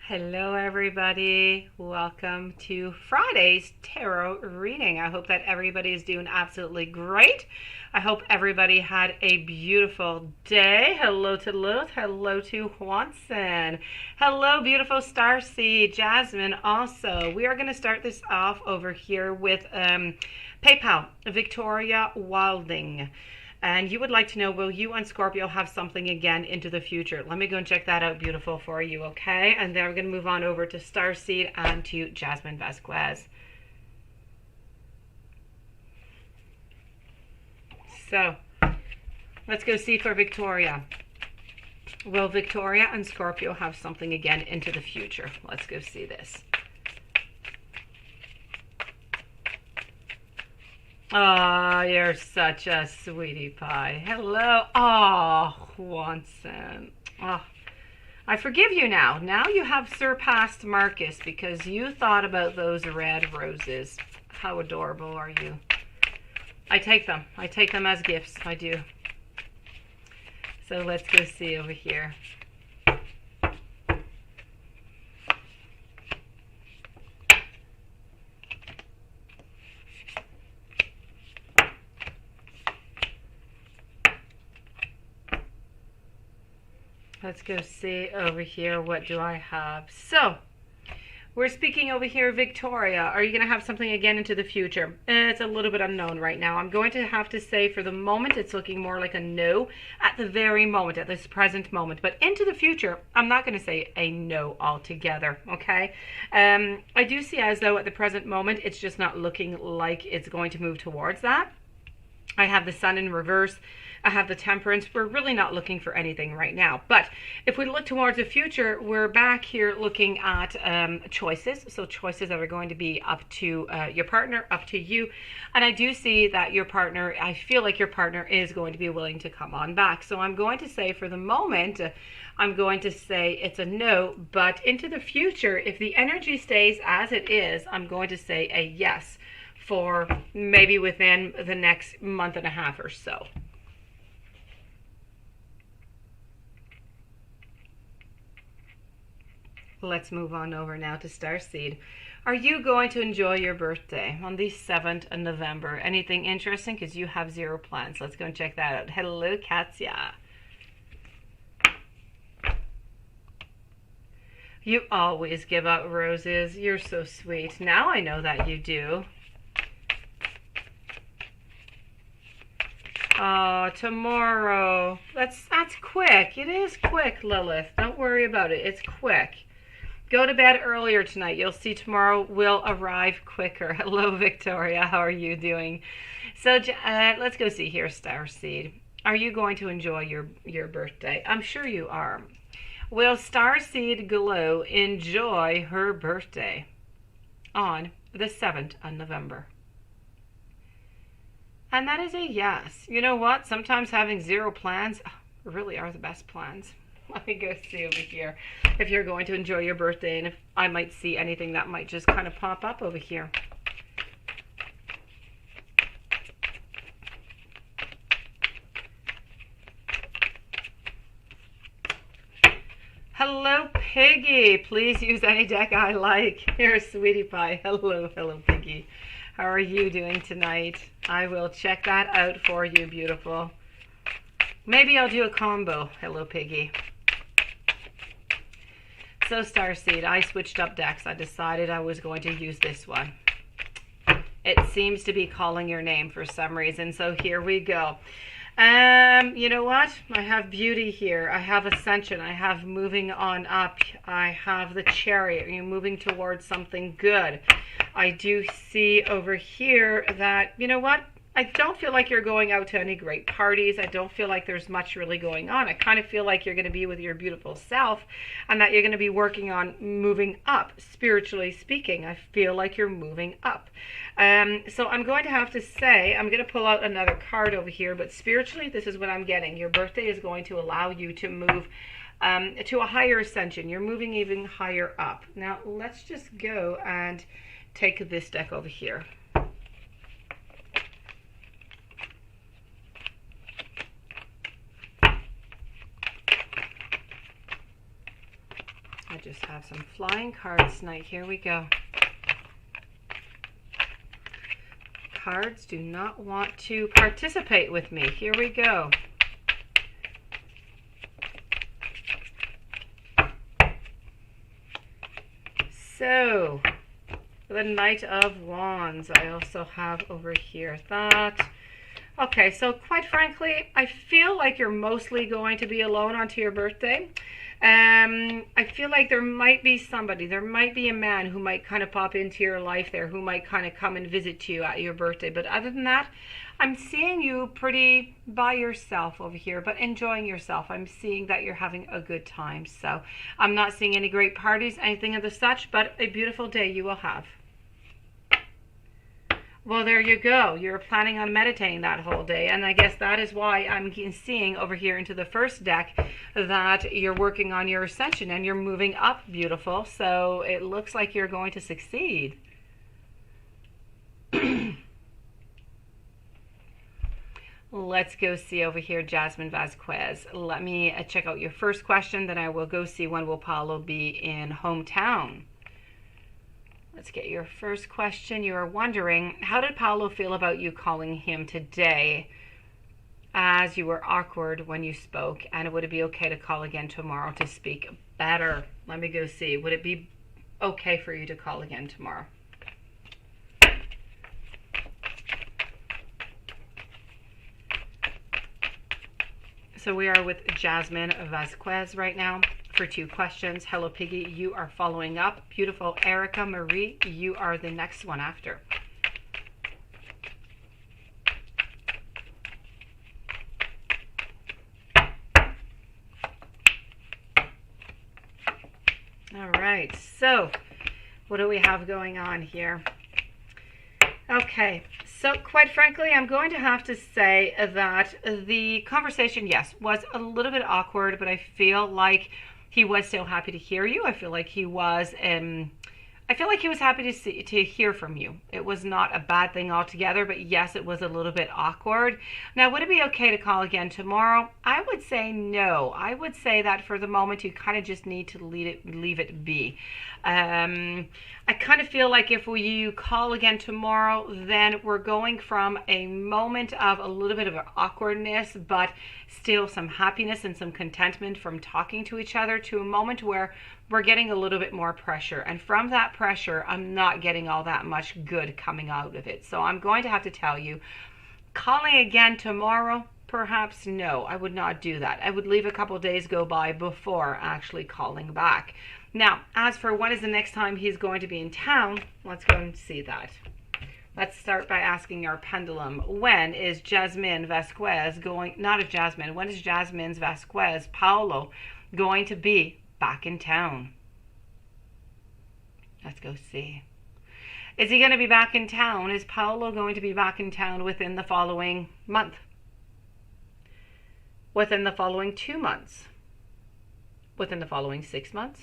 Hello, everybody. Welcome to Friday's tarot reading. I hope that everybody is doing absolutely great. I hope everybody had a beautiful day. Hello to Lilith. Hello to Juanson. Hello, beautiful Starseed. Jasmine also. We are going to start this off over here with PayPal, Victoria Wilding. And you would like to know, will you and Scorpio have something again into the future? Let me go and check that out, beautiful, for you, okay? And then we're going to move on over to Starseed and to Jasmine Vasquez. So, let's go see for Victoria. Will Victoria and Scorpio have something again into the future? Let's go see this. Oh, you're such a sweetie pie. Hello. Oh, Juanson. Oh, I forgive you now. Now you have surpassed Marcus because you thought about those red roses. How adorable are you? I take them. I take them as gifts. I do. So let's go see over here. Let's go see over here. What do I have? So, we're speaking over here, Victoria. Are you going to have something again into the future? It's a little bit unknown right now. I'm going to have to say for the moment, it's looking more like a no at the very moment, at this present moment. But into the future, I'm not going to say a no altogether, okay? I do see as though at the present moment, it's just not looking like it's going to move towards that. I have the Sun in reverse. I have the Temperance. We're really not looking for anything right now. But if we look towards the future, we're back here looking at choices. So choices that are going to be up to your partner, up to you. And I do see that your partner, I feel like your partner is going to be willing to come on back. So I'm going to say for the moment, I'm going to say it's a no. But into the future, if the energy stays as it is, I'm going to say a yes for maybe within the next month and a half or so. Let's move on over now to Starseed. Are you going to enjoy your birthday on the 7th of November? Anything interesting? Because you have 0 plans. Let's go and check that out. Hello, Katya. You always give out roses. You're so sweet. Now I know that you do. Oh, tomorrow. That's quick. It is quick, Lilith. Don't worry about it. It's quick. Go to bed earlier tonight. You'll see tomorrow will arrive quicker. Hello, Victoria. How are you doing? So let's go see here, Starseed. Are you going to enjoy your birthday? I'm sure you are. Will Starseed Glow enjoy her birthday on the 7th of November? And that is a yes. You know what? Sometimes having 0 plans really are the best plans. Let me go see over here if you're going to enjoy your birthday and if I might see anything that might just kind of pop up over here. Hello, Piggy. Please use any deck I like. You're a sweetie pie. Hello, Piggy. How are you doing tonight? I will check that out for you, beautiful. Maybe I'll do a combo. Hello, Piggy. So, Starseed, I switched up decks. I decided I was going to use this one. It seems to be calling your name for some reason, so here we go. You know what? I have Beauty here. I have Ascension. I have Moving on Up. I have the Chariot. You're moving towards something good. I do see over here that, you know what? I don't feel like you're going out to any great parties. I don't feel like there's much really going on. I kind of feel like you're going to be with your beautiful self and that you're going to be working on moving up, spiritually speaking. I feel like you're moving up. So I'm going to have to say, I'm going to pull out another card over here, but spiritually, this is what I'm getting. Your birthday is going to allow you to move to a higher ascension. You're moving even higher up. Now, let's just go and take this deck over here. I just have some flying cards tonight. Here we go. Cards do not want to participate with me. Here we go. So, the Knight of Wands I also have over here. Okay, so quite frankly, I feel like you're mostly going to be alone onto your birthday. I feel like there might be somebody, there might be a man who might kind of pop into your life there, who might kind of come and visit you at your birthday. But other than that, I'm seeing you pretty by yourself over here, but enjoying yourself. I'm seeing that you're having a good time. So I'm not seeing any great parties, anything of the such, but a beautiful day you will have. Well, there you go. You're planning on meditating that whole day. And I guess that is why I'm seeing over here into the first deck that you're working on your ascension and you're moving up, beautiful. So it looks like you're going to succeed. Let's go see over here, Jasmine Vasquez. Let me check out your first question. Then I will go see when will Paulo be in hometown. Let's get your first question. You are wondering, how did Paulo feel about you calling him today, as you were awkward when you spoke, and would it be okay to call again tomorrow to speak better? Let me go see. Would it be okay for you to call again tomorrow? So we are with Jasmine Vasquez right now for 2 questions. Hello, Piggy. You are following up. Beautiful. Erica Marie, you are the next one after. All right. So what do we have going on here? Okay, so quite frankly, I'm going to have to say that the conversation, yes, was a little bit awkward, but I feel like he was still happy to hear you. I feel like he was happy to hear from you. It was not a bad thing altogether, but yes, it was a little bit awkward. Now, would it be okay to call again tomorrow? I would say no. I would say that for the moment, you kind of just need to leave it be. I kind of feel like if you call again tomorrow, then we're going from a moment of a little bit of awkwardness, but still some happiness and some contentment from talking to each other, to a moment where we're getting a little bit more pressure. And from that pressure, I'm not getting all that much good coming out of it. So I'm going to have to tell you, calling again tomorrow, perhaps no, I would not do that. I would leave a couple days go by before actually calling back. Now, as for when is the next time he's going to be in town, let's go and see that. Let's start by asking our pendulum, when is Jasmine Vasquez going, not of Jasmine, when is Jasmine Vasquez, Paulo, going to be back in town? Let's go see. Is he going to be back in town? Is Paulo going to be back in town within the following month? Within the following 2 months? Within the following 6 months?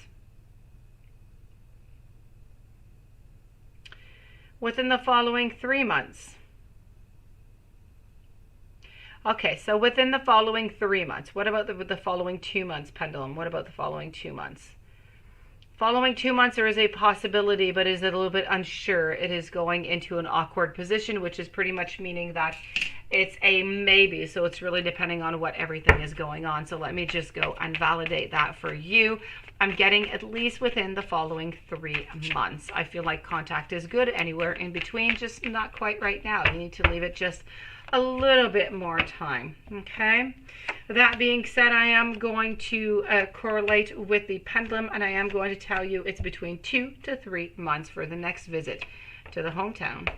Within the following 3 months? Okay, so within the following 3 months. What about the following 2 months, pendulum? What about the following 2 months? Following 2 months, there is a possibility, but is it a little bit unsure? It is going into an awkward position, which is pretty much meaning that it's a maybe. So it's really depending on what everything is going on. So let me just go and validate that for you. I'm getting at least within the following 3 months. I feel like contact is good. Anywhere in between, just not quite right now. You need to leave it just a little bit more time. Okay. That being said, I am going to correlate with the pendulum, and I am going to tell you it's between 2 to 3 months for the next visit to the hometown.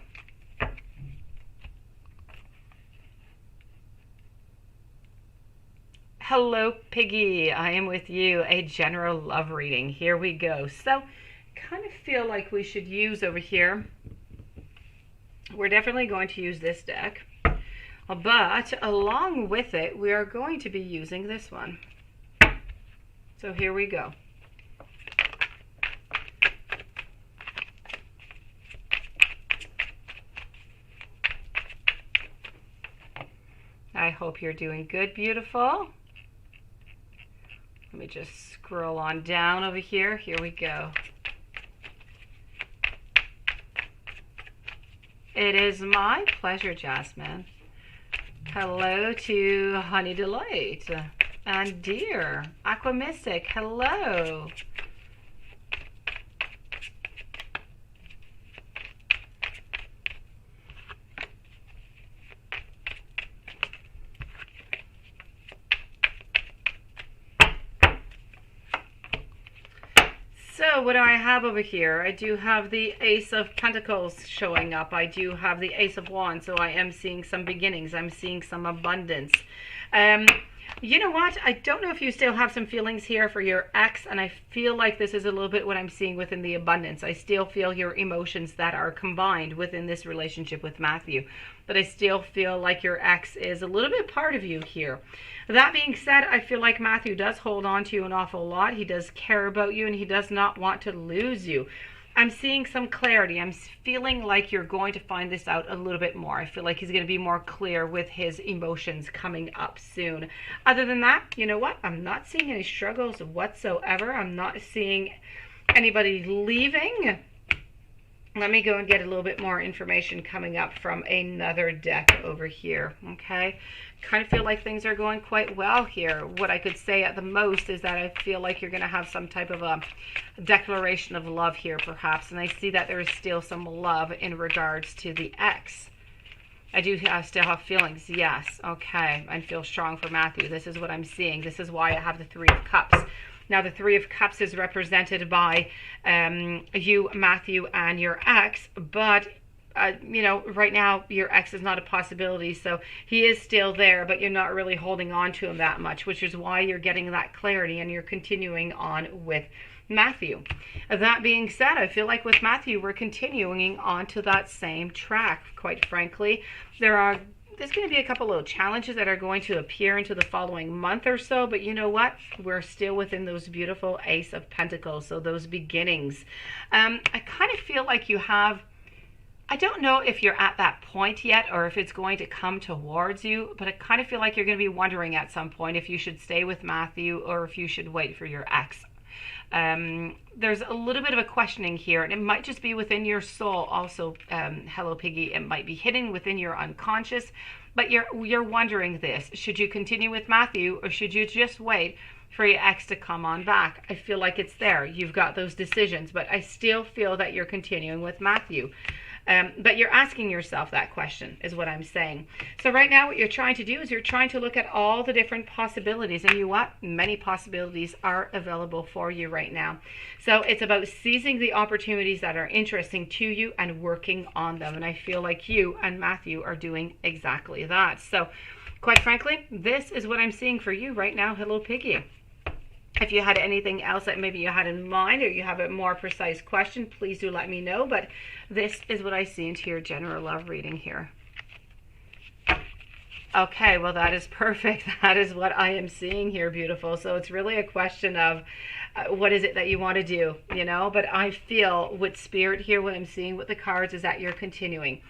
Hello, Piggy. I am with you. A general love reading. Here we go. So, kind of feel like we should use over here. We're definitely going to use this deck. But along with it, we are going to be using this one. So here we go. I hope you're doing good, beautiful. Let me just scroll on down over here. Here we go. It is my pleasure, Jasmine. Hello to Honey Delight. And Dear. Aqua Mystic, hello. So what do I have over here? I do have the Ace of Pentacles showing up. I do have the Ace of Wands, so I am seeing some beginnings. I'm seeing some abundance. You know what? I don't know if you still have some feelings here for your ex, and I feel like this is a little bit what I'm seeing within the abundance. I still feel your emotions that are combined within this relationship with Matthew, but I still feel like your ex is a little bit part of you here. That being said, I feel like Matthew does hold on to you an awful lot. He does care about you, and he does not want to lose you. I'm seeing some clarity. I'm feeling like you're going to find this out a little bit more. I feel like he's going to be more clear with his emotions coming up soon. Other than that, you know what? I'm not seeing any struggles whatsoever. I'm not seeing anybody leaving. Let me go and get a little bit more information coming up from another deck over here, okay? Kind of feel like things are going quite well here. What I could say at the most is that I feel like you're going to have some type of a declaration of love here, perhaps. And I see that there is still some love in regards to the ex. I do still have feelings, yes, okay. I feel strong for Matthew. This is what I'm seeing. This is why I have the Three of Cups. Now, the Three of Cups is represented by you, Matthew, and your ex, but, you know, right now your ex is not a possibility, so he is still there, but you're not really holding on to him that much, which is why you're getting that clarity and you're continuing on with Matthew. That being said, I feel like with Matthew, we're continuing on to that same track, quite frankly. There's going to be a couple little challenges that are going to appear into the following month or so, but you know what? We're still within those beautiful Ace of Pentacles, so those beginnings. I kind of feel like you have, I don't know if you're at that point yet or if it's going to come towards you, but I kind of feel like you're going to be wondering at some point if you should stay with Matthew or if you should wait for your ex. There's a little bit of a questioning here, and it might just be within your soul also, Hello Piggy. It might be hidden within your unconscious, but you're wondering this. Should you continue with Matthew or should you just wait for your ex to come on back? I feel like it's there. You've got those decisions, but I still feel that you're continuing with Matthew. But you're asking yourself that question is what I'm saying. So right now what you're trying to do is you're trying to look at all the different possibilities. And you know what? Many possibilities are available for you right now. So it's about seizing the opportunities that are interesting to you and working on them. And I feel like you and Matthew are doing exactly that. So quite frankly, this is what I'm seeing for you right now. Hello Piggy. If you had anything else that maybe you had in mind or you have a more precise question, please do let me know. But this is what I see into your general love reading here. Okay, well, that is perfect. That is what I am seeing here, beautiful. So it's really a question of what is it that you want to do, you know? But I feel with spirit here, what I'm seeing with the cards is that you're continuing.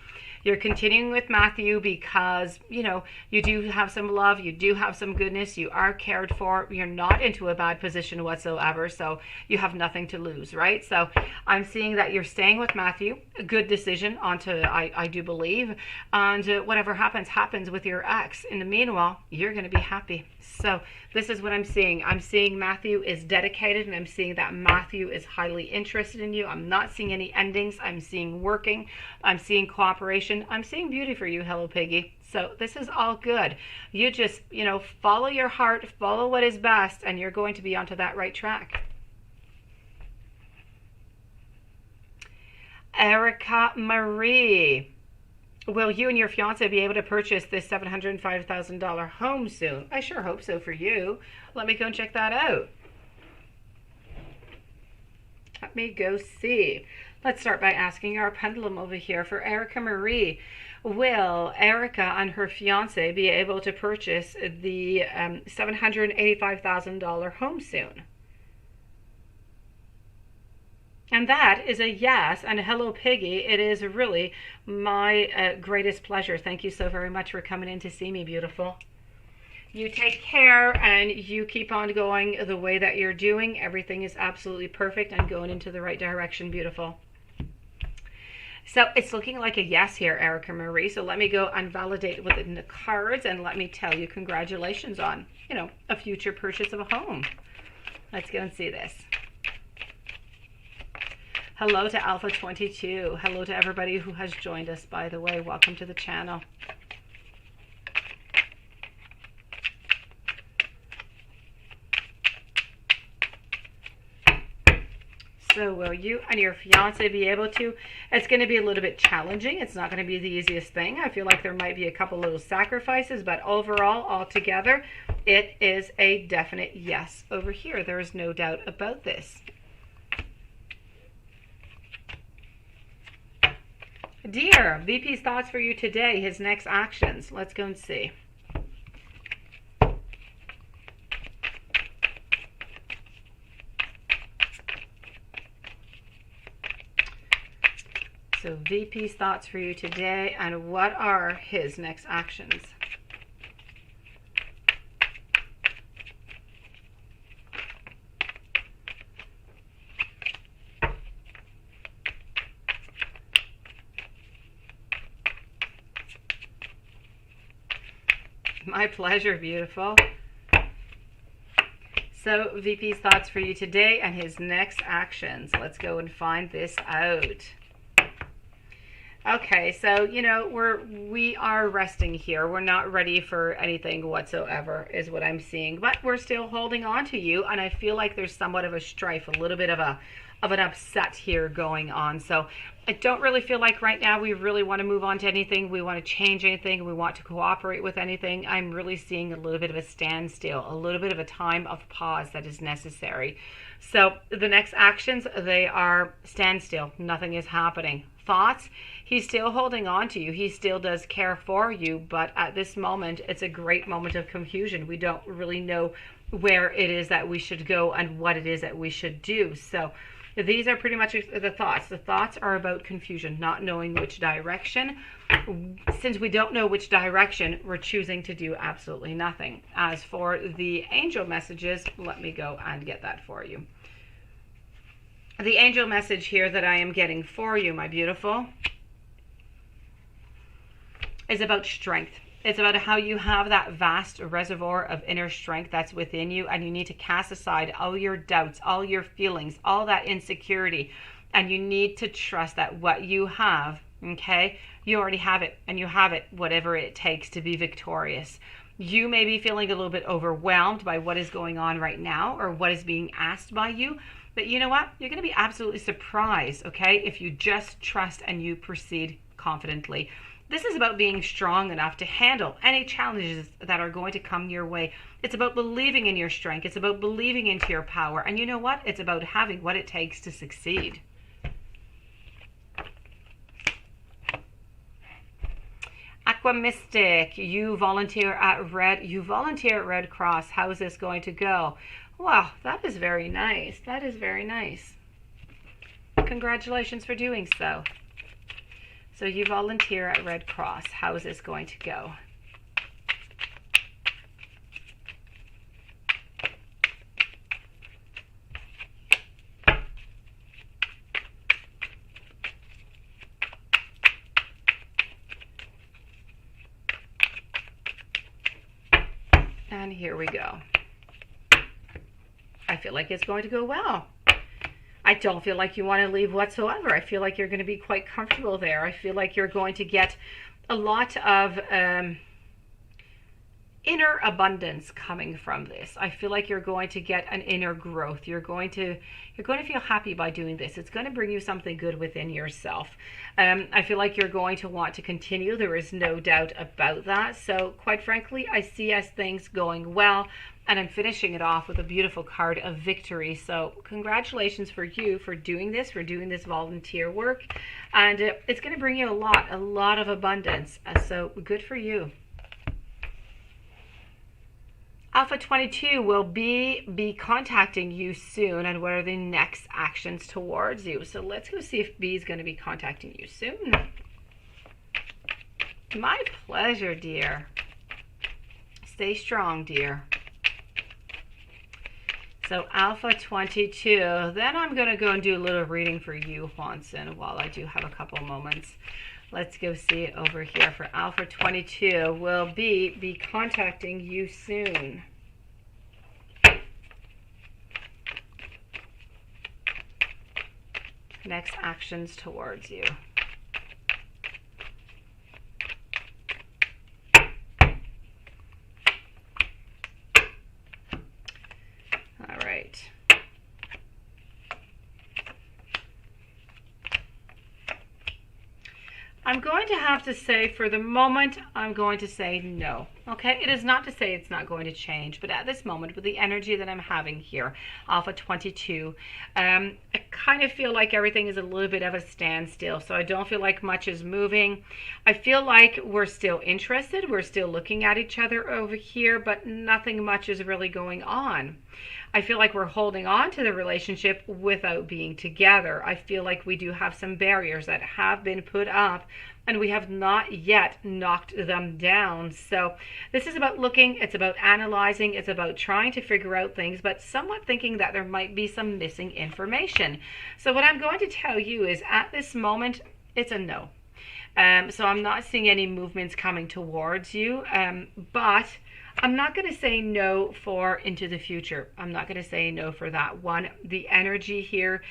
You're continuing with Matthew because, you know, you do have some love, you do have some goodness, you are cared for, you're not into a bad position whatsoever, so you have nothing to lose, right? So I'm seeing that you're staying with Matthew, a good decision I do believe, and whatever happens with your ex. In the meanwhile, you're going to be happy. So this is what I'm seeing. I'm seeing Matthew is dedicated, and I'm seeing that Matthew is highly interested in you. I'm not seeing any endings. I'm seeing working. I'm seeing cooperation. I'm seeing beauty for you, Hello Piggy. So this is all good. You just, you know, follow your heart, follow what is best, and you're going to be onto that right track. Erica Marie. Will you and your fiance be able to purchase this $705,000 home soon? I sure hope so for you. Let me go and check that out. Let me go see. Let's start by asking our pendulum over here for Erica Marie. Will Erica and her fiance be able to purchase the $785,000 home soon? And that is a yes. And Hello Piggy, it is really my greatest pleasure. Thank you so very much for coming in to see me, beautiful. You take care and you keep on going the way that you're doing. Everything is absolutely perfect and going into the right direction. Beautiful. So it's looking like a yes here, Erica Marie. So let me go and validate within the cards and let me tell you congratulations on, a future purchase of a home. Let's go and see this. Hello to Alpha 22. Hello to everybody who has joined us, by the way. Welcome to the channel. So will you and your fiance be able to? It's going to be a little bit challenging. It's not going to be the easiest thing. I feel like there might be a couple little sacrifices, but overall, altogether, it is a definite yes over here. There is no doubt about this. Dear, VP's thoughts for you today, his next actions. Let's go and see. So VP's thoughts for you today, and what are his next actions? My pleasure, beautiful. So VP's thoughts for you today and his next actions. Let's go and find this out. Okay, so, we are resting here. We're not ready for anything whatsoever is what I'm seeing, but we're still holding on to you, and I feel like there's somewhat of a strife, a little bit of an upset here going on. So I don't really feel like right now we really want to move on to anything. We want to change anything. We want to cooperate with anything. I'm really seeing a little bit of a standstill, a little bit of a time of pause that is necessary. So the next actions, they are standstill. Nothing is happening. Thoughts, he's still holding on to you. He still does care for you, but at this moment, it's a great moment of confusion. We don't really know where it is that we should go and what it is that we should do. So these are pretty much the thoughts. The thoughts are about confusion, not knowing which direction. Since we don't know which direction, we're choosing to do absolutely nothing. As for the angel messages, let me go and get that for you. The angel message here that I am getting for you, my beautiful, is about strength. It's about how you have that vast reservoir of inner strength that's within you, and you need to cast aside all your doubts, all your feelings, all that insecurity, and you need to trust that what you have, okay, you already have it, and you have it whatever it takes to be victorious. You may be feeling a little bit overwhelmed by what is going on right now or what is being asked by you, but you know what? You're going to be absolutely surprised, okay, if you just trust and you proceed confidently. This is about being strong enough to handle any challenges that are going to come your way. It's about believing in your strength. It's about believing into your power. And you know what? It's about having what it takes to succeed. Aqua Mystic, you volunteer at Red Cross. How is this going to go? Wow, that is very nice. That is very nice. Congratulations for doing so. So you volunteer at Red Cross. How is this going to go? And here we go. I feel like it's going to go well. I don't feel like you want to leave whatsoever. I feel like you're going to be quite comfortable there. I feel like you're going to get a lot of inner abundance coming from this. I feel like you're going to get an inner growth. You're going to feel happy by doing this. It's going to bring you something good within yourself. I feel like you're going to want to continue. There is no doubt about that. So quite frankly, I see as things going well. And I'm finishing it off with a beautiful card of victory. So congratulations for you for doing this volunteer work. And it's going to bring you a lot of abundance. So good for you. Alpha 22 will be contacting you soon. And what are the next actions towards you? So let's go see if B is going to be contacting you soon. My pleasure, dear. Stay strong, dear. So Alpha 22. Then I'm going to go and do a little reading for you, Juanson, while I do have a couple moments. Let's go see over here for Alpha 22. Will be contacting you soon. Next actions towards you. All right. I'm going to have to say, for the moment, I'm going to say no. Okay, it is not to say it's not going to change, but at this moment, with the energy that I'm having here, Alpha 22, I kind of feel like everything is a little bit of a standstill. So I don't feel like much is moving. I feel like we're still interested. We're still looking at each other over here, but nothing much is really going on. I feel like we're holding on to the relationship without being together. I feel like we do have some barriers that have been put up and we have not yet knocked them down. So this is about looking, it's about analyzing, it's about trying to figure out things, but somewhat thinking that there might be some missing information. So what I'm going to tell you is at this moment, it's a no. So I'm not seeing any movements coming towards you, but I'm not going to say no for into the future. I'm not going to say no for that one. The energy here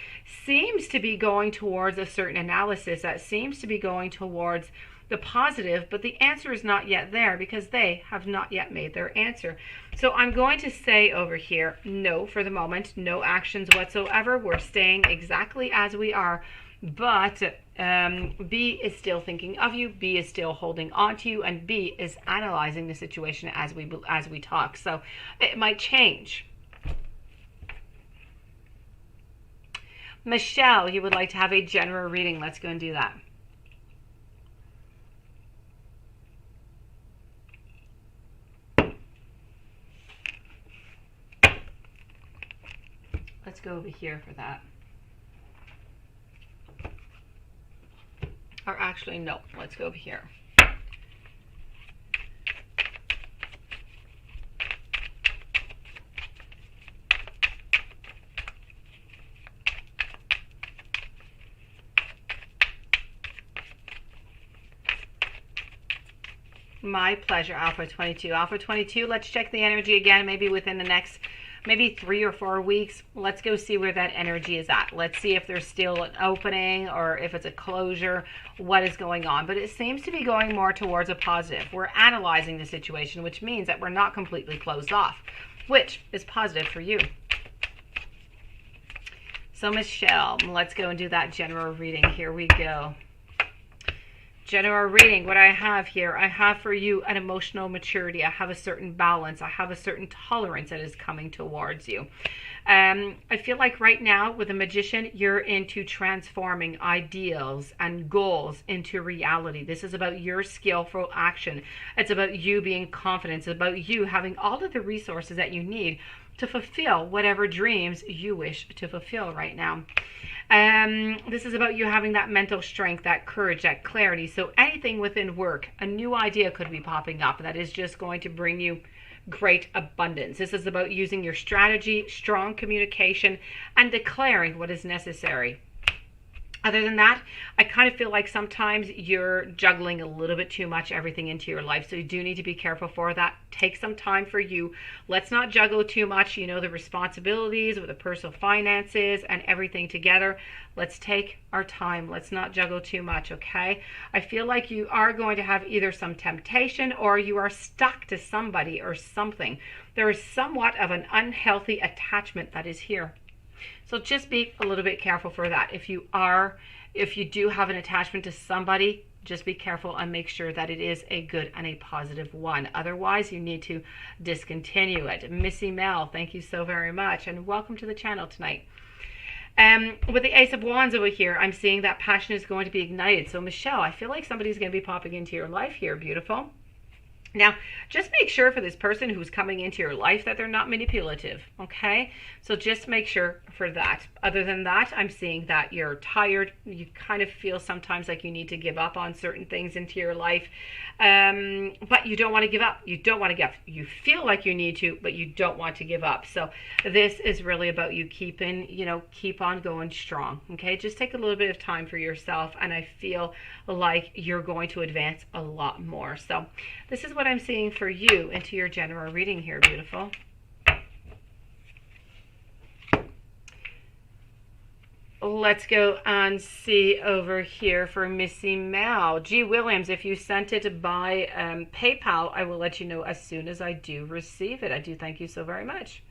seems to be going towards a certain analysis that seems to be going towards the positive, but the answer is not yet there because they have not yet made their answer. So I'm going to say over here, no for the moment, no actions whatsoever. We're staying exactly as we are. But B is still thinking of you, B is still holding on to you, and B is analyzing the situation as we talk. So it might change. Michelle, you would like to have a general reading. Let's go and do that. Let's go over here for that. Or actually, no, let's go over here. My pleasure, Alpha 22. Alpha 22, let's check the energy again, maybe within the next maybe 3 or 4 weeks. Let's go see where that energy is at. Let's see if there's still an opening or if it's a closure, what is going on. But it seems to be going more towards a positive. We're analyzing the situation, which means that we're not completely closed off, which is positive for you. So Michelle, let's go and do that general reading. Here we go. General reading, what I have here, I have for you an emotional maturity. I have a certain balance. I have a certain tolerance that is coming towards you. I feel like right now with the Magician, you're into transforming ideals and goals into reality. This is about your skillful action. It's about you being confident. It's about you having all of the resources that you need to fulfill whatever dreams you wish to fulfill right now. This is about you having that mental strength, that courage, that clarity. So anything within work, a new idea could be popping up that is just going to bring you great abundance. This is about using your strategy, strong communication, and declaring what is necessary. Other than that, I kind of feel like sometimes you're juggling a little bit too much everything into your life. So you do need to be careful for that. Take some time for you. Let's not juggle too much, you know, the responsibilities with the personal finances and everything together. Let's take our time. Let's not juggle too much, okay? I feel like you are going to have either some temptation or you are stuck to somebody or something. There is somewhat of an unhealthy attachment that is here. So just be a little bit careful for that. If you do have an attachment to somebody, just be careful and make sure that it is a good and a positive one. Otherwise, you need to discontinue it. Missy Mel, thank you so very much, and welcome to the channel tonight. With the Ace of Wands over here, I'm seeing that passion is going to be ignited. So Michelle, I feel like somebody's going to be popping into your life here. Beautiful. Now, just make sure for this person who's coming into your life that they're not manipulative, okay? So just make sure for that. Other than that, I'm seeing that you're tired. You kind of feel sometimes like you need to give up on certain things into your life, but you don't want to give up. You don't want to give up. You feel like you need to, but you don't want to give up. So this is really about you keeping, keep on going strong, okay? Just take a little bit of time for yourself, and I feel like you're going to advance a lot more. So this is what I'm seeing for you into your general reading here, beautiful. Let's go and see over here for Missy Mel. G. Williams, if you sent it by PayPal, I will let you know as soon as I do receive it. I do thank you so very much.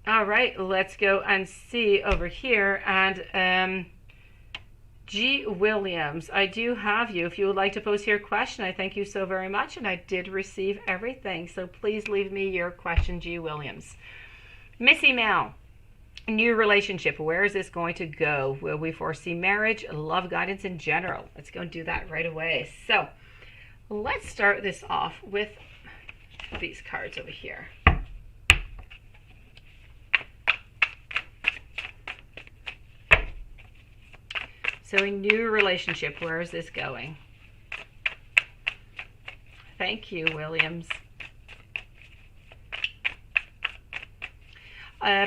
All right, let's go and see over here. And G. Williams, I do have you. If you would like to post your question, I thank you so very much. And I did receive everything. So please leave me your question, G. Williams. Missy Mel, new relationship. Where is this going to go? Will we foresee marriage, love, guidance in general? Let's go and do that right away. So let's start this off with these cards over here. So a new relationship, where is this going? Thank you, Williams.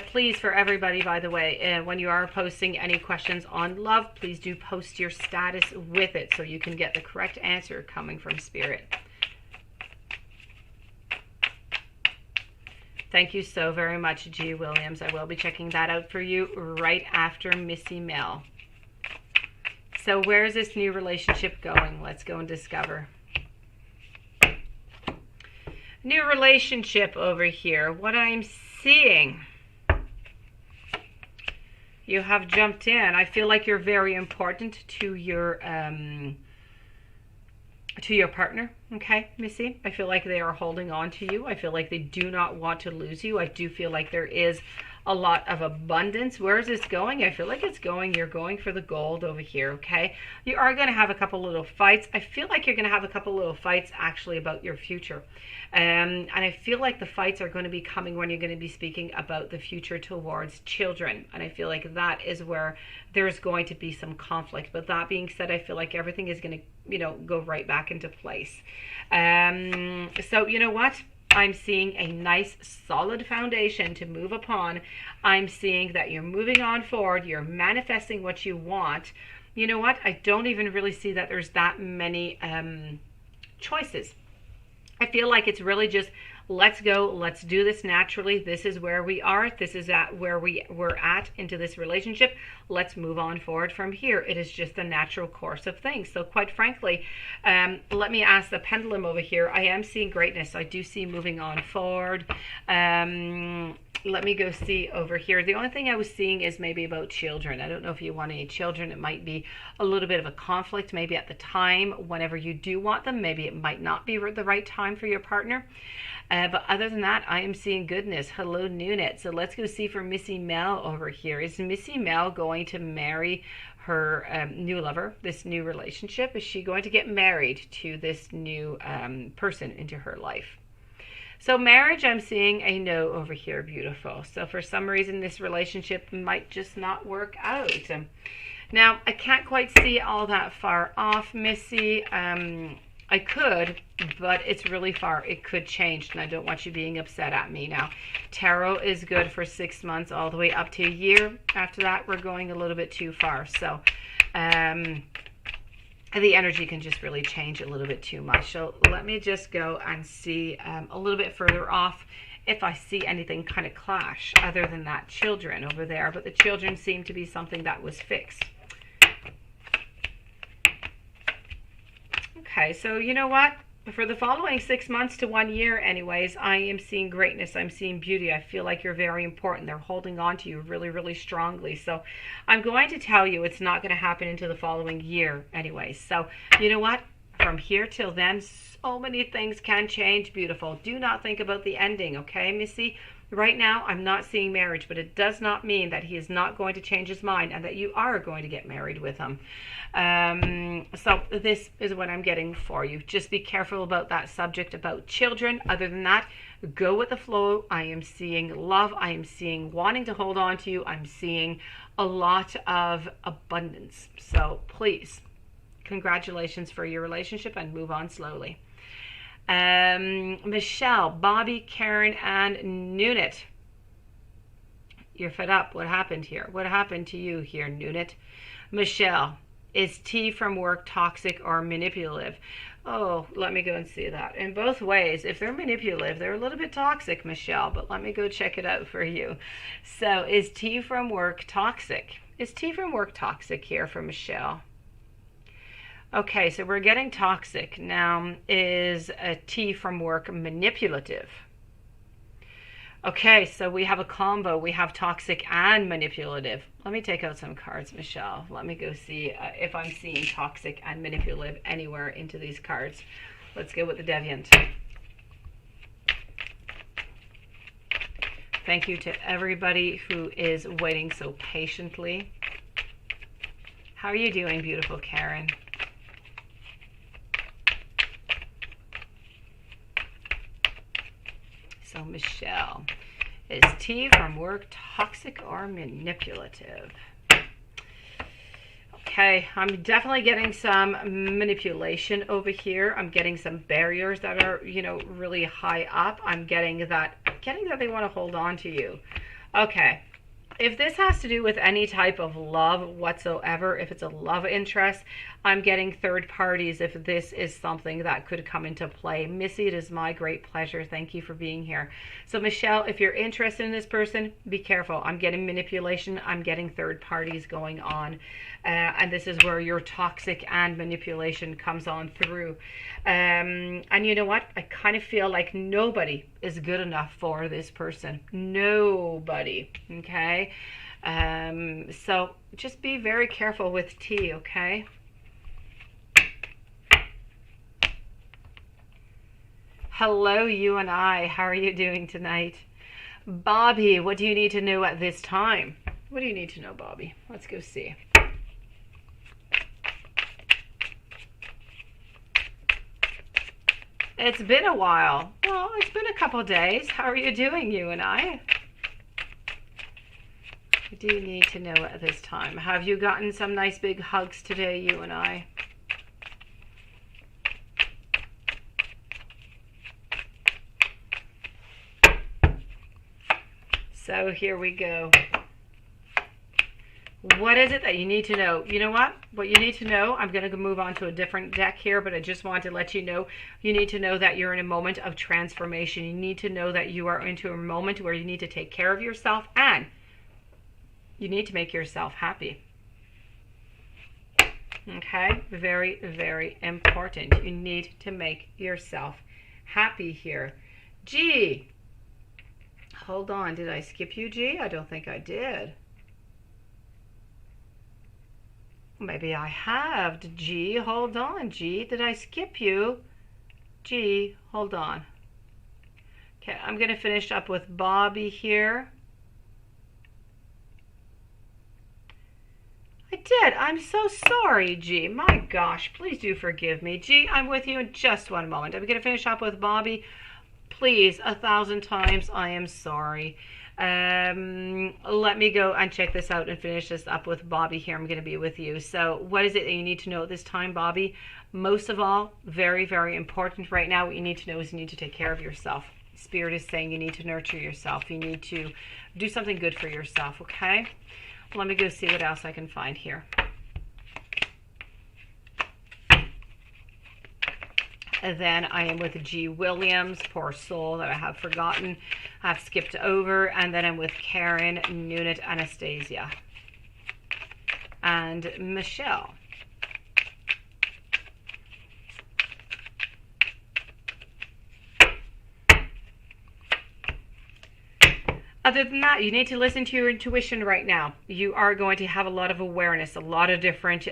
Please, for everybody, by the way, when you are posting any questions on love, please do post your status with it so you can get the correct answer coming from Spirit. Thank you so very much, G. Williams. I will be checking that out for you right after Missy Mel. So where is this new relationship going? Let's go and discover. New relationship over here. What I'm seeing. You have jumped in. I feel like you're very important to your partner. Okay, Missy? I feel like they are holding on to you. I feel like they do not want to lose you. I do feel like there is a lot of abundance. Where is this going? I feel like you're going for the gold over here, okay? You are going to have a couple little fights. I feel like you're going to have a couple little fights actually about your future. And I feel like the fights are going to be coming when you're going to be speaking about the future towards children. And I feel like that is where there's going to be some conflict. But that being said, I feel like everything is going to, go right back into place. So you know what? I'm seeing a nice solid foundation to move upon. I'm seeing that you're moving on forward. You're manifesting what you want. You know what? I don't even really see that there's that many choices. I feel like it's really just, let's go, let's do this naturally. This is where we are. This is where we're at into this relationship. Let's move on forward from here. It is just the natural course of things. So quite frankly, let me ask the pendulum over here. I am seeing greatness. I do see moving on forward. Let me go see over here. The only thing I was seeing is maybe about children. I don't know if you want any children. It might be a little bit of a conflict maybe at the time whenever you do want them. Maybe it might not be the right time for your partner. But other than that, I am seeing goodness. Hello, Nunit. So let's go see for Missy Mel over here. Is Missy Mel going to marry her new lover, this new relationship? Is she going to get married to this new person into her life? So marriage, I'm seeing a no over here, beautiful. So for some reason, this relationship might just not work out. Now, I can't quite see all that far off, Missy. I could, but it's really far. It could change, and I don't want you being upset at me. Now, tarot is good for 6 months all the way up to a year. After that, we're going a little bit too far. So the energy can just really change a little bit too much. So let me just go and see a little bit further off if I see anything kind of clash other than that children over there. But the children seem to be something that was fixed. Okay, so you know what? For the following 6 months to 1 year anyways, I am seeing greatness. I'm seeing beauty. I feel like you're very important. They're holding on to you really, really strongly. So I'm going to tell you it's not going to happen into the following year anyways. So you know what? From here till then, so many things can change, beautiful. Do not think about the ending, okay, Missy? Right now, I'm not seeing marriage, but it does not mean that he is not going to change his mind and that you are going to get married with him. So this is what I'm getting for you. Just be careful about that subject about children. Other than that, go with the flow. I am seeing love. I am seeing wanting to hold on to you. I'm seeing a lot of abundance. So please, congratulations for your relationship and move on slowly. Michelle, Bobby, Karen, and Nunit. You're fed up. What happened here? What happened to you here, Nunit? Michelle, is T from work toxic or manipulative? Oh, let me go and see that. In both ways, if they're manipulative, they're a little bit toxic, Michelle, but let me go check it out for you. So is T from work toxic? Is T from work toxic here for Michelle? Okay, so we're getting toxic. Now, is a T from work manipulative? Okay, so we have a combo. We have toxic and manipulative. Let me take out some cards, Michelle. Let me go see if I'm seeing toxic and manipulative anywhere into these cards. Let's go with the Deviant. Thank you to everybody who is waiting so patiently. How are you doing, beautiful Karen? So Michelle, is T from work toxic or manipulative? Okay, I'm definitely getting some manipulation over here. I'm getting some barriers that are, really high up. I'm getting that they want to hold on to you. Okay. If this has to do with any type of love whatsoever, if it's a love interest, I'm getting third parties if this is something that could come into play. Missy, it is my great pleasure. Thank you for being here. So Michelle, if you're interested in this person, be careful. I'm getting manipulation. I'm getting third parties going on. And this is where your toxic and manipulation comes on through. And you know what? I kind of feel like nobody is good enough for this person. Nobody. Okay? So just be very careful with T, okay? Hello, you and I. How are you doing tonight? Bobby, what do you need to know at this time? What do you need to know, Bobby? Let's go see. It's been a while. Well, it's been a couple days. How are you doing, you and I? I do need to know at this time. Have you gotten some nice big hugs today, you and I? So here we go. What is it that you need to know? You know what? What you need to know, I'm going to move on to a different deck here, but I just want to let you know, you need to know that you're in a moment of transformation. You need to know that you are into a moment where you need to take care of yourself and you need to make yourself happy. Okay? Very, very important. You need to make yourself happy here. G. Hold on. Did I skip you, G? I don't think I did. Maybe I have. G, hold on, G. Did I skip you? G, hold on. Okay, I'm going to finish up with Bobby here. I did. I'm so sorry, G. My gosh, please do forgive me. G, I'm with you in just one moment. I'm going to finish up with Bobby. Please, 1,000 times, I am sorry. Let me go and check this out and finish this up with Bobby here. I'm going to be with you. So what is it that you need to know at this time, Bobby? Most of all, very, very important right now, what you need to know is you need to take care of yourself. Spirit is saying you need to nurture yourself. You need to do something good for yourself, okay? Let me go see what else I can find here. And then I am with G. Williams, poor soul that I have forgotten, I've skipped over. And then I'm with Karen, Nunit, Anastasia, and Michelle. Other than that, you need to listen to your intuition right now. You are going to have a lot of awareness, a lot of different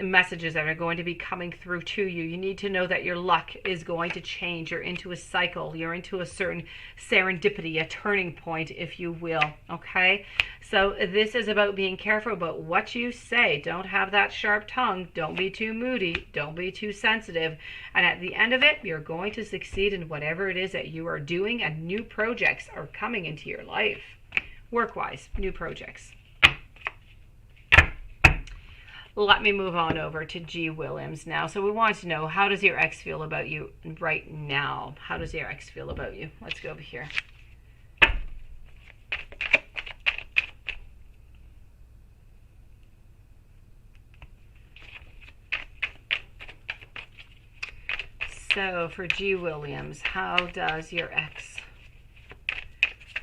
messages that are going to be coming through to you. You need to know that your luck is going to change. You're into a cycle. You're into a certain serendipity, a turning point, if you will. Okay? So this is about being careful about what you say. Don't have that sharp tongue. Don't be too moody. Don't be too sensitive. And at the end of it, you're going to succeed in whatever it is that you are doing, and new projects are coming into your life. Work-wise, new projects. Let me move on over to G. Williams now. So we want to know, how does your ex feel about you right now? How does your ex feel about you? Let's go over here. So for G. Williams, how does your ex,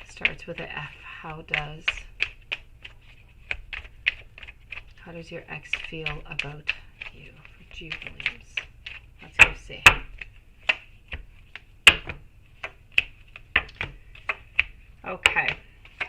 starts with an F, how does your ex feel about you? For G. Williams, let's go see. Okay.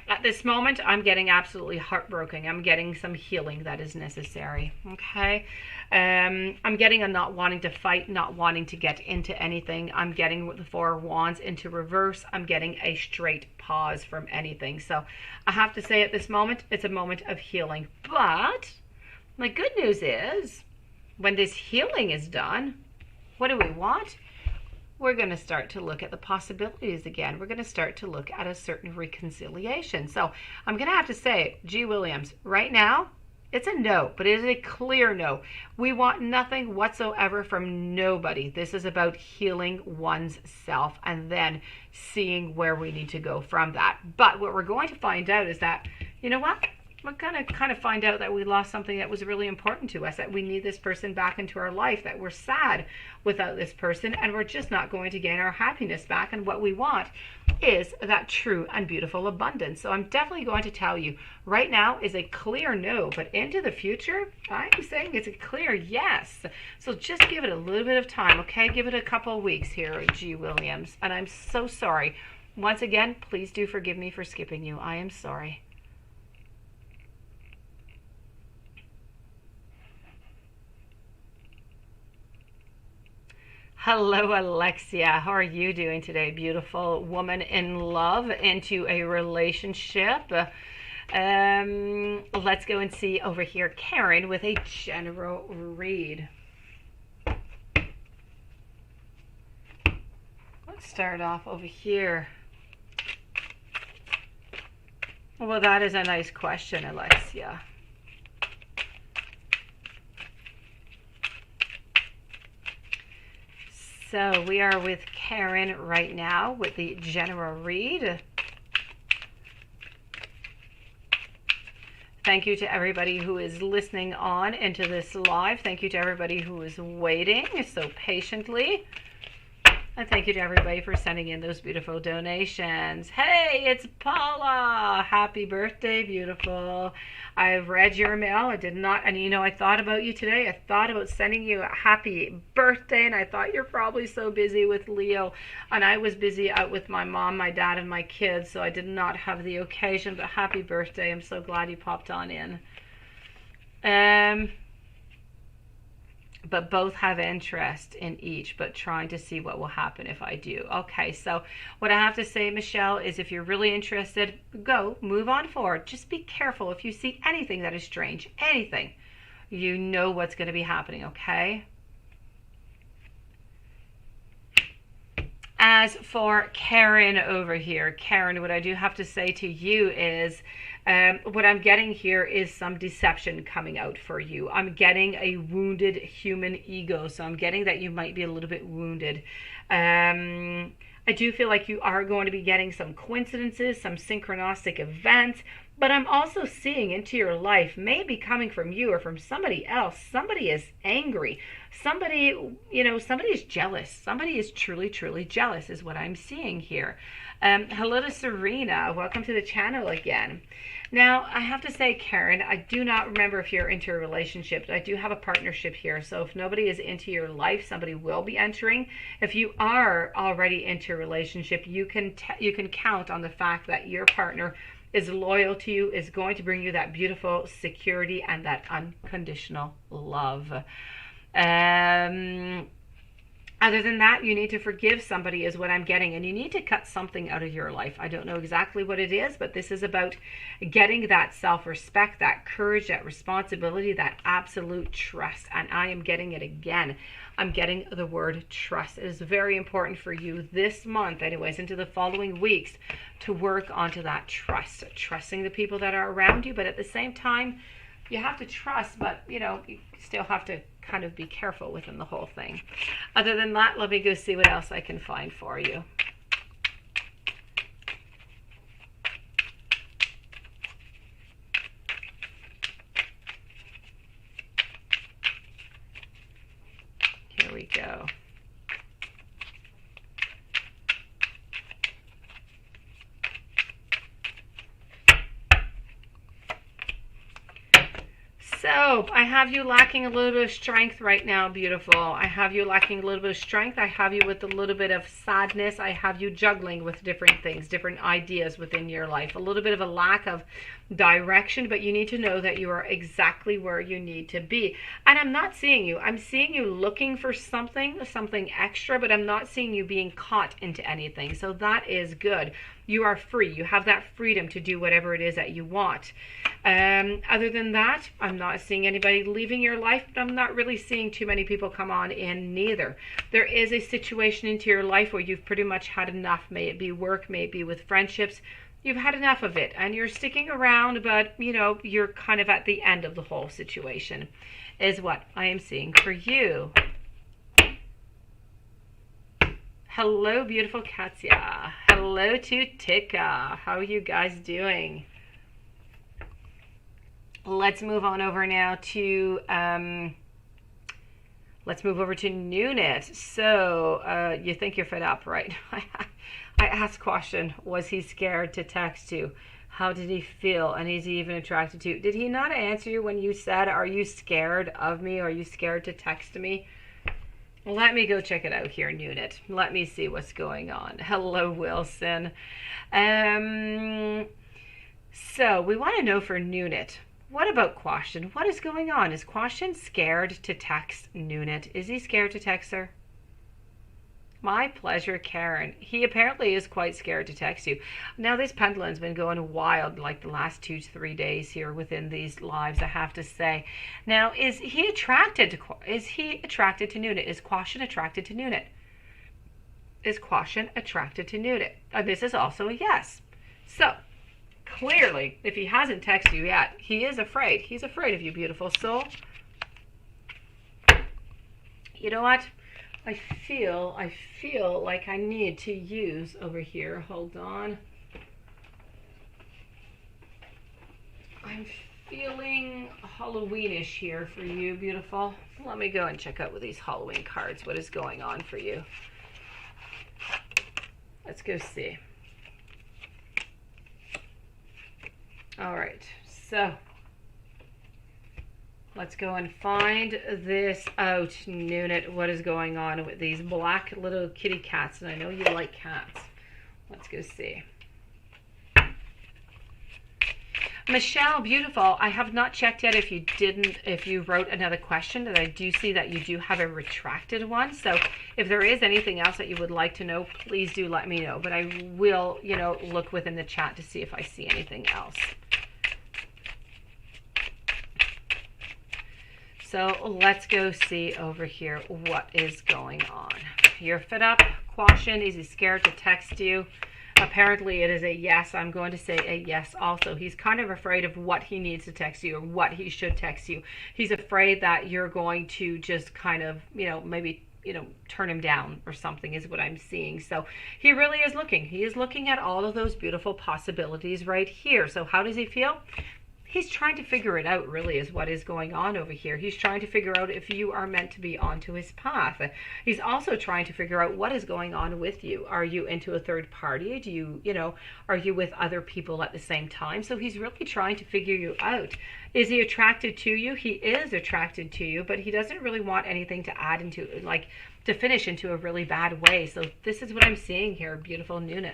At this moment, I'm getting absolutely heartbroken. I'm getting some healing that is necessary. Okay. I'm getting a not wanting to fight, not wanting to get into anything. I'm getting the Four of Wands into reverse. I'm getting a straight pause from anything. So I have to say at this moment, it's a moment of healing. But my good news is, when this healing is done, what do we want? We're going to start to look at the possibilities again. We're going to start to look at a certain reconciliation. So I'm going to have to say, G. Williams, right now, it's a no, but it is a clear no. We want nothing whatsoever from nobody. This is about healing one's self and then seeing where we need to go from that. But what we're going to find out is that, you know what? We're going to kind of find out that we lost something that was really important to us, that we need this person back into our life, that we're sad without this person, and we're just not going to gain our happiness back. And what we want is that true and beautiful abundance. So I'm definitely going to tell you, right now is a clear no, but into the future, I'm saying it's a clear yes. So just give it a little bit of time, okay? Give it a couple of weeks here, G. Williams. And I'm so sorry. Once again, please do forgive me for skipping you. I am sorry. Hello, Alexia. How are you doing today? Beautiful woman in love, into a relationship. Let's go and see over here Karen with a general read. Let's start off over here. Well, that is a nice question, Alexia. So we are with Karen right now with the general read. Thank you to everybody who is listening on into this live. Thank you to everybody who is waiting so patiently. And thank you to everybody for sending in those beautiful donations. Hey, it's Paula. Happy birthday, beautiful. I've read your mail. I did not, and you know, I thought about you today. I thought about sending you a happy birthday, and I thought you're probably so busy with Leo. And I was busy out with my mom, my dad, and my kids, so I did not have the occasion, but happy birthday. I'm so glad you popped on in. But both have interest in each, but trying to see what will happen if I do. Okay, so what I have to say, Michelle, is if you're really interested, go, move on forward. Just be careful if you see anything that is strange, anything. You know what's going to be happening, okay? As for Karen over here, Karen, what I do have to say to you is, what I'm getting here is some deception coming out for you. I'm getting a wounded human ego. So I'm getting that you might be a little bit wounded. I do feel like you are going to be getting some coincidences, some synchronistic events. But I'm also seeing into your life, maybe coming from you or from somebody else. Somebody is angry. Somebody, somebody is jealous. Somebody is truly, truly jealous, is what I'm seeing here. Hello to Serena. Welcome to the channel again. Now, I have to say, Karen, I do not remember if you're into a relationship. I do have a partnership here. So if nobody is into your life, somebody will be entering. If you are already into a relationship, you can count on the fact that your partner is loyal to you, is going to bring you that beautiful security and that unconditional love. Other than that, you need to forgive somebody is what I'm getting, and you need to cut something out of your life. I don't know exactly what it is, but this is about getting that self-respect, that courage, that responsibility, that absolute trust, and I am getting it again. I'm getting the word trust. It is very important for you this month, anyways, into the following weeks, to work onto that trust, trusting the people that are around you, but at the same time, you have to trust, but you still have to kind of be careful within the whole thing. Other than that, let me go see what else I can find for you. Here we go. So, I have you lacking a little bit of strength right now, beautiful. I have you lacking a little bit of strength. I have you with a little bit of sadness. I have you juggling with different things, different ideas within your life. A little bit of a lack of direction, but you need to know that you are exactly where you need to be. And I'm not seeing you. I'm seeing you looking for something extra, but I'm not seeing you being caught into anything. So that is good. You are free. You have that freedom to do whatever it is that you want. Other than that, I'm not seeing anybody leaving your life, but I'm not really seeing too many people come on in neither. There is a situation into your life where you've pretty much had enough. May it be work, may it be with friendships. You've had enough of it and you're sticking around, but you're kind of at the end of the whole situation is what I am seeing for you. Hello, beautiful Katya. Hello to Tika. How are you guys doing? Let's move on over now to Nunit. So you think you're fed up, right? I asked question, was he scared to text you? How did he feel? And is he even attracted to you? Did he not answer you when you said, are you scared of me? Are you scared to text me? Let me go check it out here, Nunit. Let me see what's going on. Hello, Wilson. So we want to know for Nunit, what about Question? What is going on? Is Question scared to text Nunit? Is he scared to text her? My pleasure, Karen. He apparently is quite scared to text you. Now, this pendulum's been going wild like the last 2 to 3 days here within these lives, I have to say. Now, is he attracted to Nunit? Is Question attracted to Nunit? Is Question attracted to Nunit? This is also a yes. So, clearly, if he hasn't texted you yet, he is afraid. He's afraid of you, beautiful soul. You know what? I feel like I need to use over here. Hold on. I'm feeling Halloweenish here for you, beautiful. Let me go and check out with these Halloween cards what is going on for you. Let's go see. All right, so let's go and find this out, Nunit. What is going on with these black little kitty cats? And I know you like cats. Let's go see. Michelle, beautiful. I have not checked yet if you wrote another question, and I do see that you do have a retracted one. So if there is anything else that you would like to know, please do let me know. But I will, look within the chat to see if I see anything else. So let's go see over here what is going on. You're fed up, Question. Is he scared to text you? Apparently it is a yes. I'm going to say a yes also. He's kind of afraid of what he needs to text you or what he should text you. He's afraid that you're going to just kind of, maybe turn him down or something is what I'm seeing. So he really is looking. He is looking at all of those beautiful possibilities right here. So how does he feel? He's trying to figure it out, really, is what is going on over here. He's trying to figure out if you are meant to be onto his path. He's also trying to figure out what is going on with you. Are you into a third party? Do you, are you with other people at the same time? So he's really trying to figure you out. Is he attracted to you? He is attracted to you, but he doesn't really want anything to add into, to finish into a really bad way. So this is what I'm seeing here, beautiful Nunit.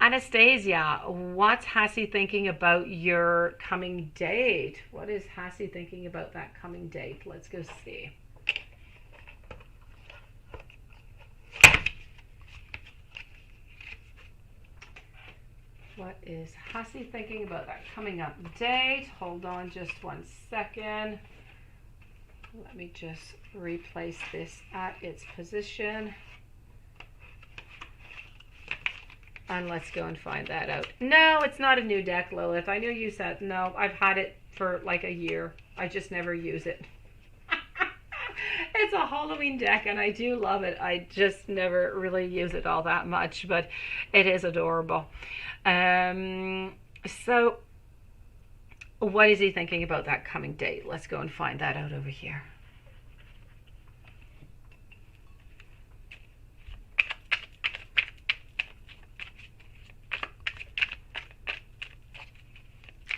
Anastasia, what's Hassie thinking about your coming date? What is Hassie thinking about that coming date? Let's go see. What is Hassie thinking about that coming up date? Hold on just one second. Let me just replace this at its position. And let's go and find that out. No, it's not a new deck, Lilith. I know you said, no, I've had it for like a year. I just never use it. It's a Halloween deck and I do love it. I just never really use it all that much, but it is adorable. So what is he thinking about that coming date? Let's go and find that out over here.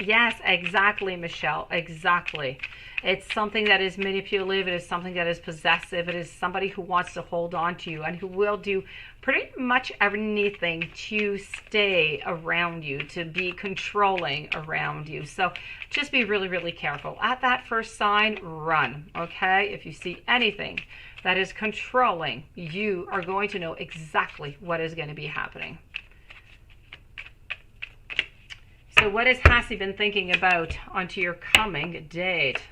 Yes, exactly, Michelle. Exactly. It's something that is manipulative. It is something that is possessive. It is somebody who wants to hold on to you and who will do pretty much anything to stay around you, to be controlling around you. So just be really, really careful. At that first sign, run, okay? If you see anything that is controlling, you are going to know exactly what is going to be happening. So what has Hassie been thinking about onto your coming date?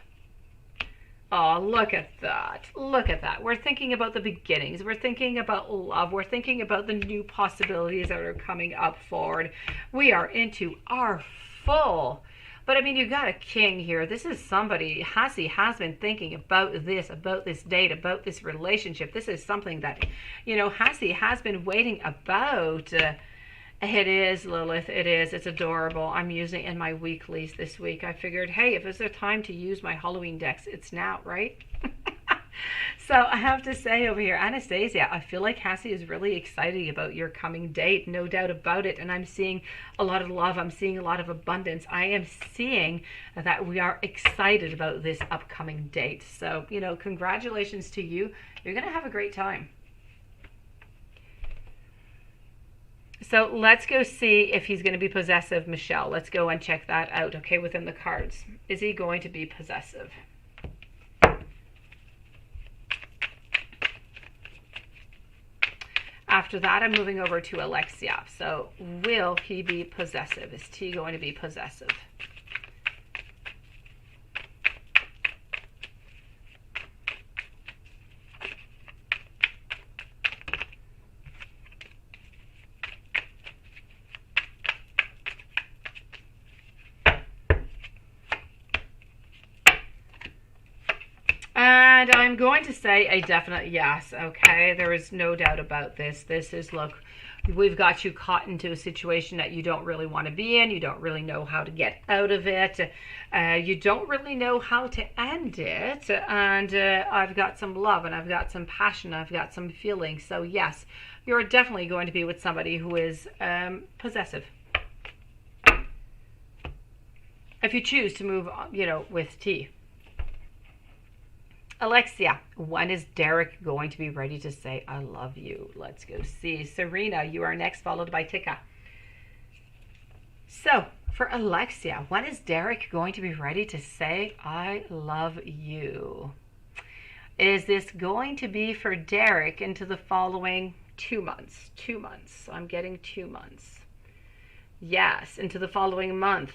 Oh, look at that. Look at that. We're thinking about the beginnings. We're thinking about love. We're thinking about the new possibilities that are coming up forward. We are into our full. But I mean, you got a king here. This is somebody, Hassie has been thinking about this date, about this relationship. This is something that, Hassie has been waiting about. It is, Lilith. It is. It's adorable. I'm using it in my weeklies this week. I figured, hey, if it's a time to use my Halloween decks, it's now, right? So I have to say over here, Anastasia, I feel like Hassie is really excited about your coming date. No doubt about it. And I'm seeing a lot of love. I'm seeing a lot of abundance. I am seeing that we are excited about this upcoming date. So, congratulations to you. You're going to have a great time. So let's go see if he's going to be possessive, Michelle. Let's go and check that out, okay, within the cards. Is he going to be possessive? After that, I'm moving over to Alexia. So will he be possessive? Is T going to be possessive? And I'm going to say a definite yes, okay? There is no doubt about this. This is, look, we've got you caught into a situation that you don't really want to be in. You don't really know how to get out of it. You don't really know how to end it. And I've got some love and I've got some passion. I've got some feeling. So yes, you're definitely going to be with somebody who is possessive. If you choose to move, with T. Alexia, when is Derek going to be ready to say, I love you? Let's go see. Serena, you are next, followed by Tika. So, for Alexia, when is Derek going to be ready to say, I love you? Is this going to be for Derek into the following 2 months? 2 months. I'm getting 2 months. Yes, into the following month.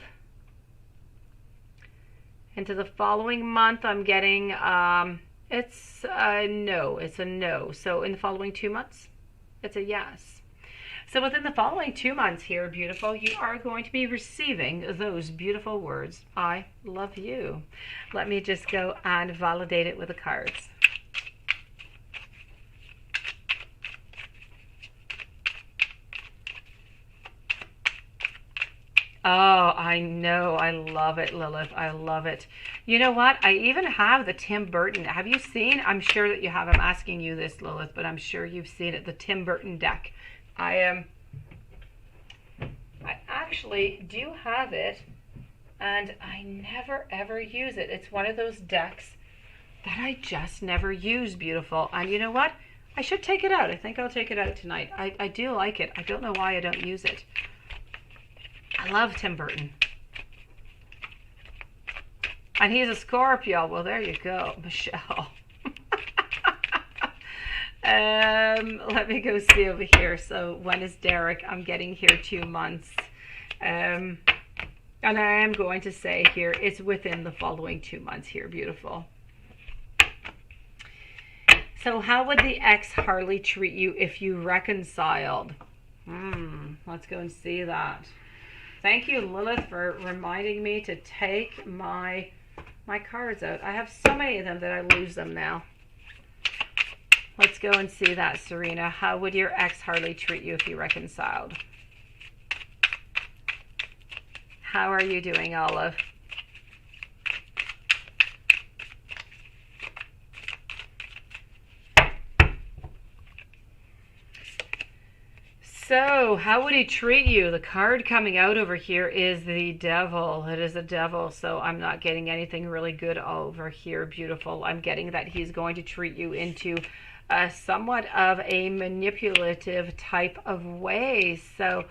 Into the following month, I'm getting, it's a no. It's a no. So in the following 2 months, it's a yes. So within the following 2 months here, beautiful, you are going to be receiving those beautiful words. I love you. Let me just go and validate it with the cards. Oh, I know. I love it, Lilith. I love it. You know what? I even have the Tim Burton. Have you seen? I'm sure that you have. I'm asking you this, Lilith, but I'm sure you've seen it. The Tim Burton deck. I actually do have it, and I never ever use it. It's one of those decks that I just never use, beautiful. And you know what? I should take it out. I think I'll take it out tonight. I do like it. I don't know why I don't use it. I love Tim Burton. And he's a Scorpio. Well, there you go, Michelle. Let me go see over here. So when is Derek? I'm getting here 2 months. And I am going to say here, it's within the following 2 months here, beautiful. So how would the ex Harley treat you if you reconciled? Let's go and see that. Thank you, Lilith, for reminding me to take my cards out. I have so many of them that I lose them now. Let's go and see that, Serena. How would your ex Harley treat you if you reconciled? How are you doing, Olive? So, how would he treat you? The card coming out over here is the devil. It is a devil, so I'm not getting anything really good over here, beautiful. I'm getting that he's going to treat you into somewhat of a manipulative type of way. So,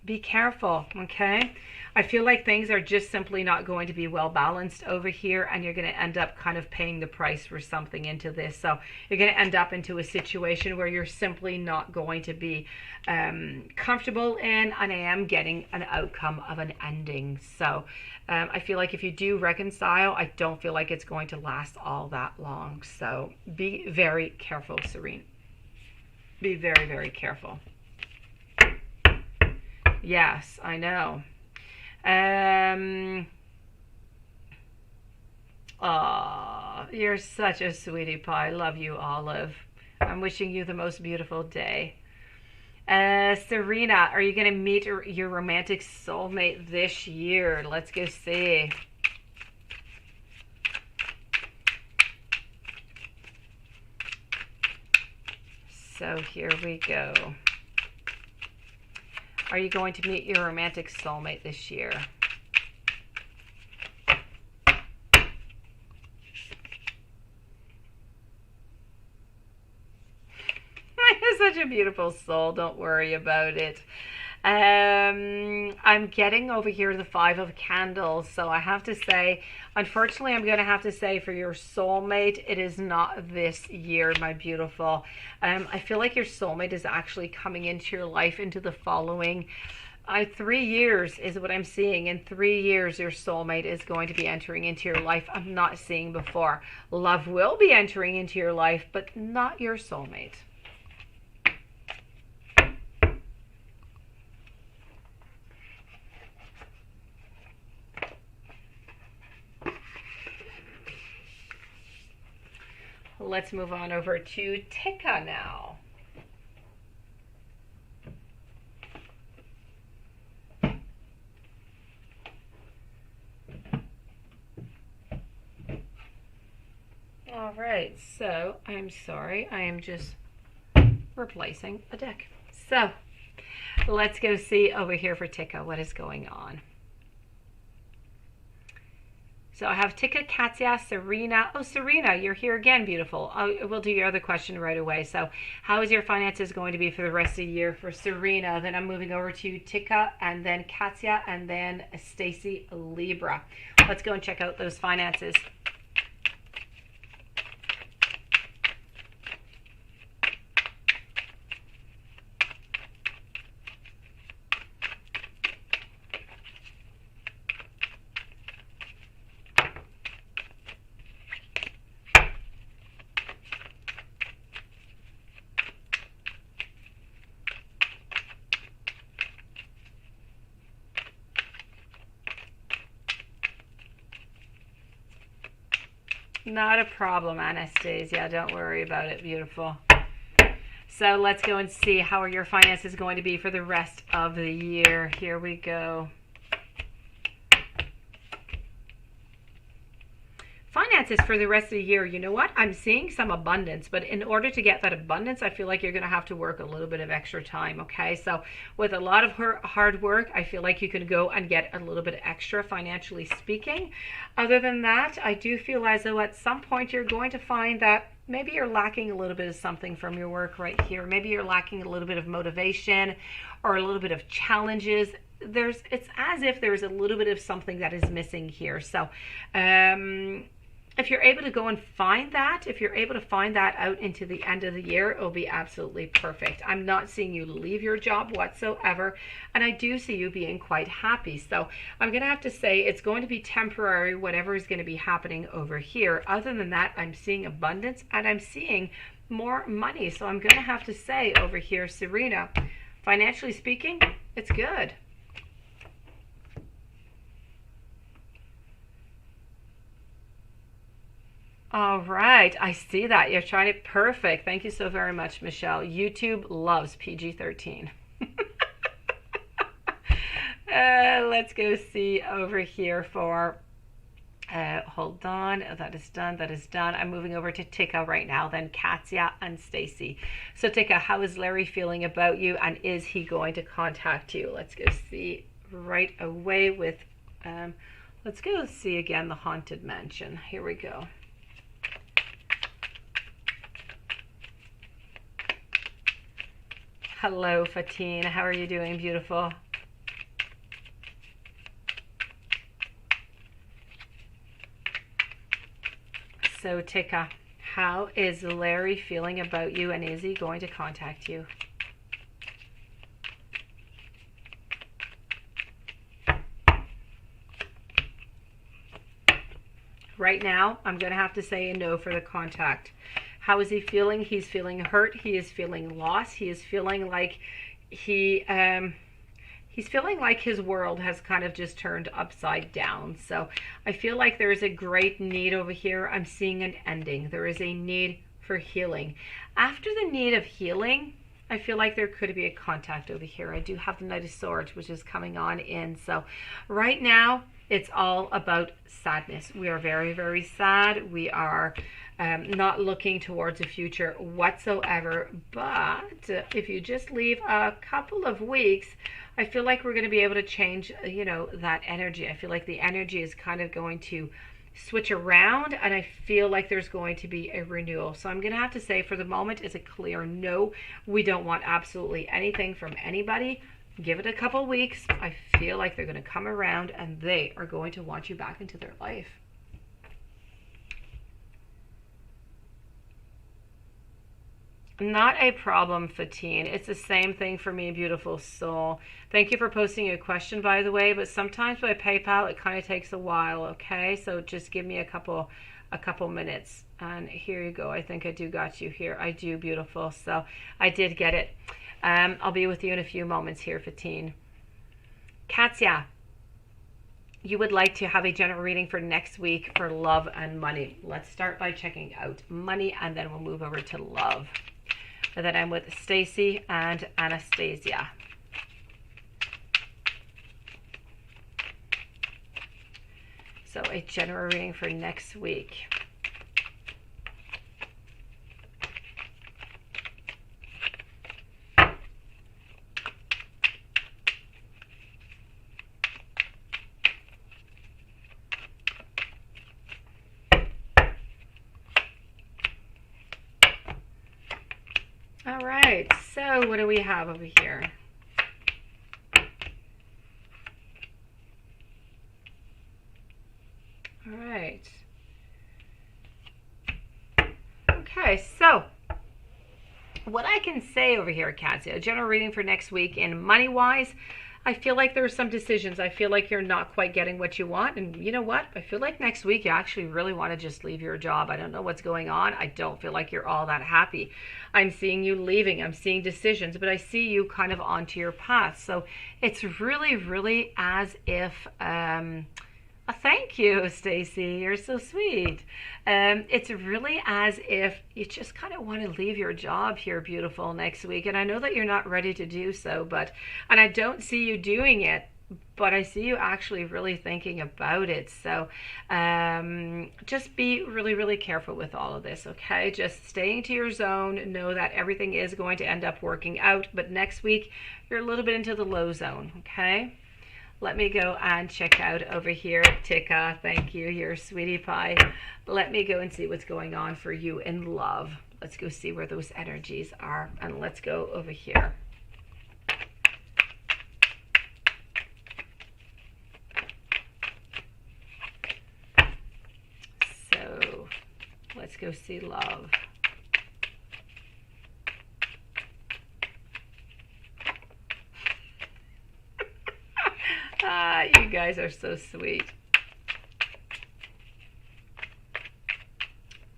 be careful, okay? I feel like things are just simply not going to be well balanced over here, and you're going to end up kind of paying the price for something into this. So you're going to end up into a situation where you're simply not going to be comfortable in, and I am getting an outcome of an ending. So I feel like if you do reconcile, I don't feel like it's going to last all that long. So be very careful, Serene. Be very, very careful. Yes, I know. Aw, you're such a sweetie pie. Love you, Olive. I'm wishing you the most beautiful day. Serena, are you going to meet your romantic soulmate this year? Let's go see. So here we go. Are you going to meet your romantic soulmate this year? Such a beautiful soul. Don't worry about it. I'm getting over here the 5 of Candles. So I have to say, unfortunately, I'm going to have to say for your soulmate, it is not this year, my beautiful. I feel like your soulmate is actually coming into your life into the following 3 years is what I'm seeing. In 3 years, your soulmate is going to be entering into your life. I'm not seeing before. Love will be entering into your life, but not your soulmate. Let's move on over to Tika now. All right, so I'm sorry, I am just replacing a deck. So let's go see over here for Tika what is going on. So I have Tika, Katya, Serena. Oh, Serena, you're here again, beautiful. We'll do your other question right away. So how is your finances going to be for the rest of the year for Serena? Then I'm moving over to Tika, and then Katya, and then Stacy, Libra. Let's go and check out those finances. Not a problem, Anastasia. Don't worry about it. Beautiful. So let's go and see how are your finances going to be for the rest of the year. Here we go. Finances for the rest of the year, you know what? I'm seeing some abundance, but in order to get that abundance, I feel like you're going to have to work a little bit of extra time, okay? So with a lot of hard work, I feel like you can go and get a little bit extra financially speaking. Other than that, I do feel as though at some point you're going to find that maybe you're lacking a little bit of something from your work right here. Maybe you're lacking a little bit of motivation or a little bit of challenges. It's as if there's a little bit of something that is missing here. So, if you're able to go and find that, if you're able to find that out into the end of the year, it'll be absolutely perfect. I'm not seeing you leave your job whatsoever, and I do see you being quite happy. So I'm going to have to say it's going to be temporary, whatever is going to be happening over here. Other than that, I'm seeing abundance and I'm seeing more money. So I'm going to have to say over here, Serena, financially speaking, it's good. All right, I see that. You're trying it perfect. Thank you so very much, Michelle. YouTube loves PG-13. Let's go see over here for, hold on, that is done, that is done. I'm moving over to Tika right now, then Katya and Stacy. So Tika, how is Larry feeling about you and is he going to contact you? Let's go see right away with, let's go see again the Haunted Mansion. Here we go. Hello, Fatine. How are you doing, beautiful? So, Tika, how is Larry feeling about you and is he going to contact you? Right now, I'm going to have to say a no for the contact. How is he feeling? He's feeling hurt. He is feeling lost. He is feeling like he's feeling like his world has kind of just turned upside down. So I feel like there is a great need over here. I'm seeing an ending. There is a need for healing. After the need of healing, I feel like there could be a contact over here. I do have the Knight of Swords, which is coming on in. So right now, it's all about sadness. We are very, very sad. We are not looking towards a future whatsoever. But if you just leave a couple of weeks, I feel like we're going to be able to change, that energy. I feel like the energy is kind of going to switch around and I feel like there's going to be a renewal. So I'm going to have to say for the moment it's a clear no. We don't want absolutely anything from anybody. Give it a couple weeks. I feel like they're going to come around and they are going to want you back into their life. Not a problem, Fatine. It's the same thing for me, beautiful soul. Thank you for posting your question, by the way, but sometimes by PayPal it kind of takes a while, okay? So just give me a couple minutes. And here you go. I think I do got you here. I do, beautiful. So I did get it. I'll be with you in a few moments here, Fatine. Katya, you would like to have a general reading for next week for love and money. Let's start by checking out money and then we'll move over to love. And then I'm with Stacy and Anastasia. So a general reading for next week. All right, so what do we have over here? All right. Okay, so what I can say over here, Katya, general reading for next week in money-wise, I feel like there's some decisions. I feel like you're not quite getting what you want. And you know what? I feel like next week you actually really want to just leave your job. I don't know what's going on. I don't feel like you're all that happy. I'm seeing you leaving. I'm seeing decisions, but I see you kind of onto your path. So it's really, really as if Thank you, Stacy. You're so sweet. It's really as if you just kind of want to leave your job here, beautiful, next week. And I know that you're not ready to do so, and I don't see you doing it, but I see you actually really thinking about it. So just be really, really careful with all of this, okay? Just staying to your zone. Know that everything is going to end up working out, but next week you're a little bit into the low zone, okay? Let me go and check out over here. Tika, thank you. You're a sweetie pie. Let me go and see what's going on for you in love. Let's go see where those energies are. And let's go over here. So let's go see love. You guys are so sweet.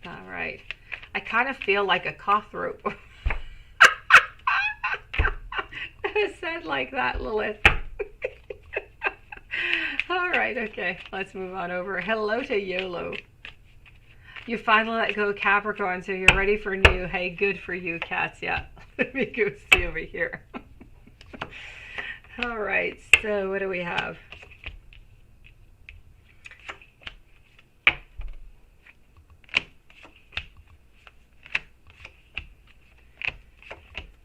All right. I kind of feel like a cutthroat. I said like that, Lilith. All right, okay. Let's move on over. Hello to YOLO. You finally let go of Capricorn, so you're ready for new. Hey, good for you, Katya. Let me go see over here. All right, so what do we have?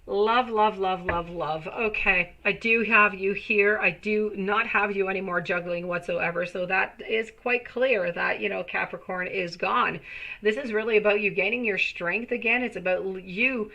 Love, love, love, love, love. Okay, I do have you here. I do not have you anymore juggling whatsoever. So that is quite clear that, you know, Capricorn is gone. This is really about you gaining your strength again. It's about you.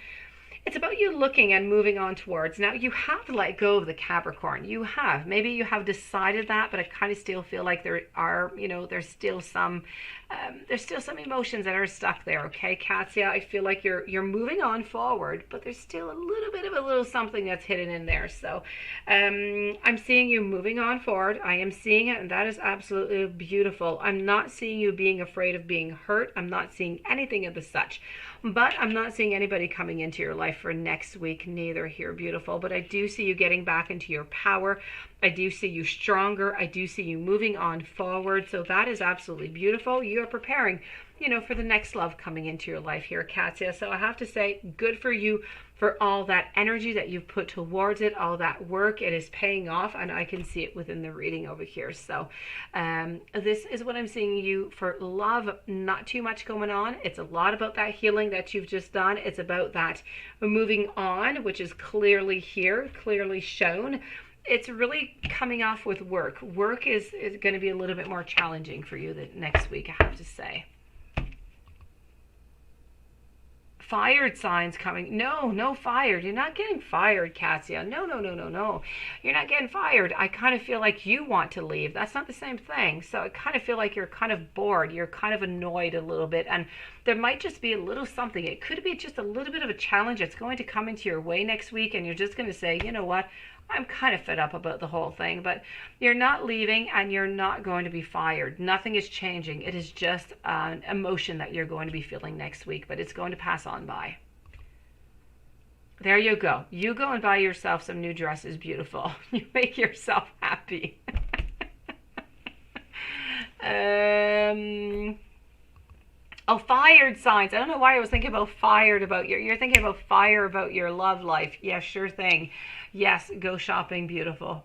It's about you looking and moving on towards. Now, you have let go of the Capricorn. You have. Maybe you have decided that, but I kind of still feel like there are, you know, there's still some emotions that are stuck there, okay, Katya? I feel like you're moving on forward, but there's still a little bit of a little something that's hidden in there. So I'm seeing you moving on forward. I am seeing it, and that is absolutely beautiful. I'm not seeing you being afraid of being hurt. I'm not seeing anything of the such. But I'm not seeing anybody coming into your life for next week, neither here, beautiful. But I do see you getting back into your power. I do see you stronger. I do see you moving on forward. So that is absolutely beautiful. You are preparing, you know, for the next love coming into your life here, Katya. So I have to say, good for you for all that energy that you've put towards it, all that work. It is paying off, and I can see it within the reading over here. So this is what I'm seeing you for love. Not too much going on. It's a lot about that healing that you've just done. It's about that moving on, which is clearly here, clearly shown. It's really coming off with work. Work is going to be a little bit more challenging for you next week, I have to say. Fired signs coming. No fired. You're not getting fired, Katya. No. You're not getting fired. I kind of feel like you want to leave. That's not the same thing. So I kind of feel like you're kind of bored. You're kind of annoyed a little bit. And there might just be a little something. It could be just a little bit of a challenge that's going to come into your way next week. And you're just going to say, you know what? I'm kind of fed up about the whole thing, but you're not leaving and you're not going to be fired. Nothing is changing. It is just an emotion that you're going to be feeling next week, but it's going to pass on by. There you go. You go and buy yourself some new dresses, beautiful. You make yourself happy. Oh, fired signs. I don't know why I was thinking about fired about you're thinking about fire about your love life. Yeah, sure thing. Yes, go shopping, beautiful.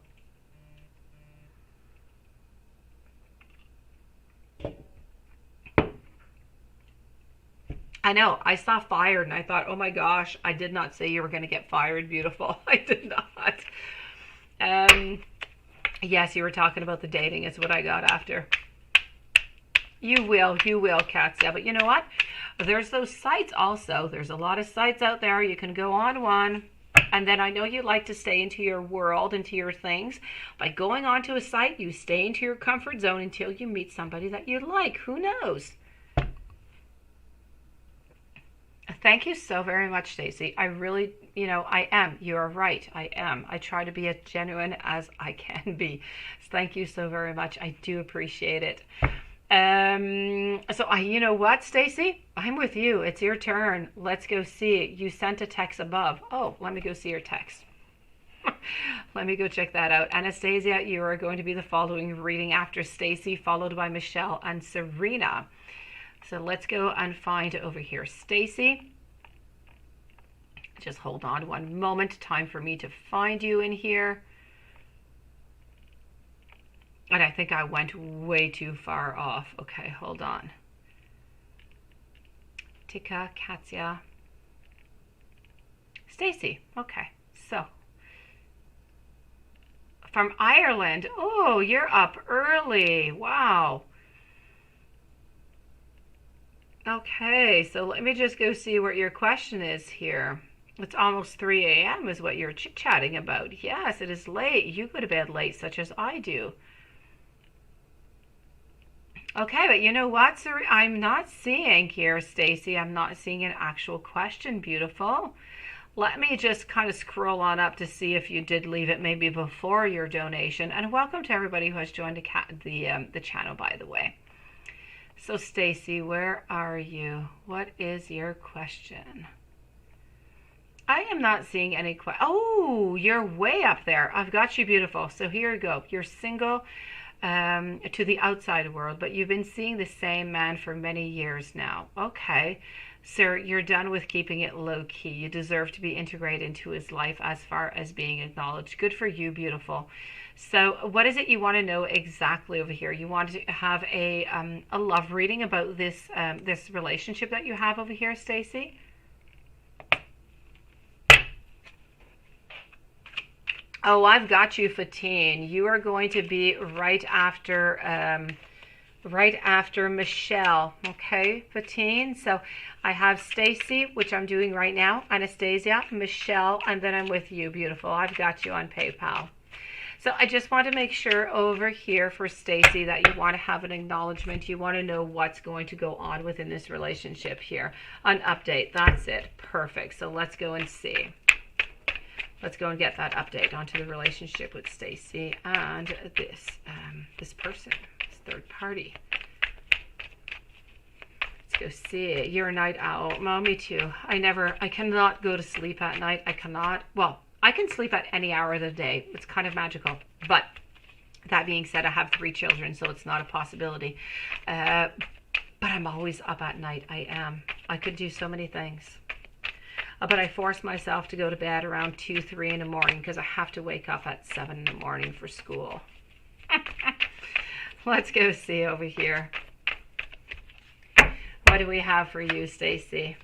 I know. I saw fired and I thought, oh my gosh, I did not say you were going to get fired, beautiful. I did not. Yes, you were talking about the dating. It's what I got after. You will, Katya. But you know what? There's those sites also. There's a lot of sites out there. You can go on one. And then I know you like to stay into your world, into your things. By going onto a site, you stay into your comfort zone until you meet somebody that you like. Who knows? Thank you so very much, Stacey. I really, you know, I am. You are right. I am. I try to be as genuine as I can be. Thank you so very much. I do appreciate it. You know what, Stacey? I'm with you. It's your turn. Let's go see it. You sent a text above. Oh, let me go see your text. Let me go check that out. Anastasia, you are going to be the following reading after Stacy, followed by Michelle and Serena. So let's go and find over here Stacy. Just hold on one moment. Time for me to find you in here. And I think I went way too far off. Okay, hold on. Tika, Katya, Stacy. Okay, so from Ireland. Oh, you're up early. Wow. Okay, so let me just go see what your question is here. It's almost 3 a.m. is what you're chit-chatting about. Yes, it is late. You go to bed late, such as I do. Okay, but you know what, I'm not seeing here, Stacy. I'm not seeing an actual question, beautiful. Let me just kind of scroll on up to see if you did leave it maybe before your donation. And welcome to everybody who has joined the channel, by the way. So, Stacy, where are you? What is your question? I am not seeing any Oh, you're way up there. I've got you, beautiful. So here you go. You're single. To the outside world, but you've been seeing the same man for many years now. Okay, sir, you're done with keeping it low key. You deserve to be integrated into his life as far as being acknowledged. Good for you, beautiful. So what is it you want to know exactly over here? You want to have a love reading about this this relationship that you have over here, Stacy? Oh, I've got you, Fatine. You are going to be right after Michelle. Okay, Fatine. So I have Stacy, which I'm doing right now, Anastasia, Michelle, and then I'm with you, beautiful. I've got you on PayPal. So I just want to make sure over here for Stacy that you want to have an acknowledgement. You want to know what's going to go on within this relationship here. An update. That's it. Perfect. So let's go and see. Let's go and get that update onto the relationship with Stacy and this person, this third party. Let's go see it. You're a night owl. Well, me too. I cannot go to sleep at night. I can sleep at any hour of the day. It's kind of magical. But that being said, I have 3 children, so it's not a possibility. But I'm always up at night. I could do so many things. But I force myself to go to bed around 2, 3 in the morning because I have to wake up at 7 in the morning for school. Let's go see over here. What do we have for you, Stacy?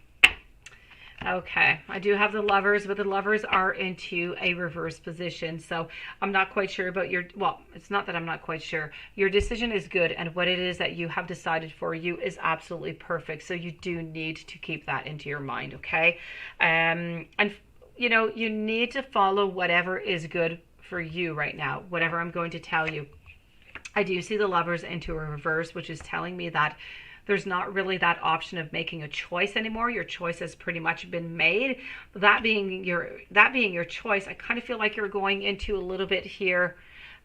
Okay, I do have the lovers, but the lovers are into a reverse position. So I'm not quite sure about well, it's not that I'm not quite sure. Your decision is good, and what it is that you have decided for you is absolutely perfect. So you do need to keep that into your mind, okay? And, you know, you need to follow whatever is good for you right now, whatever I'm going to tell you. I do see the lovers into a reverse, which is telling me that there's not really that option of making a choice anymore. Your choice has pretty much been made. That being your choice, I kind of feel like you're going into a little bit here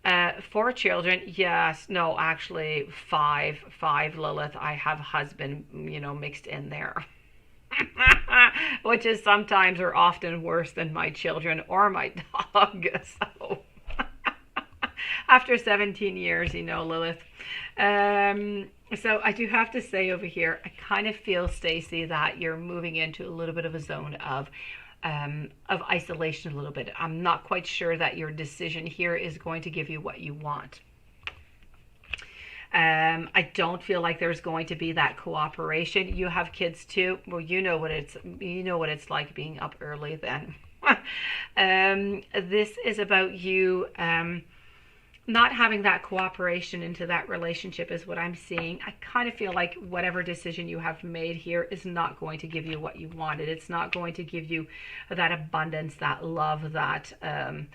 4 children. Yes, no, actually 5, Lilith. I have husband, you know, mixed in there. Which is sometimes or often worse than my children or my dog. So after 17 years, you know, Lilith. So I do have to say over here, I kind of feel, Stacy, that you're moving into a little bit of a zone of isolation a little bit. I'm not quite sure that your decision here is going to give you what you want. I don't feel like there's going to be that cooperation. You have kids too. Well, you know what it's like being up early then. This is about you not having that cooperation into that relationship is what I'm seeing. I kind of feel like whatever decision you have made here is not going to give you what you wanted. It's not going to give you that abundance, that love, that I'm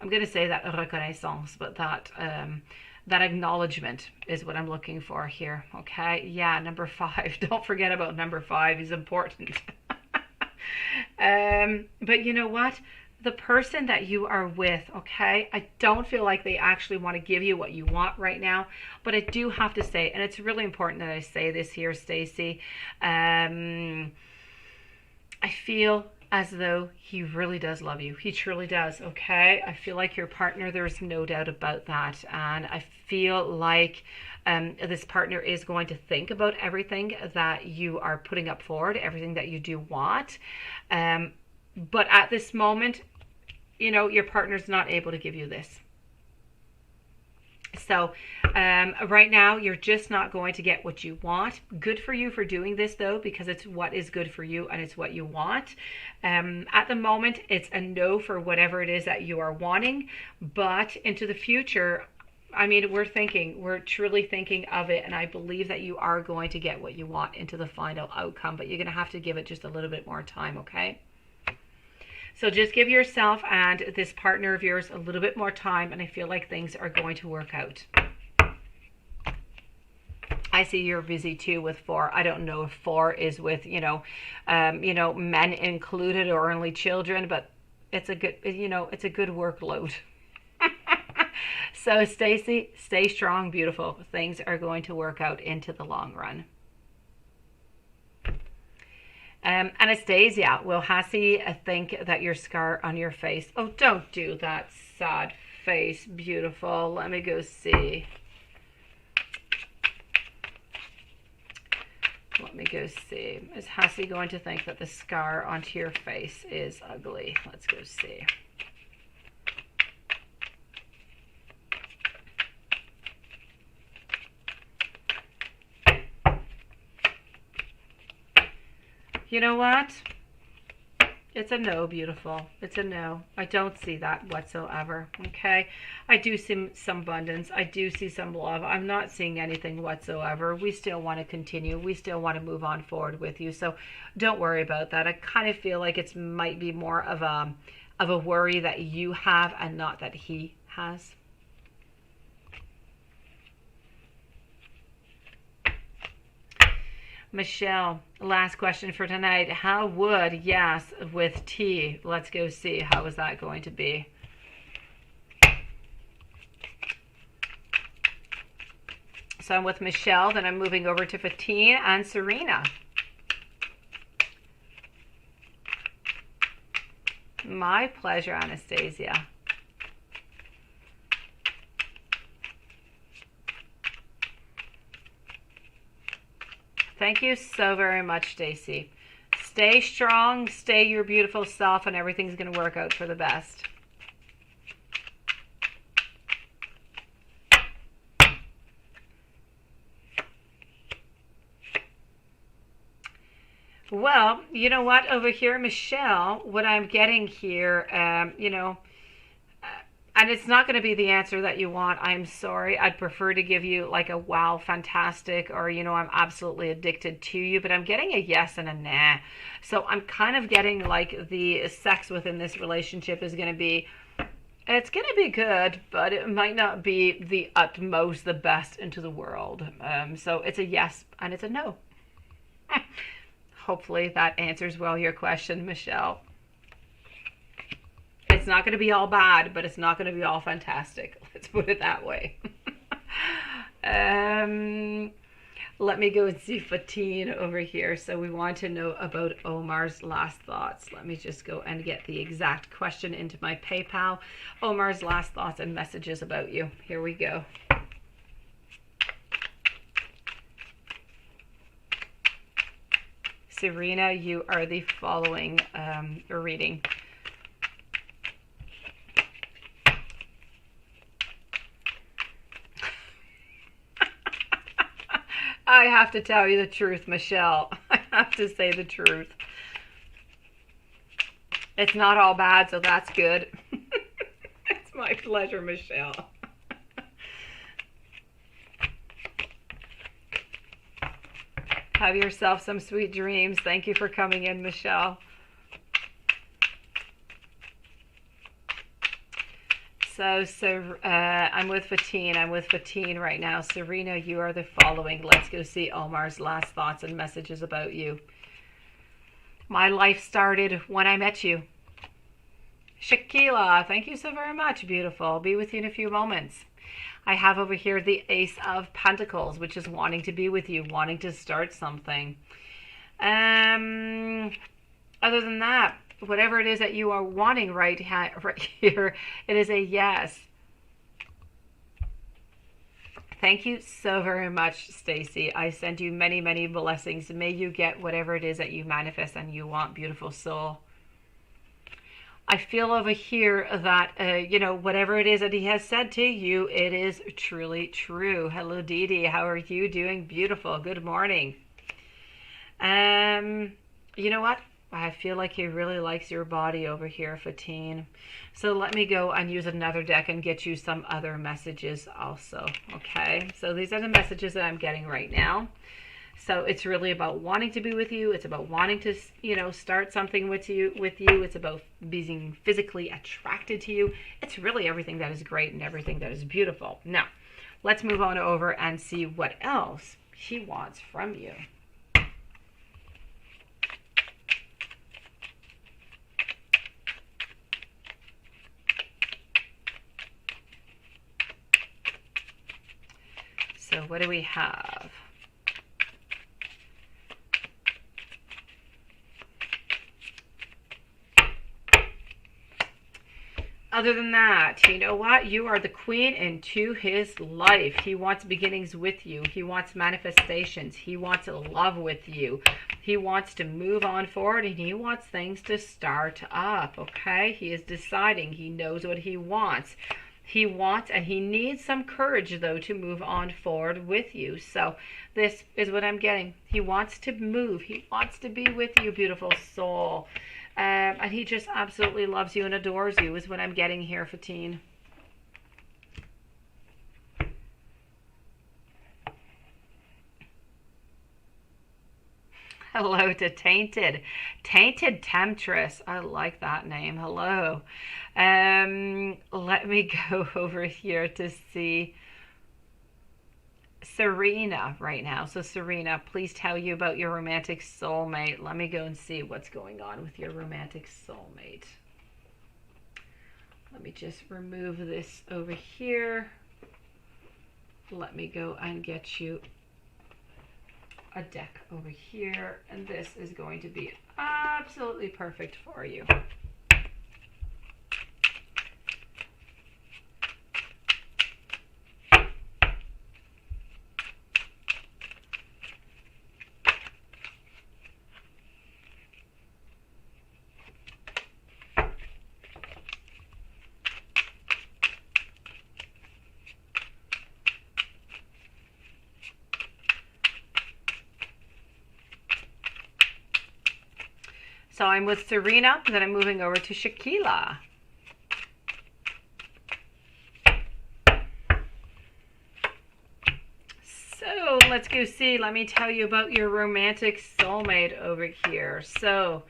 going to say that reconnaissance, but that that acknowledgement is what I'm looking for here. Okay, yeah, number 5. Don't forget about number 5 is important. But you know what? The person that you are with, okay, I don't feel like they actually want to give you what you want right now, but I do have to say, and it's really important that I say this here, Stacy, I feel as though he really does love you. He truly does, okay? I feel like your partner, there's no doubt about that. And I feel like this partner is going to think about everything that you are putting up forward, everything that you do want. But at this moment, you know, your partner's not able to give you this. So right now, you're just not going to get what you want. Good for you for doing this, though, because it's what is good for you and it's what you want. At the moment, it's a no for whatever it is that you are wanting. But into the future, I mean, we're truly thinking of it. And I believe that you are going to get what you want into the final outcome. But you're going to have to give it just a little bit more time, okay? So just give yourself and this partner of yours a little bit more time, and I feel like things are going to work out. I see you're busy too with 4. I don't know if 4 is with, men included or only children, but it's a good, it's a good workload. So Stacey, stay strong, beautiful. Things are going to work out into the long run. Anastasia, will Hassie think that your scar on your face? Oh, don't do that sad face, beautiful. Let me go see. Let me go see. Is Hassie going to think that the scar onto your face is ugly? Let's go see. You know what? It's a no, beautiful. It's a no. I don't see that whatsoever, okay? I do see some abundance. I do see some love. I'm not seeing anything whatsoever. We still want to continue. We still want to move on forward with you. So don't worry about that. I kind of feel like it might be more of a worry that you have and not that he has. Michelle, last question for tonight. How would yes with T? Let's go see. How is that going to be? So I'm with Michelle, then I'm moving over to Fatine and Serena. My pleasure, Anastasia. Thank you so very much, Stacey. Stay strong, stay your beautiful self, and everything's going to work out for the best. Well, you know what? Over here, Michelle, what I'm getting here, and it's not going to be the answer that you want. I'm sorry. I'd prefer to give you like a wow, fantastic, or, I'm absolutely addicted to you. But I'm getting a yes and a nah. So I'm kind of getting like the sex within this relationship is going to be, it's going to be good, but it might not be the utmost, the best into the world. So it's a yes and it's a no. Hopefully that answers well your question, Michelle. It's not going to be all bad, but it's not going to be all fantastic. Let's put it that way. Let me go and see Fatine over here. So we want to know about Omar's last thoughts. Let me just go and get the exact question into my PayPal. Omar's last thoughts and messages about you. Here we go. Serena, you are the following reading. I have to tell you the truth, Michelle. I have to say the truth. It's not all bad, so that's good. It's my pleasure, Michelle. Have yourself some sweet dreams. Thank you for coming in, Michelle. So I'm with Fatine. I'm with Fatine right now. Serena, you are the following. Let's go see Omar's last thoughts and messages about you. My life started when I met you. Shakila, thank you so very much, beautiful. I'll be with you in a few moments. I have over here the Ace of Pentacles, which is wanting to be with you, wanting to start something. Other than that, whatever it is that you are wanting right here, it is a yes. Thank you so very much, Stacy. I send you many, many blessings. May you get whatever it is that you manifest and you want, beautiful soul. I feel over here that, whatever it is that he has said to you, it is truly true. Hello, Dee Dee. How are you doing? Beautiful. Good morning. You know what? I feel like he really likes your body over here, Fatine. So let me go and use another deck and get you some other messages also. Okay, so these are the messages that I'm getting right now. So it's really about wanting to be with you. It's about wanting to, start something with you. It's about being physically attracted to you. It's really everything that is great and everything that is beautiful. Now, let's move on over and see what else he wants from you. So what do we have? Other than that, you know what? You are the queen into his life. He wants beginnings with you. He wants manifestations. He wants love with you. He wants to move on forward and he wants things to start up, okay? He is deciding. He knows what he wants. He wants and he needs some courage, though, to move on forward with you. So this is what I'm getting. He wants to move. He wants to be with you, beautiful soul. And he just absolutely loves you and adores you is what I'm getting here, Fatine. Hello to Tainted. Tainted Temptress. I like that name. Hello. Let me go over here to see Serena right now. So Serena, please tell you about your romantic soulmate. Let me go and see what's going on with your romantic soulmate. Let me just remove this over here. Let me go and get you a deck over here, and this is going to be absolutely perfect for you. So I'm with Serena, then I'm moving over to Shaquila. So let's go see. Let me tell you about your romantic soulmate over here. So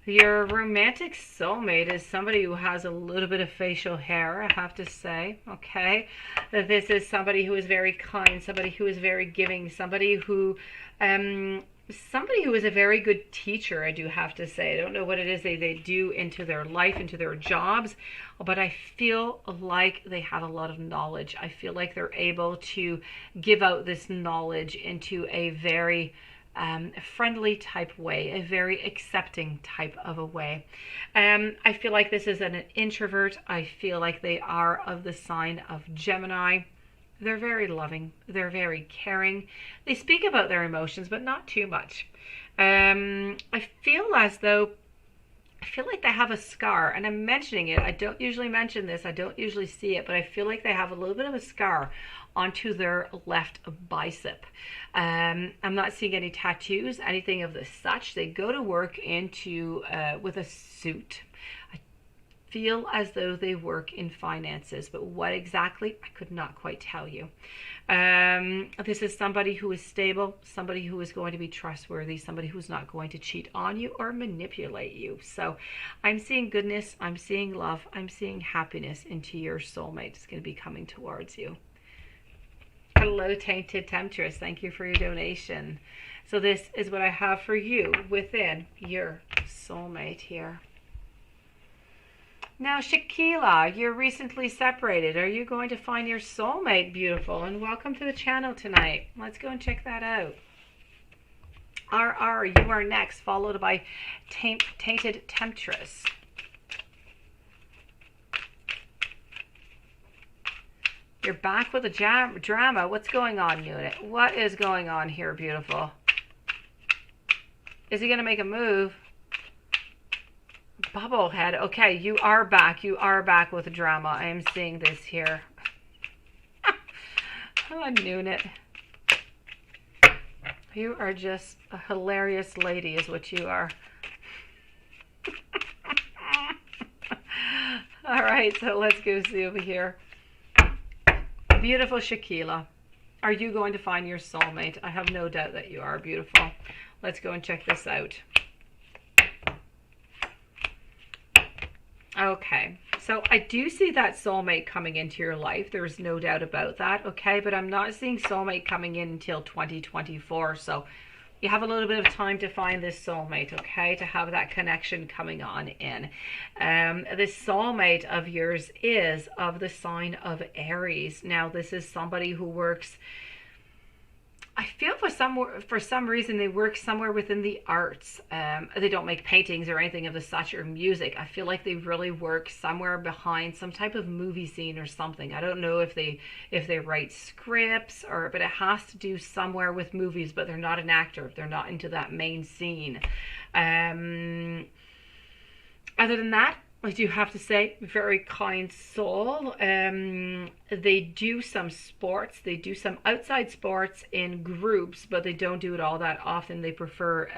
your romantic soulmate is somebody who has a little bit of facial hair, I have to say, okay? That this is somebody who is very kind, somebody who is very giving, somebody who is a very good teacher, I do have to say. I don't know what it is they do into their life, into their jobs, but I feel like they have a lot of knowledge. I feel like they're able to give out this knowledge into a very friendly type way, a very accepting type of a way. I feel like this is an introvert. I feel like they are of the sign of Gemini. They're very loving. They're very caring. They speak about their emotions, but not too much. I feel like they have a scar, and I'm mentioning it. I don't usually mention this. I don't usually see it, but I feel like they have a little bit of a scar onto their left bicep. I'm not seeing any tattoos, anything of the such. They go to work with a suit. I feel as though they work in finances, but what exactly, I could not quite tell you. This is somebody who is stable, somebody who is going to be trustworthy, somebody who's not going to cheat on you or manipulate you. So I'm seeing goodness, I'm seeing love, I'm seeing happiness into your soulmate. It's going to be coming towards you. Hello, Tainted Temptress. Thank you for your donation. So this is what I have for you within your soulmate here. Now, Shaquila, you're recently separated. Are you going to find your soulmate, beautiful? And welcome to the channel tonight. Let's go and check that out. RR, you are next, followed by Tainted Temptress. You're back with a drama. What's going on, Nunit? What is going on here, beautiful? Is he going to make a move? Bubblehead. Okay, you are back. You are back with drama. I am seeing this here. Oh, Nunit. You are just a hilarious lady is what you are. All right, so let's go see over here. Beautiful Shakila. Are you going to find your soulmate? I have no doubt that you are, beautiful. Let's go and check this out. Okay, so I do see that soulmate coming into your life. There's no doubt about that, okay? But I'm not seeing soulmate coming in until 2024. So you have a little bit of time to find this soulmate, okay? To have that connection coming on in. This soulmate of yours is of the sign of Aries. Now, this is somebody who works... I feel for some reason they work somewhere within the arts. They don't make paintings or anything of the such or music. I feel like they really work somewhere behind some type of movie scene or something. I don't know if they write scripts but it has to do somewhere with movies. But they're not an actor. They're not into that main scene. Other than that, I do have to say, very kind soul. They do some sports. They do some outside sports in groups, but they don't do it all that often. They prefer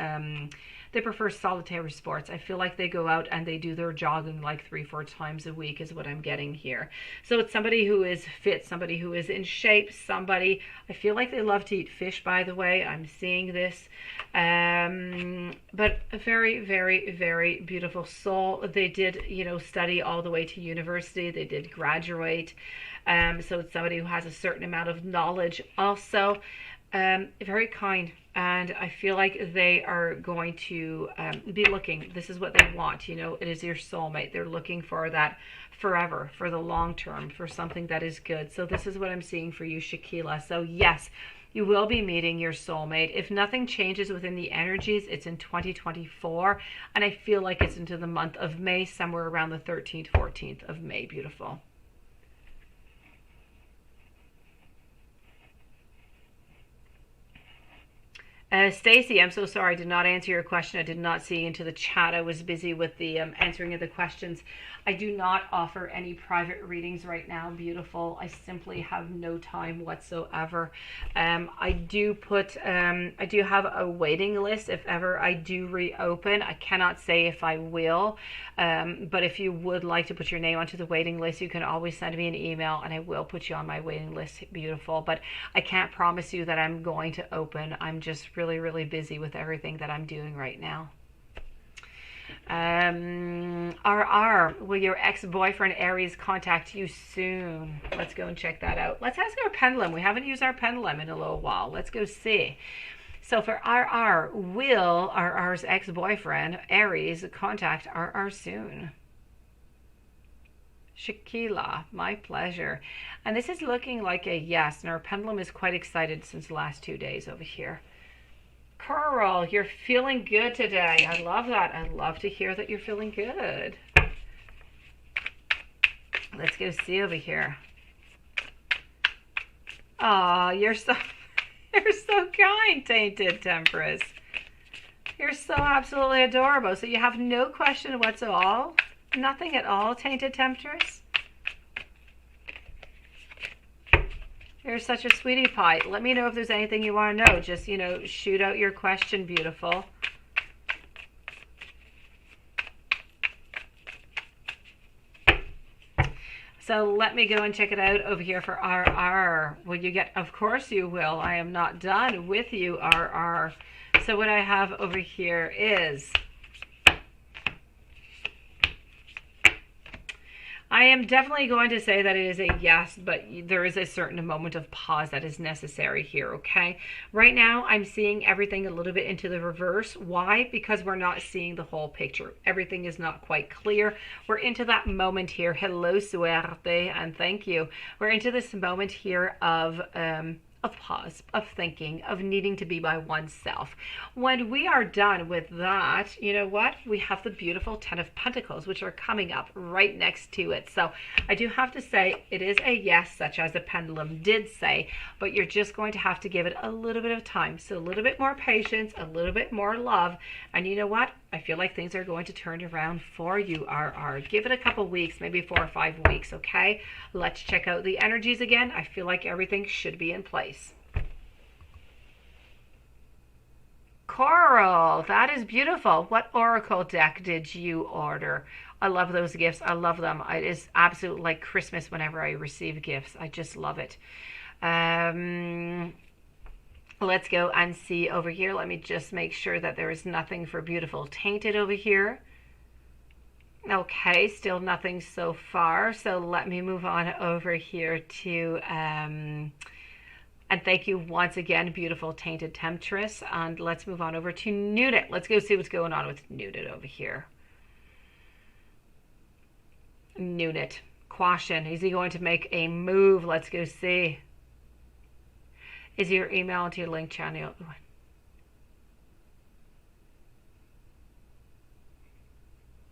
solitary sports. I feel like they go out and they do their jogging like 3-4 times a week is what I'm getting here. So it's somebody who is fit, somebody who is in shape, somebody, I feel like they love to eat fish, by the way. I'm seeing this. But a very, very, very beautiful soul. They did, study all the way to university. They did graduate. So it's somebody who has a certain amount of knowledge also. Very kind. And I feel like they are going to be looking. This is what they want. It is your soulmate. They're looking for that forever, for the long term, for something that is good. So this is what I'm seeing for you, Shakila. So yes, you will be meeting your soulmate. If nothing changes within the energies, it's in 2024. And I feel like it's into the month of May, somewhere around the 13th, 14th of May. Beautiful. Stacy, I'm so sorry I did not answer your question. I did not see into the chat. I was busy with the answering of the questions. I do not offer any private readings right now, beautiful. I simply have no time whatsoever. I do have a waiting list if ever I do reopen. I cannot say if I will, but if you would like to put your name onto the waiting list, you can always send me an email and I will put you on my waiting list, beautiful. But I can't promise you that I'm going to open. I'm just really, really busy with everything that I'm doing right now. RR, will your ex-boyfriend Aries contact you soon? Let's go and check that out. Let's ask our pendulum. We haven't used our pendulum in a little while. Let's go see. So for RR, will RR's ex-boyfriend Aries contact RR soon? Shakila, my pleasure. And this is looking like a yes. And our pendulum is quite excited since the last 2 days over here. Coral, you're feeling good today. I love that. I love to hear that you're feeling good. Let's go see over here. Aw, you're so kind, Tainted Temperance. You're so absolutely adorable. So you have no question whatsoever? Nothing at all, Tainted Temptress? You're such a sweetie pie. Let me know if there's anything you want to know. Just, shoot out your question, beautiful. So let me go and check it out over here for RR. Will you get? Of course you will. I am not done with you, RR. So what I have over here is... I am definitely going to say that it is a yes, but there is a certain moment of pause that is necessary here, okay? Right now, I'm seeing everything a little bit into the reverse. Why? Because we're not seeing the whole picture. Everything is not quite clear. We're into that moment here. Hello, Suerte, and thank you. We're into this moment here of of pause, of thinking, of needing to be by oneself. When we are done with that, you know what? We have the beautiful Ten of Pentacles, which are coming up right next to it. So I do have to say it is a yes, such as the pendulum did say, but you're just going to have to give it a little bit of time. So a little bit more patience, a little bit more love. And you know what? I feel like things are going to turn around for you, RR. Give it a couple weeks, maybe 4 or 5 weeks, okay? Let's check out the energies again. I feel like everything should be in place. Coral, that is beautiful. What oracle deck did you order? I love those gifts. I love them. It is absolute like Christmas whenever I receive gifts. I just love it. Let's go and see over here. Let me just make sure that there is nothing for beautiful tainted over here. Okay, still nothing so far. So let me move on over here to, and thank you once again, beautiful tainted temptress. And let's move on over to Nunit. Let's go see what's going on with Nunit over here. Nunit, caution. Is he going to make a move? Let's go see. Is your email to your link channel?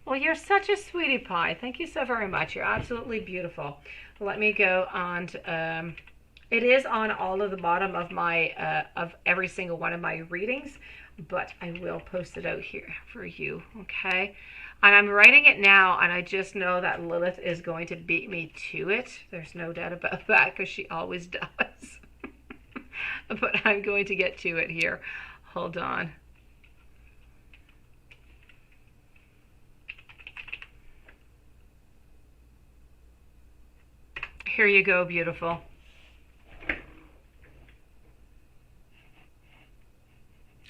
Well, you're such a sweetie pie. Thank you so very much. You're absolutely beautiful. Let me go on to, it is on all of the bottom of my, of every single one of my readings, but I will post it out here for you, okay? And I'm writing it now, and I just know that Lilith is going to beat me to it. There's no doubt about that, because she always does. But I'm going to get to it here. Hold on. Here you go, beautiful.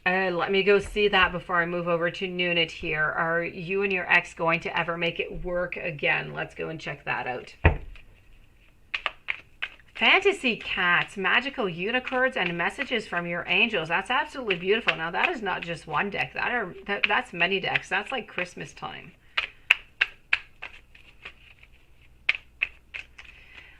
Let me go see that before I move over to Nunit here. Are you and your ex going to ever make it work again? Let's go and check that out. Fantasy cats, magical unicorns, and messages from your angels. That's absolutely beautiful. Now, that is not just one deck. That's many decks. That's like Christmas time.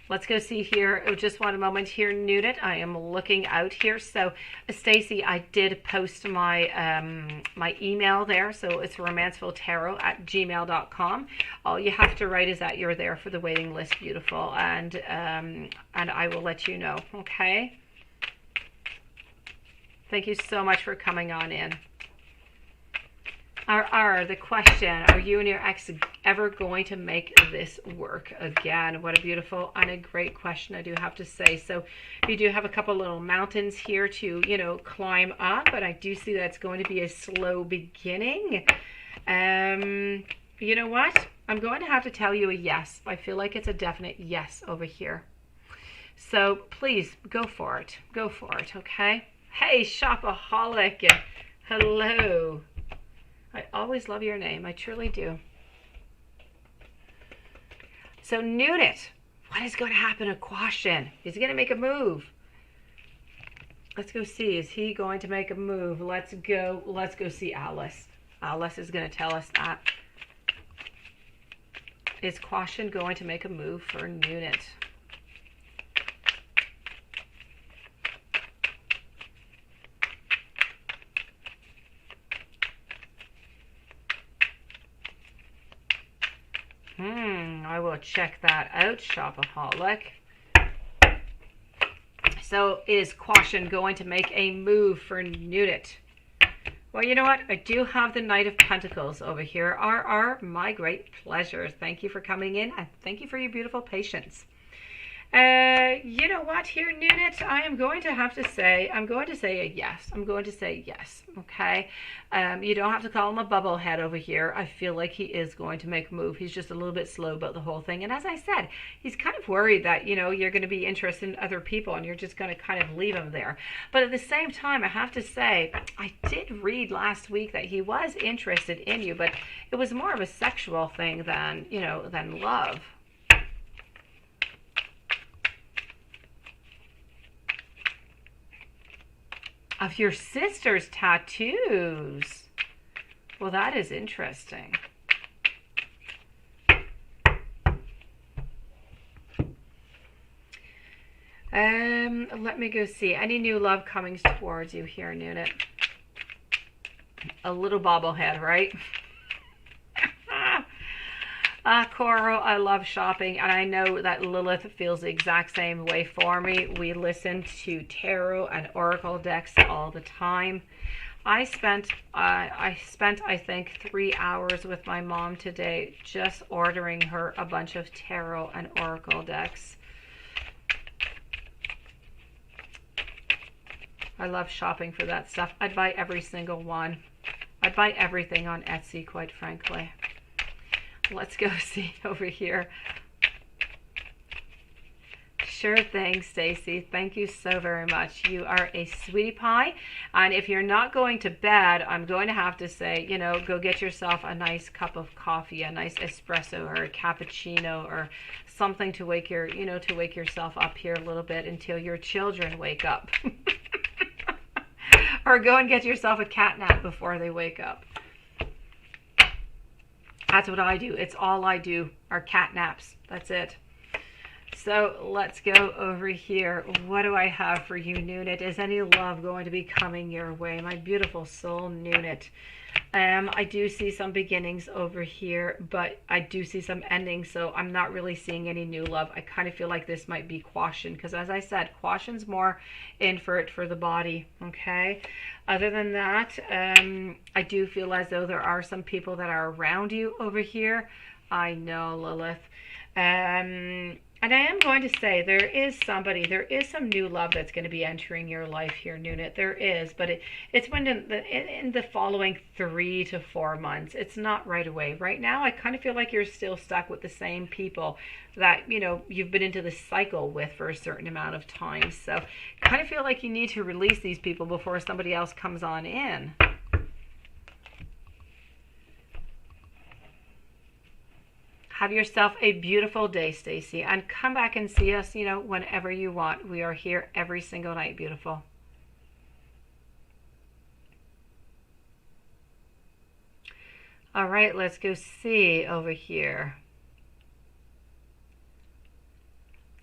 Let's go see here. Oh, just one moment here, Nunit. I am looking out here. So, Stacy, I did post my my email there. So it's romancefulltarot@gmail.com. All you have to write is that you're there for the waiting list, beautiful, and I will let you know. Okay. Thank you so much for coming on in. The question, are you and your ex ever going to make this work again? What a beautiful and a great question, I do have to say. So you do have a couple little mountains here to, you know, climb up, but I do see that it's going to be a slow beginning. You know what? I'm going to have to tell you a yes. I feel like it's a definite yes over here. So please go for it. Go for it, okay? Hey, Shopaholic. Hello. I always love your name. I truly do. So Nunit, what is going to happen to Quashin? Is he going to make a move? Let's go see. Is he going to make a move? Let's go see Alice. Alice is going to tell us that. Is Quashin going to make a move for Nunit? I will check that out, Shopaholic. So is Quashin going to make a move for Nunit? Well, you know what? I do have the Knight of Pentacles over here. RR, my great pleasure. Thank you for coming in, and thank you for your beautiful patience. You know what here, Nunit? I am going to have to say, I'm going to say a yes. I'm going to say yes, okay? You don't have to call him a bubblehead over here. I feel like he is going to make a move. He's just a little bit slow about the whole thing. And as I said, he's kind of worried that, you know, you're going to be interested in other people and you're just going to kind of leave him there. But at the same time, I have to say, I did read last week that he was interested in you, but it was more of a sexual thing than, you know, than love. Of your sister's tattoos. Well, that is interesting. Let me go see. Any new love coming towards you here, Nunit? A little bobblehead, right? Coral, I love shopping, and I know that Lilith feels the exact same way for me. We listen to tarot and oracle decks all the time. I spent I think 3 hours with my mom today just ordering her a bunch of tarot and oracle decks. I love shopping for that stuff. I'd buy every single one. I'd buy everything on Etsy, quite frankly. Let's go see over here. Sure thing, Stacy. Thank you so very much. You are a sweetie pie. And if you're not going to bed, I'm going to have to say, you know, go get yourself a nice cup of coffee, a nice espresso or a cappuccino or something to wake your, you know, to wake yourself up here a little bit until your children wake up. Or go and get yourself a cat nap before they wake up. That's what I do. It's all I do are cat naps. That's it. So let's go over here. What do I have for you, Nunit? Is any love going to be coming your way? My beautiful soul, Nunit. I do see some beginnings over here, but I do see some endings, so I'm not really seeing any new love. I kind of feel like this might be caution, because as I said, caution's more in for it for the body, okay? Other than that, I do feel as though there are some people that are around you over here. I know, Lilith. And I am going to say there is some new love that's going to be entering your life here, Nunit. There is, but it's when in the following 3 to 4 months. It's not right away. Right now, I kind of feel like you're still stuck with the same people that, you know, you've been into this cycle with for a certain amount of time. So I kind of feel like you need to release these people before somebody else comes on in. Have yourself a beautiful day, Stacy, and come back and see us, you know, whenever you want. We are here every single night, beautiful. All right, let's go see over here.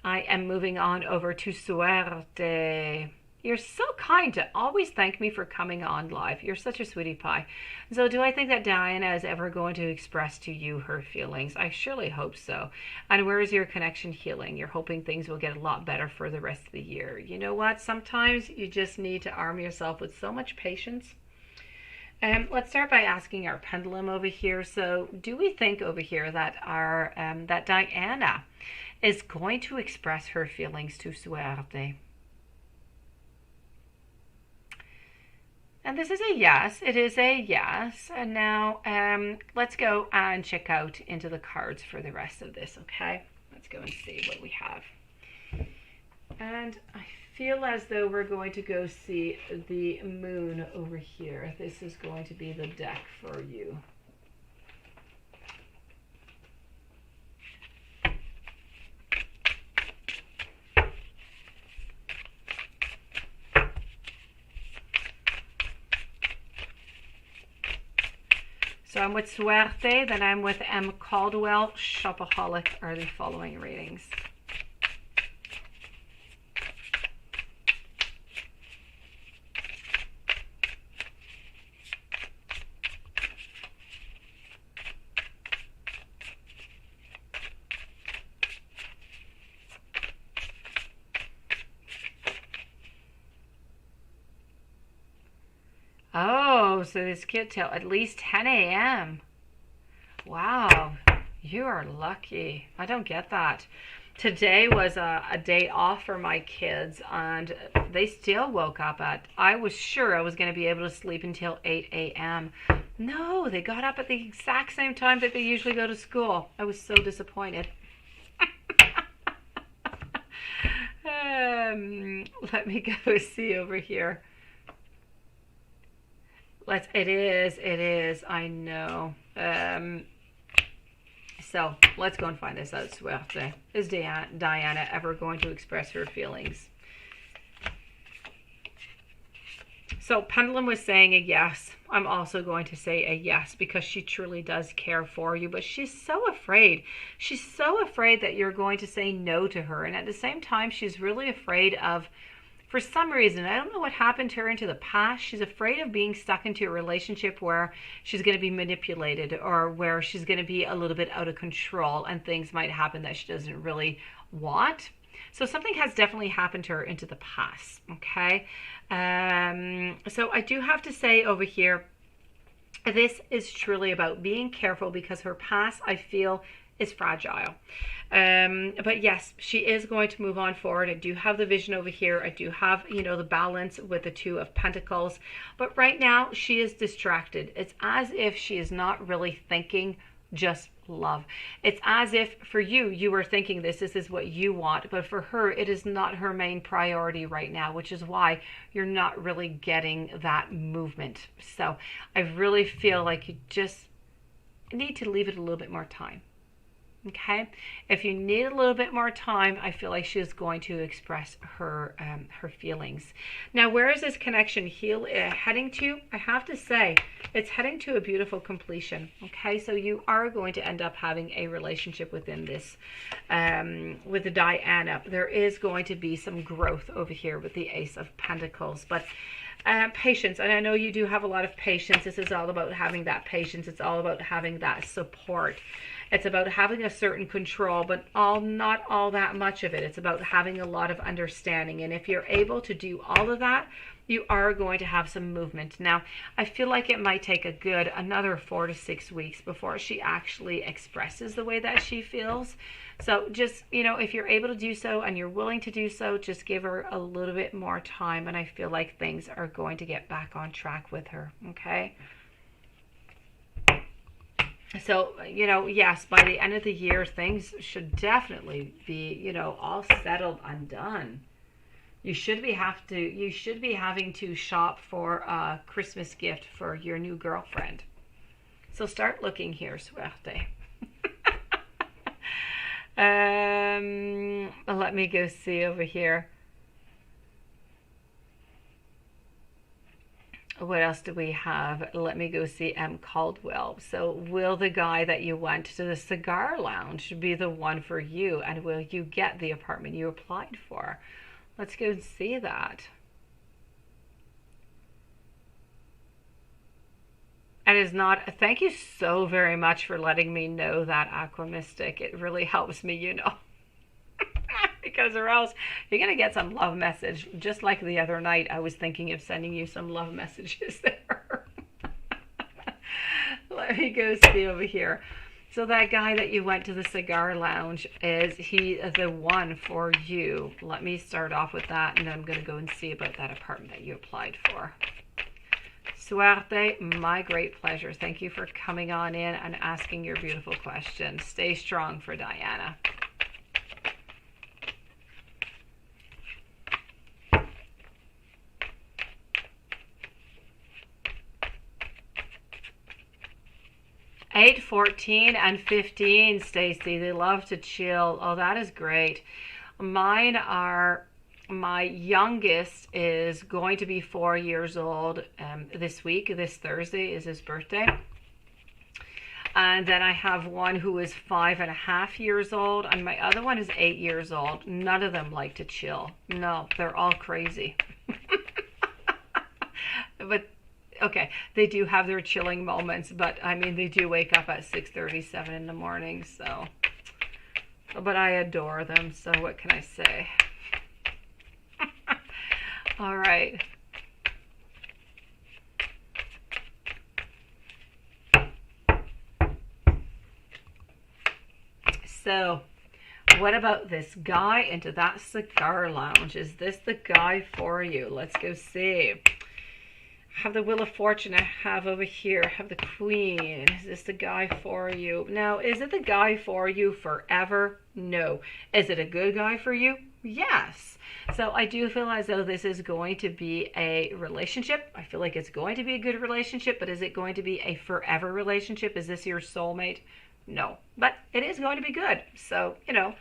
I am moving on over to Suerte. You're so kind to always thank me for coming on live. You're such a sweetie pie. So do I think that Diana is ever going to express to you her feelings? I surely hope so. And where is your connection healing? You're hoping things will get a lot better for the rest of the year. You know what? Sometimes you just need to arm yourself with so much patience. Let's start by asking our pendulum over here. So do we think over here that that Diana is going to express her feelings to Suerte? And this is a yes. It is a yes. And now let's go and check out into the cards for the rest of this, okay? Let's go and see what we have. And I feel as though we're going to go see the moon over here. This is going to be the deck for you. So I'm with Suerte, then I'm with M. Caldwell. Shopaholic are the following readings. Oh, so this kid till at least 10 a.m. Wow, you are lucky. I don't get that. Today was a day off for my kids, and they still woke up at, I was sure I was going to be able to sleep until 8 a.m. No, they got up at the exact same time that they usually go to school. I was so disappointed. Let me go see over here. It is, I know. So let's go and find this out, Suerte. Is Diana ever going to express her feelings? So Pendulum was saying a yes. I'm also going to say a yes because she truly does care for you, but she's so afraid. She's so afraid that you're going to say no to her. And at the same time, she's really afraid of, for some reason, I don't know what happened to her into the past. She's afraid of being stuck into a relationship where she's going to be manipulated or where she's going to be a little bit out of control and things might happen that she doesn't really want. So something has definitely happened to her into the past, okay? So I do have to say over here, this is truly about being careful because her past, I feel, is fragile. But yes, she is going to move on forward. I do have the vision over here. I do have, you know, the balance with the Two of Pentacles. But right now, she is distracted. It's as if she is not really thinking just love. It's as if for you, you were thinking this is what you want, but for her, it is not her main priority right now, which is why you're not really getting that movement. So I really feel like you just need to leave it a little bit more time. Okay, if you need a little bit more time, I feel like she's going to express her her feelings. Now, where is this connection heading to? I have to say, it's heading to a beautiful completion. Okay, so you are going to end up having a relationship within this with the Diana. There is going to be some growth over here with the Ace of Pentacles, but patience, and I know you do have a lot of patience. This is all about having that patience. It's all about having that support. It's about having a certain control, but not all that much of it. It's about having a lot of understanding. And if you're able to do all of that, you are going to have some movement. Now, I feel like it might take another 4 to 6 weeks before she actually expresses the way that she feels. So just, you know, if you're able to do so and you're willing to do so, just give her a little bit more time. And I feel like things are going to get back on track with her. Okay. So, you know, yes, by the end of the year, things should definitely be, you know, all settled and done. You should be having to shop for a Christmas gift for your new girlfriend. So start looking here, Suerte. Let me go see over here. What else do we have? Let me go see M. Caldwell. So will the guy that you went to the cigar lounge be the one for you? And will you get the apartment you applied for? Let's go and see that. And is not, thank you so very much for letting me know that, Aqua Mystic. It really helps me, you know. Because or else you're going to get some love message. Just like the other night, I was thinking of sending you some love messages there. Let me go see over here. So that guy that you went to the cigar lounge, is he the one for you? Let me start off with that, and then I'm going to go and see about that apartment that you applied for. Suerte, my great pleasure. Thank you for coming on in and asking your beautiful question. Stay strong for Diana. Eight, 14, and 15, Stacy. They love to chill. Oh, that is great. Mine are, my youngest is going to be 4 years old this week. This Thursday is his birthday. And then I have one who is 5.5 years old, and my other one is 8 years old. None of them like to chill. No, they're all crazy. But okay, they do have their chilling moments, but I mean, they do wake up at 6:37 in the morning, so. But I adore them, so what can I say? All right. So, what about this guy into that cigar lounge? Is this the guy for you? Let's go see. Have the Wheel of Fortune I have over here. Have the Queen. Is this the guy for you? Now, is it the guy for you forever? No. Is it a good guy for you? Yes. So I do feel as though this is going to be a relationship. I feel like it's going to be a good relationship, but is it going to be a forever relationship? Is this your soulmate? No. But it is going to be good. So, you know,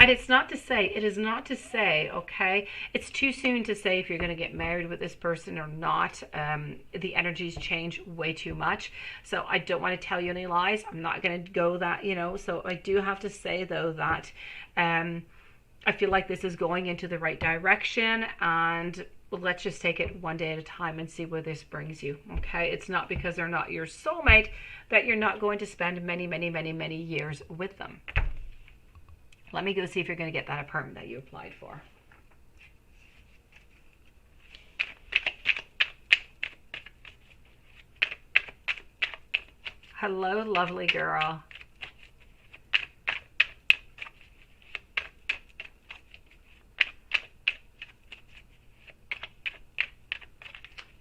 And it's not to say, it is not to say, okay, it's too soon to say if you're going to get married with this person or not. The energies change way too much. So I don't want to tell you any lies. I'm not going to go that, you know. So I do have to say, though, that I feel like this is going into the right direction. And let's just take it one day at a time and see where this brings you, okay? It's not because they're not your soulmate that you're not going to spend many, many, many, many years with them. Let me go see if you're going to get that apartment that you applied for. Hello, lovely girl.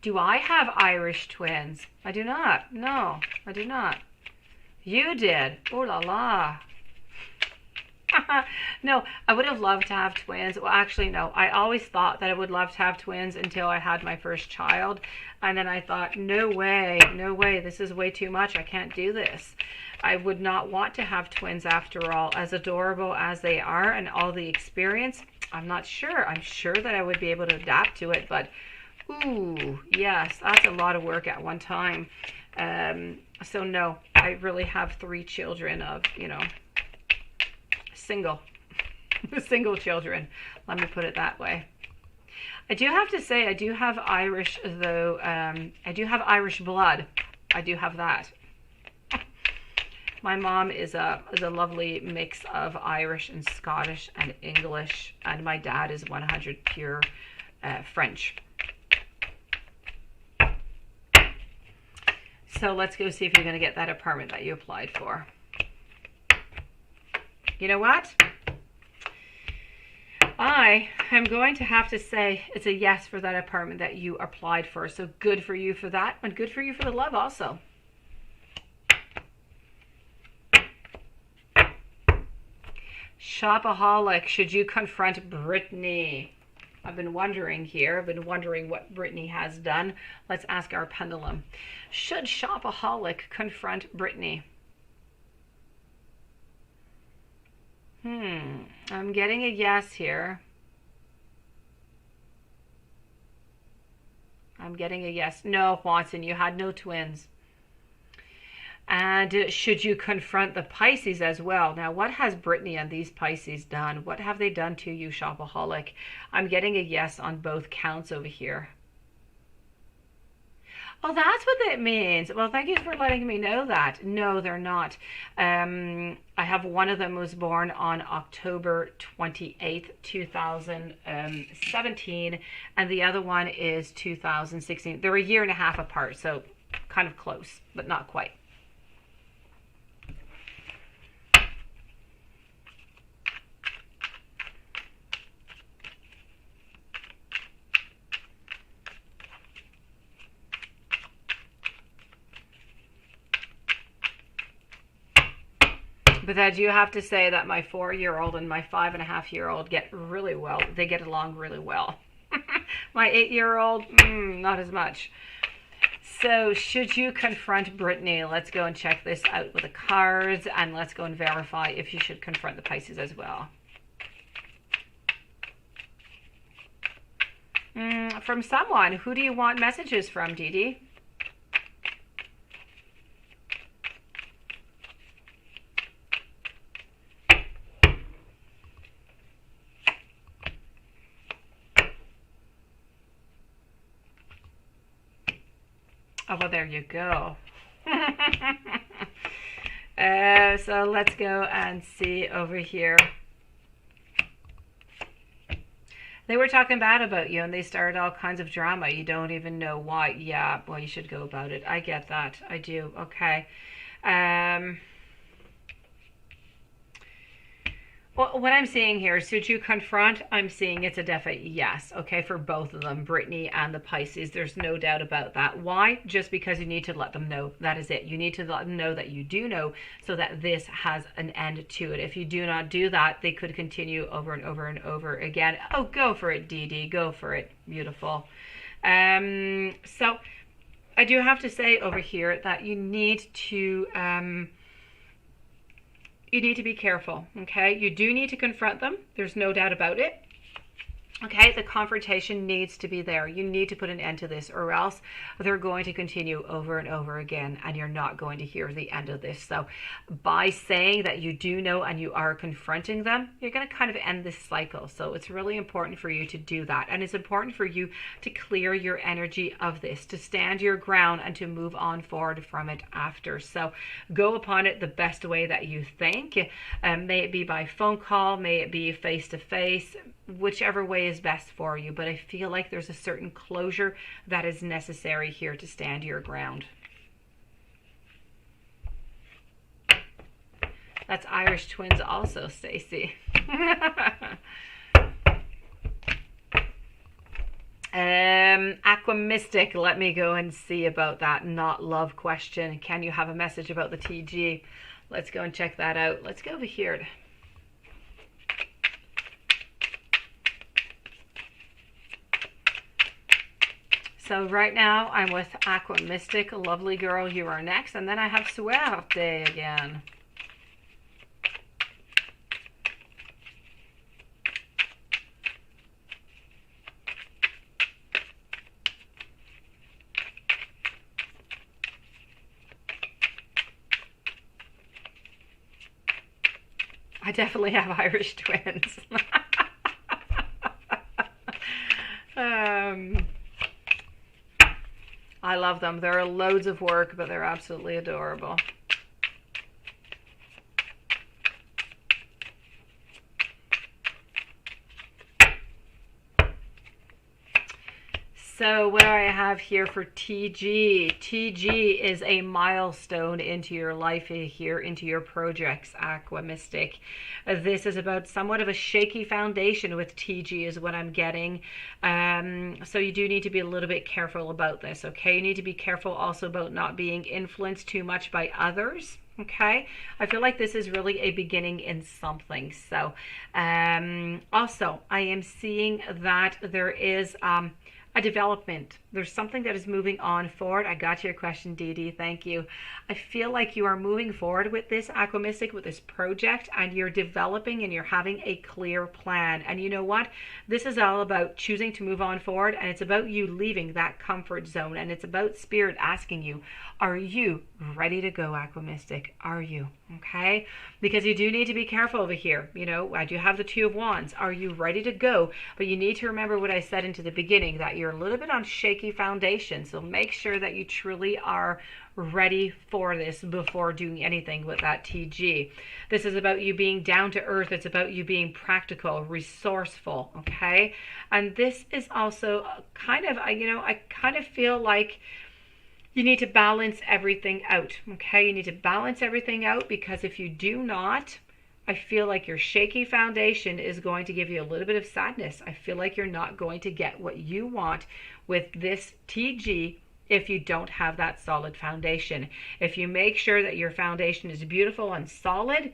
Do I have Irish twins? I do not. No, I do not. You did. Oh la la. No, I would have loved to have twins. Well, actually, no. I always thought that I would love to have twins until I had my first child. And then I thought, no way, no way. This is way too much. I can't do this. I would not want to have twins after all. As adorable as they are and all the experience, I'm not sure. I'm sure that I would be able to adapt to it. But, ooh, yes, that's a lot of work at one time. So, no, I really have 3 children of, you know, single children, let me put it that way. I do have to say I do have Irish, though. I do have Irish blood. I do have that. My mom is a lovely mix of Irish and Scottish and English, and my dad is 100 pure French. So let's go see if you're going to get that apartment that you applied for. You know what? I am going to have to say it's a yes for that apartment that you applied for. So good for you for that, and good for you for the love also. Shopaholic, should you confront Brittany? I've been wondering here. I've been wondering what Brittany has done. Let's ask our pendulum. Should Shopaholic confront Brittany? I'm getting a yes here. I'm getting a yes. No, Watson, you had no twins. And should you confront the Pisces as well? Now, what has Brittany and these Pisces done? What have they done to you, Shopaholic? I'm getting a yes on both counts over here. Oh, that's what that means. Well, thank you for letting me know that. No, they're not. I have one of them was born on October 28th, 2017, and the other one is 2016. They're a year and a half apart, so kind of close, but not quite. But I do have to say that my 4-year-old and my 5.5-year-old get really well. They get along really well. My 8-year-old, not as much. So should you confront Brittany? Let's go and check this out with the cards, and let's go and verify if you should confront the Pisces as well. From someone. Who do you want messages from, Dee Dee? Oh, well, there you go. So let's go and see over here. They were talking bad about you, and they started all kinds of drama. You don't even know why. Yeah, well, you should go about it. I get that. I do. Okay. Well, what I'm seeing here, should you confront? I'm seeing it's a definite yes, okay, for both of them, Brittany and the Pisces. There's no doubt about that. Why? Just because you need to let them know. That is it. You need to let them know that you do know, so that this has an end to it. If you do not do that, they could continue over and over and over again. Oh, go for it, Dee Dee. Go for it. Beautiful. So I do have to say over here that you need to... you need to be careful, okay? You do need to confront them. There's no doubt about it. Okay, the confrontation needs to be there. You need to put an end to this, or else they're going to continue over and over again, and you're not going to hear the end of this. So by saying that you do know and you are confronting them, you're going to kind of end this cycle. So it's really important for you to do that. And it's important for you to clear your energy of this, to stand your ground and to move on forward from it after. So go upon it the best way that you think. May it be by phone call, may it be face to face, whichever way is best for you. But I feel like there's a certain closure that is necessary here to stand your ground. That's Irish twins also, Stacy. Aqua Mystic, let me go and see about that not love question. Can you have a message about the TG? Let's go and check that out. Let's go over here. So right now I'm with Aqua Mystic. Lovely girl, you are next. And then I have Suerte again. I definitely have Irish twins. I love them. They're loads of work, but they're absolutely adorable. So what do I have here for TG? TG is a milestone into your life here, into your projects, Aqua Mystic. This is about somewhat of a shaky foundation with TG is what I'm getting. So you do need to be a little bit careful about this, okay? You need to be careful also about not being influenced too much by others. Okay, I feel like this is really a beginning in something. So also I am seeing that there is a development. There's something that is moving on forward. I got your question, Dee Dee. Thank you. I feel like you are moving forward with this, Aqua Mystic, with this project, and you're developing and you're having a clear plan. And you know what? This is all about choosing to move on forward, and it's about you leaving that comfort zone, and it's about Spirit asking you, are you ready to go, Aqua Mystic? Are you? Okay? Because you do need to be careful over here. You know, I do have the Two of Wands. Are you ready to go? But you need to remember what I said into the beginning, that you're a little bit on shaky foundation. So make sure that you truly are ready for this before doing anything with that TG. This is about you being down to earth. It's about you being practical, resourceful, okay? And this is also kind of, I kind of feel like you need to balance everything out, okay? You need to balance everything out, because if you do not, I feel like your shaky foundation is going to give you a little bit of sadness. I feel like you're not going to get what you want with this TG if you don't have that solid foundation. If you make sure that your foundation is beautiful and solid,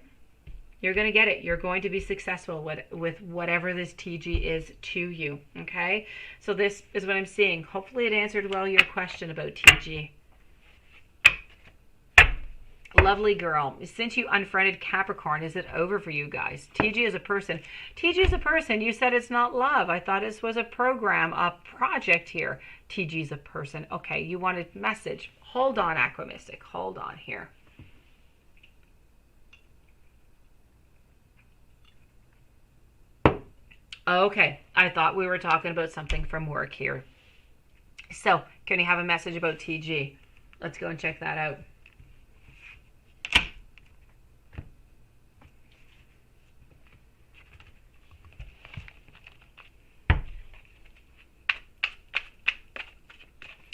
you're going to get it. You're going to be successful with whatever this TG is to you, okay? So this is what I'm seeing. Hopefully it answered well your question about TG. Lovely girl. Since you unfriended Capricorn, is it over for you guys? TG is a person. TG is a person. You said it's not love. I thought this was a program, a project here. TG is a person. Okay, you wanted message. Hold on, Aqua Mystic. Hold on here. Okay, I thought we were talking about something from work here. So, can you have a message about TG? Let's go and check that out.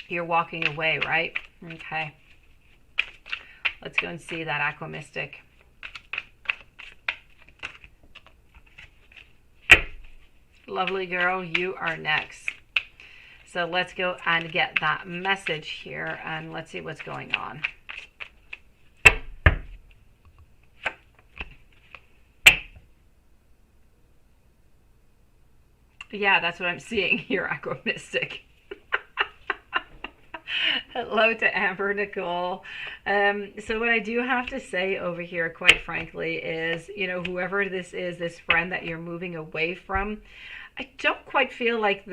You're walking away, right? Okay. Let's go and see that, Aqua Mystic. Lovely girl, you are next. So let's go and get that message here, and let's see what's going on. Yeah, that's what I'm seeing here, Aqua Mystic. Hello to Amber Nicole. So what I do have to say over here, quite frankly, is, whoever this is, this friend that you're moving away from, I don't quite feel like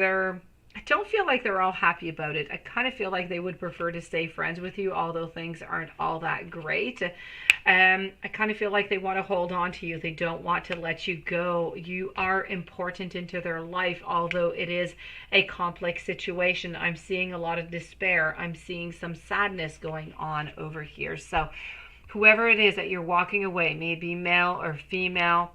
I don't feel like they're all happy about it. I kind of feel like they would prefer to stay friends with you, although things aren't all that great. I kind of feel like they want to hold on to you. They don't want to let you go. You are important into their life, although it is a complex situation. I'm seeing a lot of despair. I'm seeing some sadness going on over here. So whoever it is that you're walking away, maybe male or female,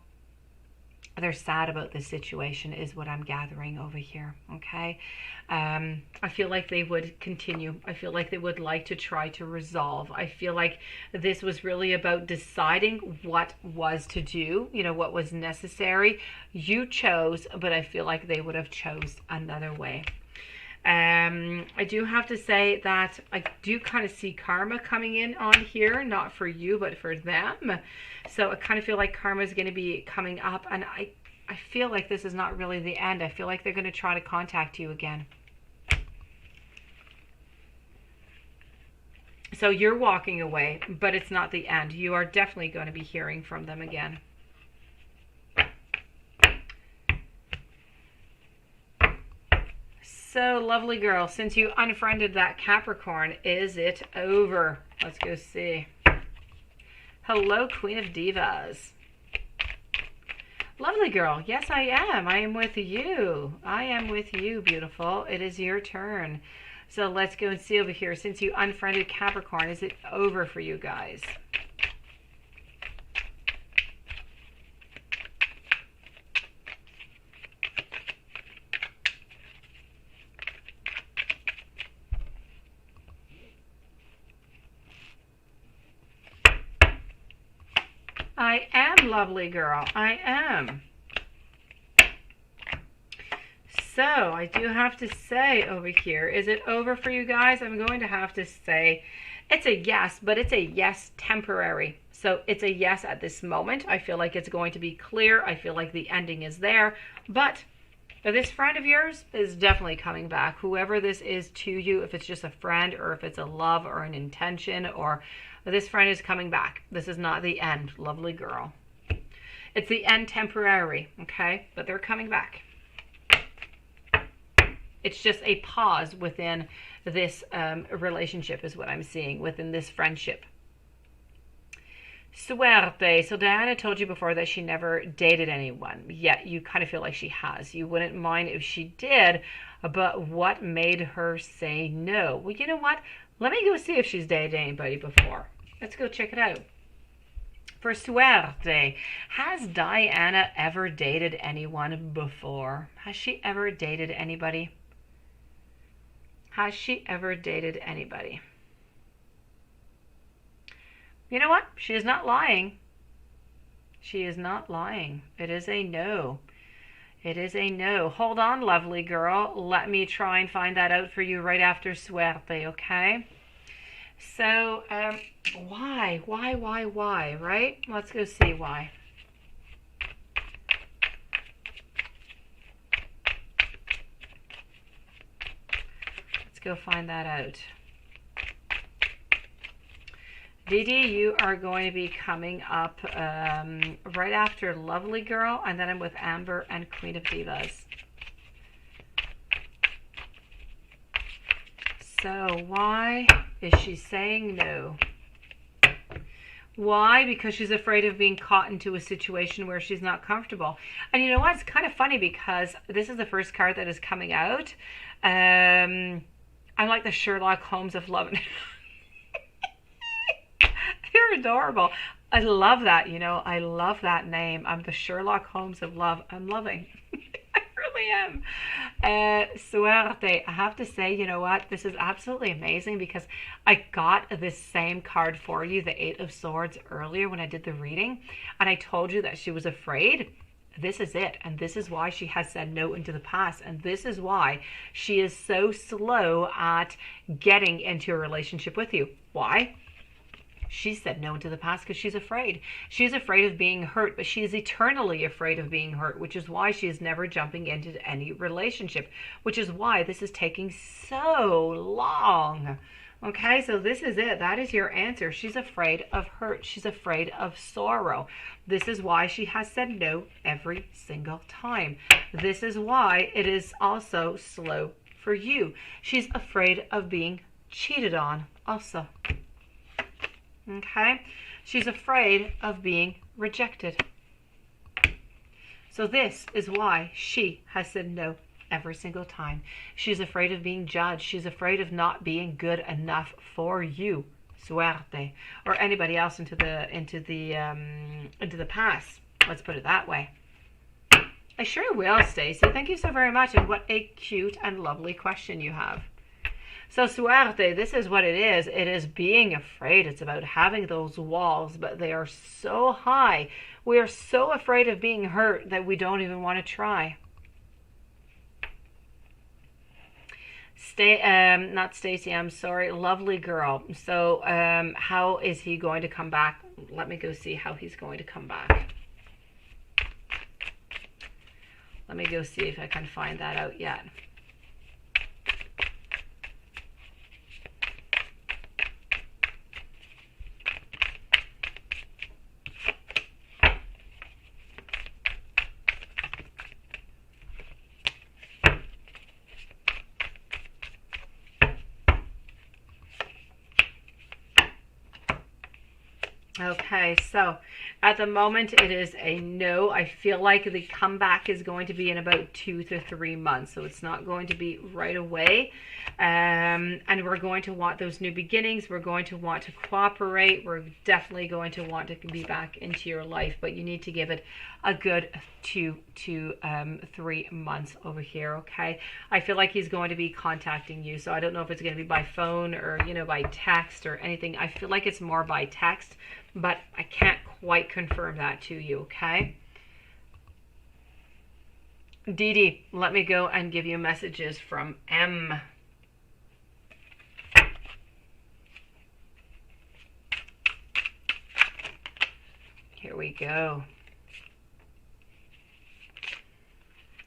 they're sad about this situation is what I'm gathering over here. Okay. I feel like they would continue. I feel like they would like to try to resolve. I feel like this was really about deciding what was to do, what was necessary. You chose, but I feel like they would have chose another way. I do have to say that I do kind of see karma coming in on here, not for you, but for them. So I kind of feel like karma is going to be coming up, and I feel like this is not really the end. I feel like they're going to try to contact you again. So you're walking away, but it's not the end. You are definitely going to be hearing from them again. So, lovely girl, since you unfriended that Capricorn, is it over? Let's go see. Hello, Queen of Divas. Lovely girl, yes I am. I am with you. I am with you, beautiful. It is your turn. So let's go and see over here. Since you unfriended Capricorn, is it over for you guys? I am, lovely girl. I am. So I do have to say over here, is it over for you guys? I'm going to have to say it's a yes, but it's a yes temporary. So it's a yes at this moment. I feel like it's going to be clear. I feel like the ending is there. But this friend of yours is definitely coming back. Whoever this is to you, if it's just a friend or if it's a love or an intention, or this friend is coming back. This is not the end, lovely girl. It's the end temporary, okay? But they're coming back. It's just a pause within this relationship is what I'm seeing, within this friendship. Suerte. So Diana told you before that she never dated anyone, yet you kind of feel like she has. You wouldn't mind if she did, but what made her say no? Well, you know what? Let me go see if she's dated anybody before. Let's go check it out. For Suerte, has Diana ever dated anyone before? Has she ever dated anybody? Has she ever dated anybody? You know what? She is not lying. She is not lying. It is a no. It is a no. Hold on, lovely girl. Let me try and find that out for you right after Suerte, okay? So, why, right? Let's go see why. Let's go find that out. Didi, you are going to be coming up right after Lovely Girl, and then I'm with Amber and Queen of Divas. So why is she saying no? Why? Because she's afraid of being caught into a situation where she's not comfortable. And you know what? It's kind of funny because this is the first card that is coming out. I'm like the Sherlock Holmes of love. You're adorable. I love that, you know. I love that name. I'm the Sherlock Holmes of love. I'm loving. I really am. Suerte. I have to say, you know what? This is absolutely amazing because I got this same card for you, the Eight of Swords, earlier when I did the reading. And I told you that she was afraid. This is it. And this is why she has said no into the past. And this is why she is so slow at getting into a relationship with you. Why? She said no into the past because she's afraid. She's afraid of being hurt, but she is eternally afraid of being hurt, which is why she is never jumping into any relationship, which is why this is taking so long. Okay, so this is it. That is your answer. She's afraid of hurt. She's afraid of sorrow. This is why she has said no every single time. This is why it is also slow for you. She's afraid of being cheated on also. Okay, she's afraid of being rejected. So this is why she has said no every single time. She's afraid of being judged. She's afraid of not being good enough for you, suerte, or anybody else into the past. Let's put it that way. I sure will, Stacy. Thank you so very much, and what a cute and lovely question you have. So suerte, this is what it is. It is being afraid. It's about having those walls, but they are so high. We are so afraid of being hurt that we don't even want to try. Not Stacy, I'm sorry, lovely girl. So how is he going to come back? Let me go see how he's going to come back. Let me go see if I can find that out yet. Okay, so at the moment it is a no. I feel like the comeback is going to be in about 2 to 3 months, so it's not going to be right away. And we're going to want those new beginnings. We're going to want to cooperate. We're definitely going to want to be back into your life, but you need to give it a good 2 to 3 months over here, okay? I feel like he's going to be contacting you, so I don't know if it's going to be by phone or, by text or anything. I feel like it's more by text, but I can't quite confirm that to you, okay? Dee Dee, let me go and give you messages from M. Here we go.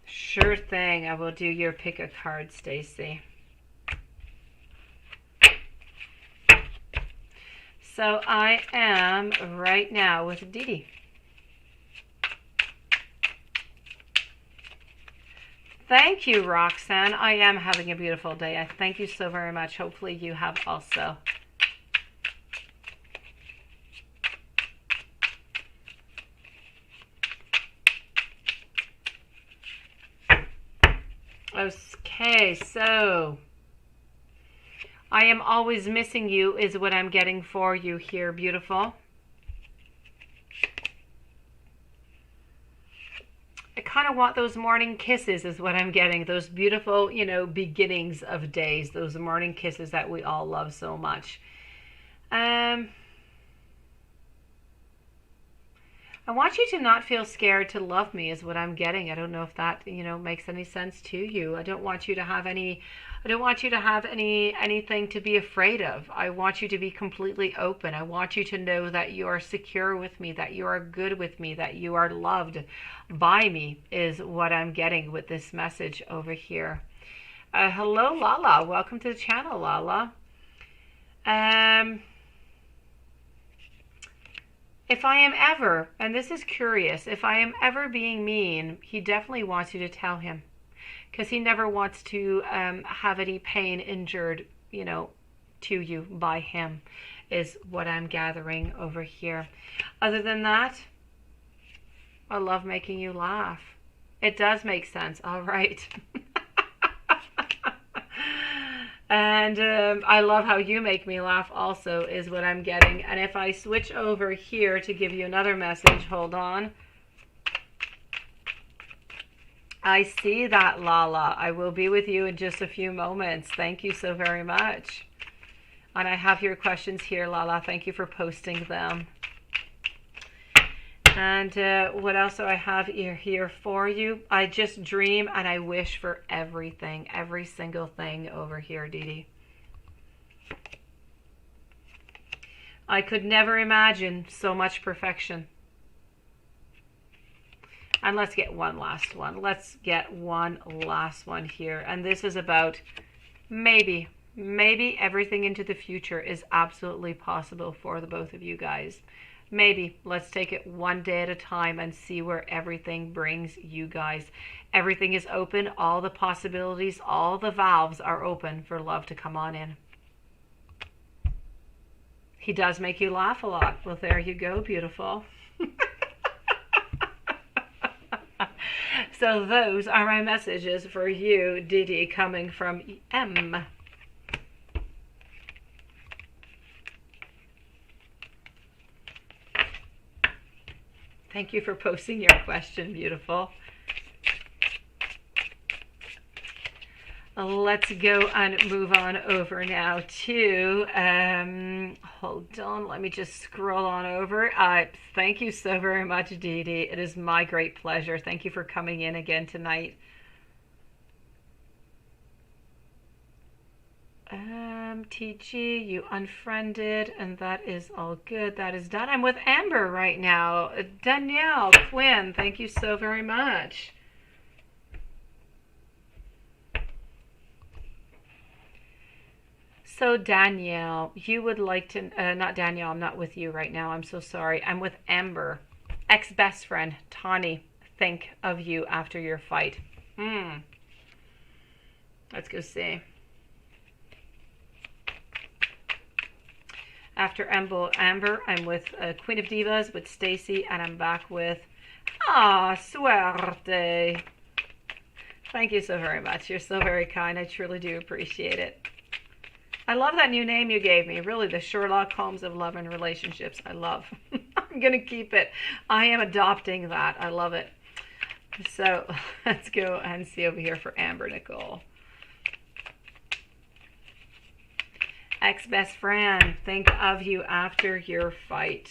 Sure thing. I will do your pick a card, Stacy. So I am right now with Dee Dee. Thank you, Roxanne. I am having a beautiful day. I thank you so very much. Hopefully you have also. Okay, so I am always missing you is what I'm getting for you here, beautiful. I kind of want those morning kisses is what I'm getting. Those beautiful, beginnings of days. Those morning kisses that we all love so much. I want you to not feel scared to love me is what I'm getting. I don't know if that, makes any sense to you. I don't want you to have anything to be afraid of. I want you to be completely open. I want you to know that you are secure with me, that you are good with me, that you are loved by me is what I'm getting with this message over here. Hello, Lala. Welcome to the channel, Lala. If I am ever, and this is curious, if I am ever being mean, he definitely wants you to tell him. Because he never wants to have any pain injured, to you by him, is what I'm gathering over here. Other than that, I love making you laugh. It does make sense. All right. And I love how you make me laugh also is what I'm getting. And if I switch over here to give you another message, hold on. I see that, Lala. I will be with you in just a few moments. Thank you so very much. And I have your questions here, Lala. Thank you for posting them. And what else do I have here for you? I just dream and I wish for everything, every single thing over here, Dee Dee. I could never imagine so much perfection. And let's get one last one. Let's get one last one here. And this is about maybe Maybe everything into the future is absolutely possible for the both of you guys. Maybe. Let's take it one day at a time and see where everything brings you guys. Everything is open. All the possibilities, all the valves are open for love to come on in. He does make you laugh a lot. Well, there you go, beautiful. So those are my messages for you, Didi, coming from M. Thank you for posting your question, beautiful. Let's go and move on over now to, hold on, let me just scroll on over. Thank you so very much, Dee Dee. It is my great pleasure. Thank you for coming in again tonight. TG, you unfriended, and that is all good. That is done. I'm with Amber right now. Danielle Quinn, thank you so very much. So Danielle, you would like to, not Danielle, I'm not with you right now. I'm so sorry. I'm with Amber, ex-best friend, Tawny. Think of you after your fight. Let's go see. After Amber, I'm with Queen of Divas, with Stacy, and I'm back with, suerte. Thank you so very much. You're so very kind. I truly do appreciate it. I love that new name you gave me. Really, the Sherlock Holmes of love and relationships. I love. I'm going to keep it. I am adopting that. I love it. So let's go and see over here for Amber Nicole. Ex-best friend, think of you after your fight.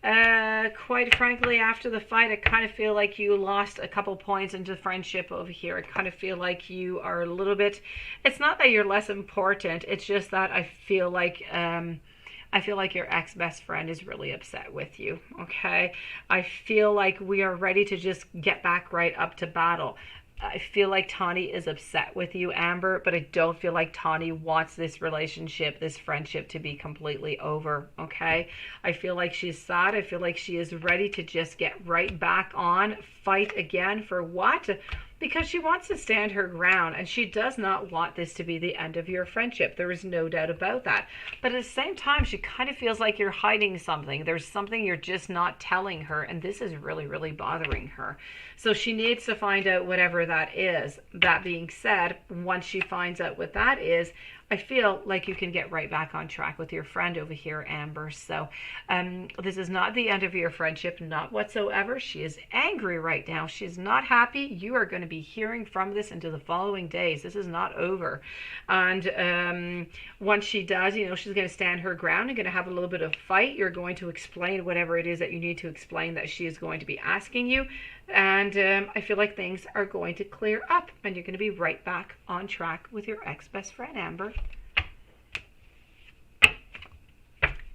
Quite frankly, after the fight, I kind of feel like you lost a couple points into friendship over here. I kind of feel like you are a little bit, it's not that you're less important, it's just that I feel like your ex-best friend is really upset with you, okay? I feel like we are ready to just get back right up to battle. I feel like Tawny is upset with you, Amber, but I don't feel like Tawny wants this relationship, this friendship to be completely over, okay? I feel like she's sad. I feel like she is ready to just get right back on, fight again for what? Because she wants to stand her ground, and she does not want this to be the end of your friendship. There is no doubt about that. But at the same time, she kind of feels like you're hiding something. There's something you're just not telling her, and this is really, really bothering her. So she needs to find out whatever that is. That being said, once she finds out what that is, I feel like you can get right back on track with your friend over here, Amber. So this is not the end of your friendship, not whatsoever. She is angry right now. She's not happy. You are going to be hearing from this into the following days. This is not over. And once she does, you know, she's going to stand her ground and going to have a little bit of fight. You're going to explain whatever it is that you need to explain that she is going to be asking you. And I feel like things are going to clear up and you're going to be right back on track with your ex-best friend, Amber.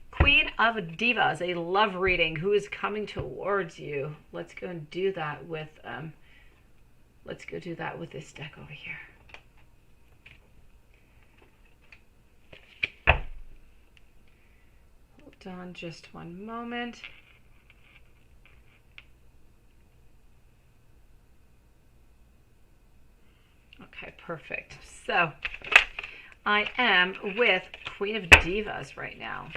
Queen of Divas, a love reading. Who is coming towards you? Let's go and do that with, this deck over here. Hold on just one moment. Okay, perfect. So I am with Queen of Divas right now.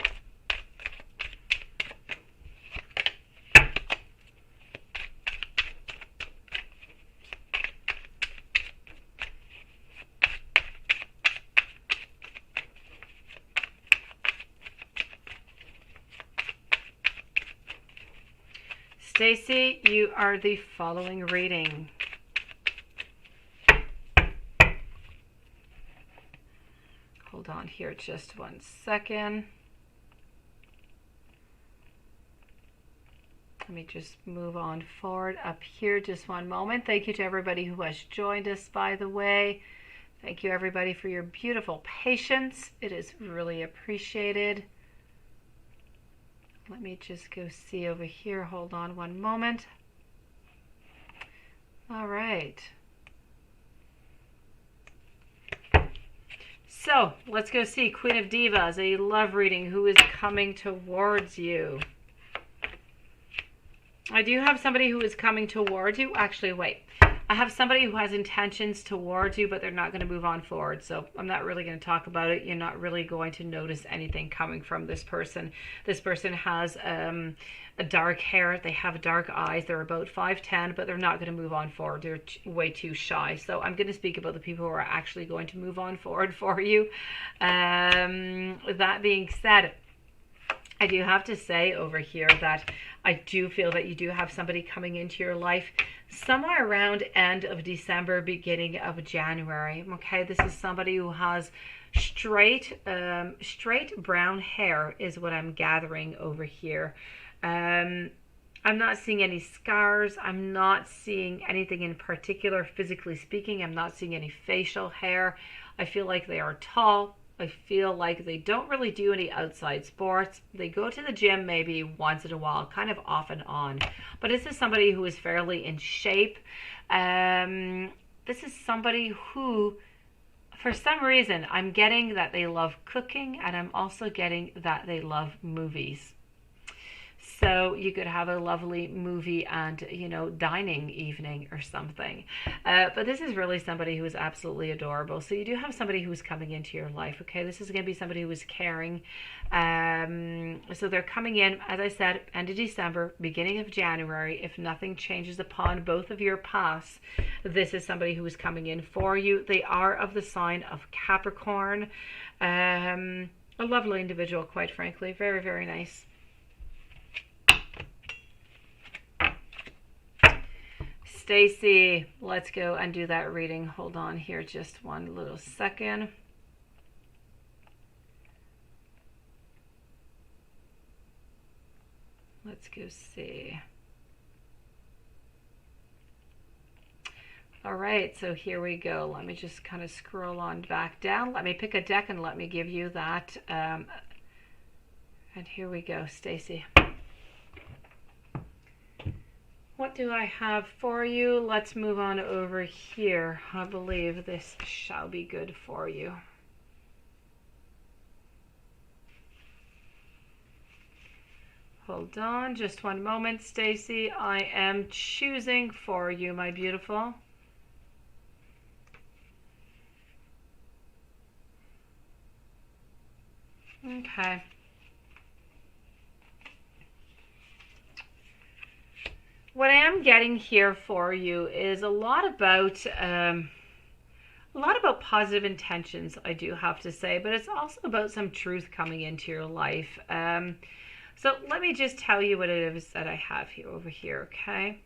Stacy, you are the following reading. Hold on here just one second. Let me just move on forward up here just one moment. Thank you to everybody who has joined us, by the way. Thank you, everybody, for your beautiful patience. It is really appreciated. Let me just go see over here. Hold on one moment. All right. So let's go see Queen of Divas, a love reading. Who is coming towards you? I do have somebody who is coming towards you. Actually, wait. I have somebody who has intentions towards you, but they're not going to move on forward. So I'm not really going to talk about it. You're not really going to notice anything coming from this person. This person has a dark hair. They have dark eyes. They're about 5'10", but they're not going to move on forward. They're way too shy. So I'm going to speak about the people who are actually going to move on forward for you. With that being said, I do have to say over here that I do feel that you do have somebody coming into your life somewhere around end of December, beginning of January. Okay, this is somebody who has straight brown hair is what I'm gathering over here. I'm not seeing any scars. I'm not seeing anything in particular, physically speaking. I'm not seeing any facial hair. I feel like they are tall. I feel like they don't really do any outside sports. They go to the gym maybe once in a while, kind of off and on. But this is somebody who is fairly in shape. This is somebody who, for some reason, I'm getting that they love cooking, and I'm also getting that they love movies. So you could have a lovely movie and, dining evening or something. But this is really somebody who is absolutely adorable. So you do have somebody who is coming into your life, okay? This is going to be somebody who is caring. So they're coming in, as I said, end of December, beginning of January. If nothing changes upon both of your paths, this is somebody who is coming in for you. They are of the sign of Capricorn. A lovely individual, quite frankly. Very, very nice. Stacy, let's go and do that reading. Hold on here just one little second. Let's go see. All right, so here we go. Let me just kind of scroll on back down. Let me pick a deck and let me give you that. And here we go, Stacy. What do I have for you? Let's move on over here. I believe this shall be good for you. Hold on just one moment, Stacy. I am choosing for you, my beautiful. Okay. What I am getting here for you is a lot about positive intentions, I do have to say, but it's also about some truth coming into your life. So let me just tell you what it is that I have here over here, okay?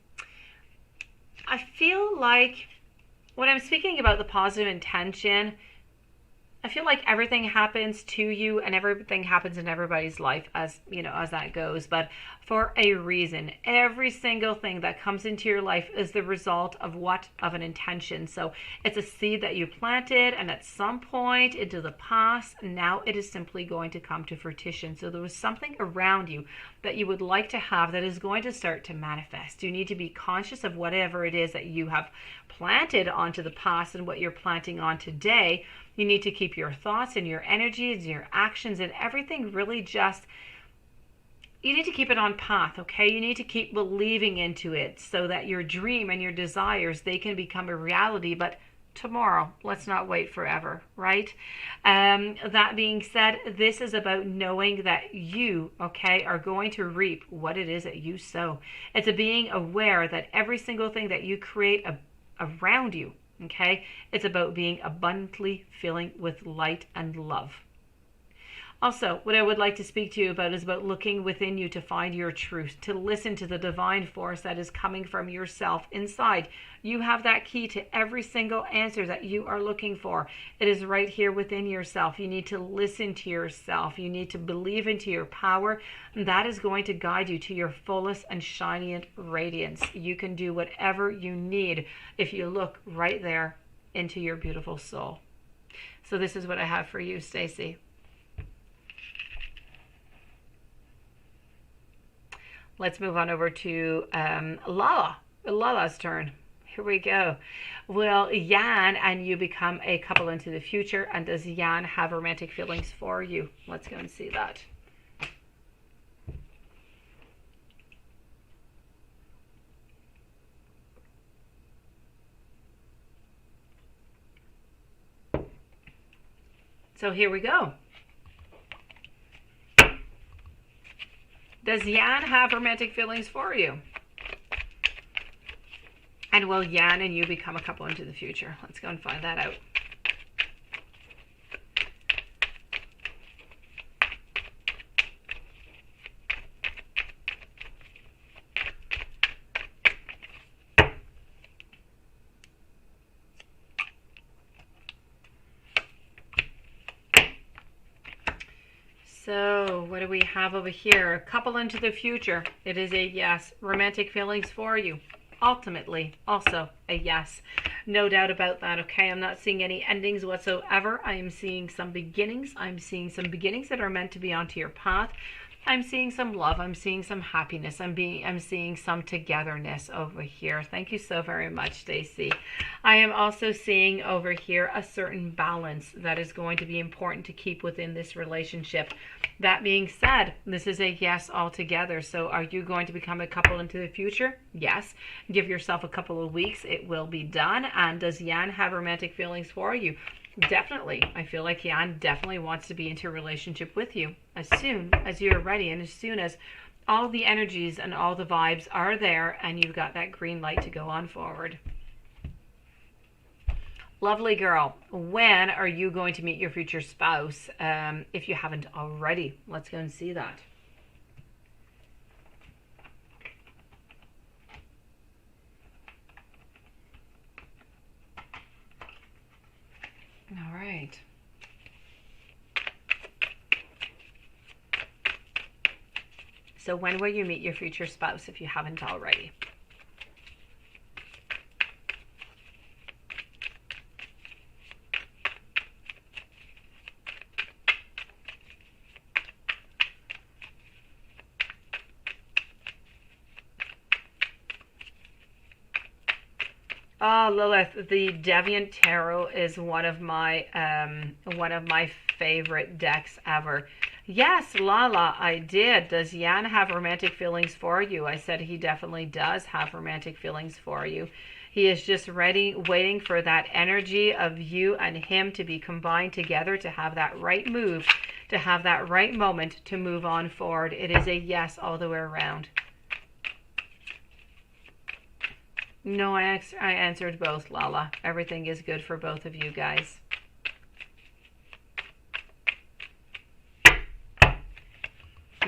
I feel like when I'm speaking about the positive intention, I feel like everything happens to you and everything happens in everybody's life as that goes, but for a reason. Every single thing that comes into your life is the result of an intention. So it's a seed that you planted, and at some point into the past, now it is simply going to come to fruition. So there was something around you that you would like to have that is going to start to manifest. You need to be conscious of whatever it is that you have planted onto the past and what you're planting on today. You need to keep your thoughts and your energies and your actions and everything really you need to keep it on path, okay? You need to keep believing into it so that your dream and your desires, they can become a reality, but tomorrow, let's not wait forever, right? That being said, this is about knowing that you, okay, are going to reap what it is that you sow. It's a being aware that every single thing that you create around you, okay, it's about being abundantly filling with light and love. Also, what I would like to speak to you about is about looking within you to find your truth, to listen to the divine force that is coming from yourself inside. You have that key to every single answer that you are looking for. It is right here within yourself. You need to listen to yourself. You need to believe into your power, and that is going to guide you to your fullest and shiniest radiance. You can do whatever you need if you look right there into your beautiful soul. So this is what I have for you, Stacy. Let's move on over to Lala's turn. Here we go. Will Yan and you become a couple into the future? And does Yan have romantic feelings for you? Let's go and see that. So here we go. Does Yan have romantic feelings for you? And will Yan and you become a couple into the future? Let's go and find that out. So what do we have over here? A couple into the future. It is a yes. Romantic feelings for you. Ultimately, also a yes. No doubt about that, okay? I'm not seeing any endings whatsoever. I am seeing some beginnings. I'm seeing some beginnings that are meant to be onto your path. I'm seeing some love. I'm seeing some happiness. I'm seeing some togetherness over here. Thank you so very much, Stacy. I am also seeing over here a certain balance that is going to be important to keep within this relationship. That being said, this is a yes altogether. So are you going to become a couple into the future? Yes. Give yourself a couple of weeks. It will be done. And does Yan have romantic feelings for you? Definitely. I feel like Yan definitely wants to be into a relationship with you as soon as you're ready and as soon as all the energies and all the vibes are there and you've got that green light to go on forward. Lovely girl. When are you going to meet your future spouse? If you haven't already, let's go and see that. All right. So when will you meet your future spouse if you haven't already? Oh, Lilith, the Deviant Tarot is one of my favorite decks ever. Yes, Lala, I did. Does Yan have romantic feelings for you? I said he definitely does have romantic feelings for you. He is just ready, waiting for that energy of you and him to be combined together to have that right move, to have that right moment to move on forward. It is a yes all the way around. No, I answered both, Lala. Everything is good for both of you guys.